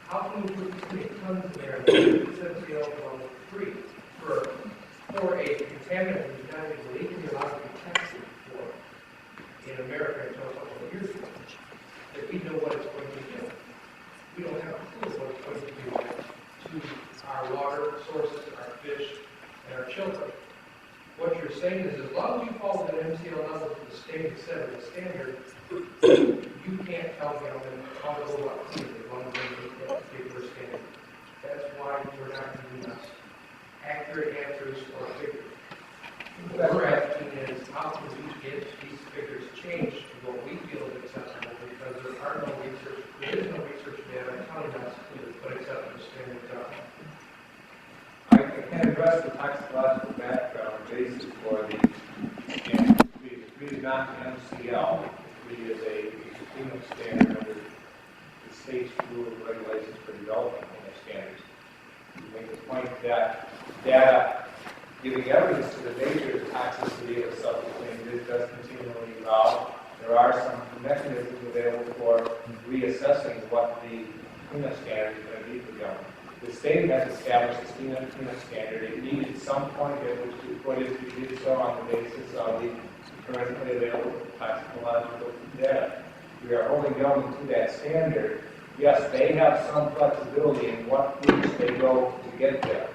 How can you put this many tons in there and it's MCL level 3 for a contaminant that's not even legally allowed to be tested for in America until a couple of years ago? That we know what it's going to do. We don't have a clue what it's going to do to our water sources, our fish, and our children. What you're saying is as long as you fall within MCL level to the state set of the standard, you can't tell them how to go about cleaning as long as they meet that particular standard. That's why we're not giving us accurate answers or figures. What we're asking is how can we get these figures changed to what we feel is acceptable, because there is no research data telling us what acceptable standards are. I can address the toxicological background basis for the standard. It is not an MCL. It is a cleanup standard under the state's rule of regulations for developing cleanup standards. You make the point that data giving evidence to the nature of toxicity of subclean does continually evolve. There are some mechanisms available for reassessing what the cleanup standard is going to be for government. The state has established a cleanup standard. It needed some point at which to put it. We did so on the basis of the currently available toxicological data. We are holding government to that standard. Yes, they have some flexibility in what routes they go to get there.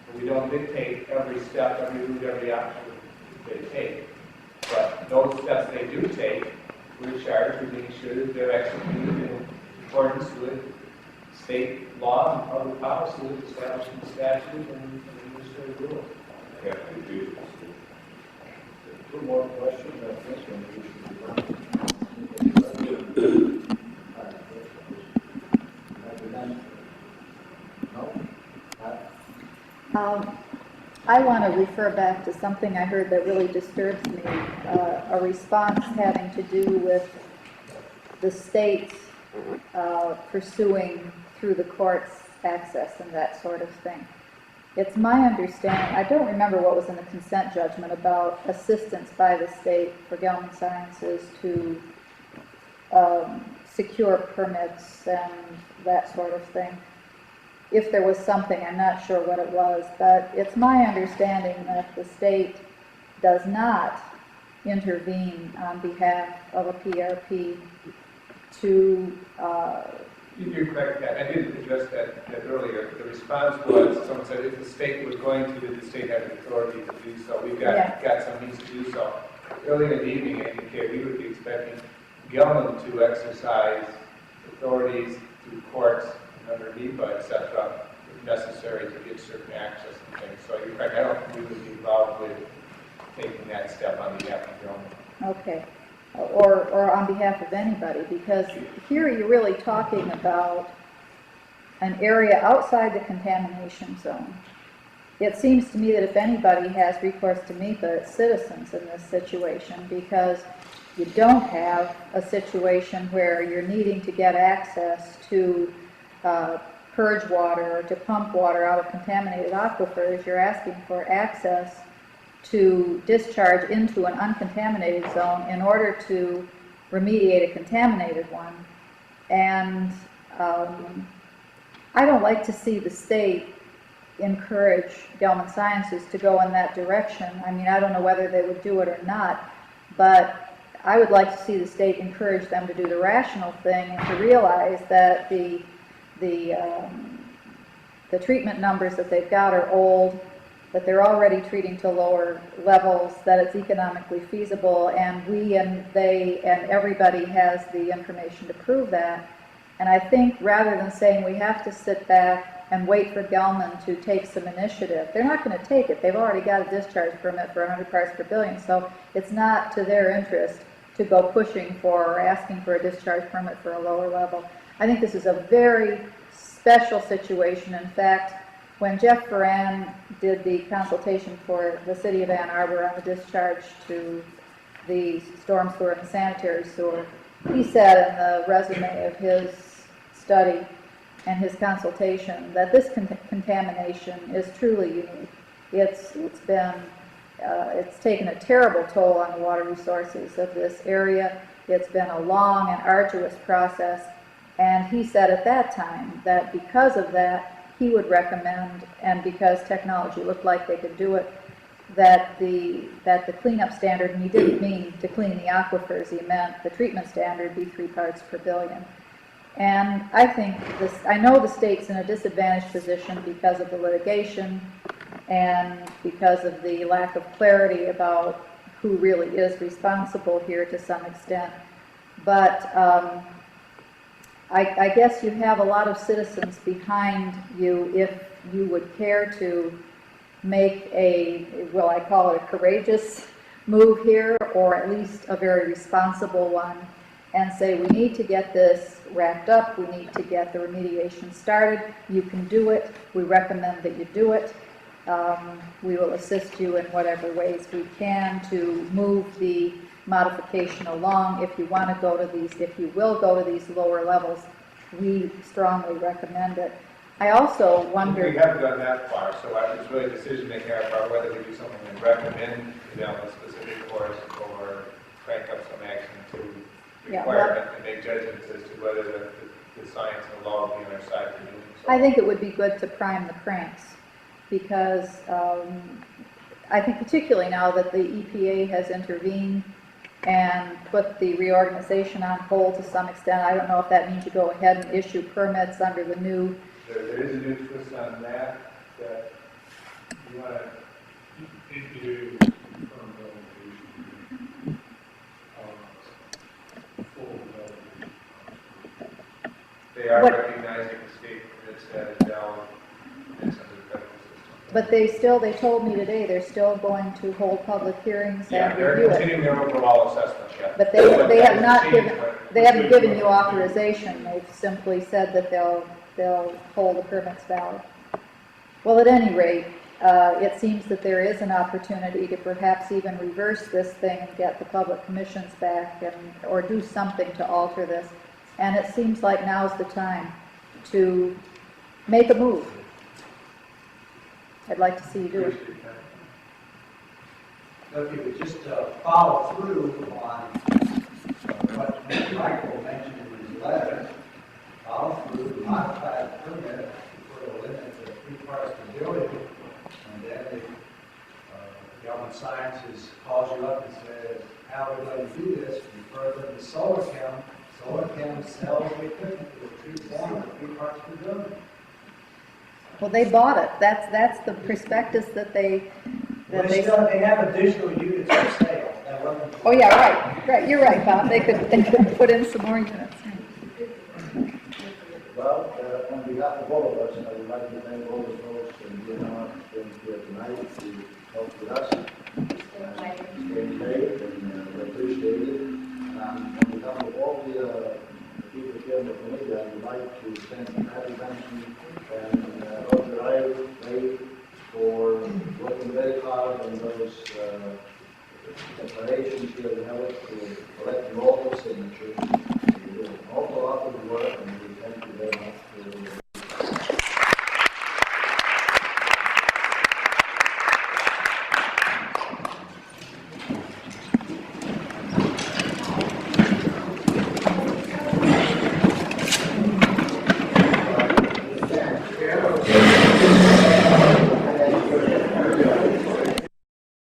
But we don't dictate every step, every route, every option they take. But those steps they do take, we're charged with being sure that they're executed in accordance with state law and public policy, establishing statute and administrative rules. I have to do this. two more questions, I think, and we should be done. No? I want to refer back to something I heard that really disturbs me, a response having to do with the state pursuing through the courts access and that sort of thing. It's my understanding, I don't remember what was in the consent judgment about assistance by the state for Gelman Sciences to secure permits and that sort of thing. If there was something, I'm not sure what it was, but it's my understanding that the state does not intervene on behalf of a PRP to... You're correct, Pat. I did address that earlier. The response was, someone said if the state was going to, did the state have the authority to do so? We've got some means to do so. Earlier in the evening, I indicated we would be expecting Gelman to exercise authorities through courts and under NEPA, et cetera, if necessary to give certain access and things. So you're correct. I don't think we would be involved with taking that step on behalf of Gelman. Okay. Or on behalf of anybody, because here you're really talking about an area outside the contamination zone. It seems to me that if anybody has recourse to NEPA, it's citizens in this situation, because you don't have a situation where you're needing to get access to purge water or to pump water out of contaminated aquifers. You're asking for access to discharge into an uncontaminated zone in order to remediate a contaminated one. And I don't like to see the state encourage Gelman Sciences to go in that direction. I mean, I don't know whether they would do it or not, but I would like to see the state encourage them to do the rational thing and to realize that the treatment numbers that they've got are old, that they're already treating to lower levels, that it's economically feasible, and we and they and everybody has the information to prove that. And I think rather than saying we have to sit back and wait for Gelman to take some initiative, they're not going to take it. They've already got a discharge permit for 100 parts per billion, so it's not to their interest to go pushing for or asking for a discharge permit for a lower level. I think this is a very special situation. In fact, when Jeff Ferran did the consultation for the city of Ann Arbor on the discharge to the storm sewer and sanitary sewer, he said in the resume of his study and his consultation that this contamination is truly unique. It's taken a terrible toll on the water resources of this area. It's been a long and arduous process, and he said at that time that because of that, he would recommend, and because technology looked like they could do it, that the cleanup standard, and he didn't mean to clean the aquifers, he meant the treatment standard be 3 parts per billion. And I think I know the state's in a disadvantaged position because of the litigation and because of the lack of clarity about who really is responsible here to some extent. But I guess you have a lot of citizens behind you if you would care to make well, I call it a courageous move here, or at least a very responsible one, and say we need to get this wrapped up, we need to get the remediation started, you can do it, we recommend that you do it. We will assist you in whatever ways we can to move the modification along. If you want to go to these, if you will go to these lower levels, we strongly recommend it. I also wonder... We haven't gone that far, so it's really a decision making about whether we do something and recommend a specific course or crank up some action to require them to make judgments as to whether the science and the law will be on our side for doing so. I think it would be good to prime the cranks, because I think particularly now that the EPA has intervened and put the reorganization on hold to some extent. I don't know if that means you go ahead and issue permits under the new... There is a new twist on that you want to... EPA confirmed delegation, full delegation. They are recognizing the state permits that is valid permits under the federal system. But they told me today, they're still going to hold public hearings Yeah, and they're review it. continuing their overall assessment, yeah. But they have not changed, given, but they it's haven't good given to you know. authorization, they've simply said that they'll hold the permits valid. Well, at any rate, it seems that there is an opportunity to perhaps even reverse this thing and get the public commissions back or do something to alter this. And it seems like now's the time to make a move. I'd like to see you do it. So if you would just follow through on what Mr. Michael mentioned in his letter, follow through, modify the permit, put a limit to 3 parts per billion, and then if government sciences calls you up and says, how are we going to do this, refer them to Solar Chem. Solar Chem sells the equipment that treats down to 3 parts per billion. Well, they bought it. That's the prospectus that they. They have additional units for sale. Oh yeah, right. You're right, Bob. They could put in some more units. Well, on behalf of all of us, I would like to thank all the folks in DNR being here tonight to talk with us. Staying late, and we appreciate it. And on behalf of all the people here in the committee, I would like to thank Patty Benson and Roger Rayle for working very hard on those declarations here we have to collect all the signatures. We do an awful lot of work, and we thank you very much for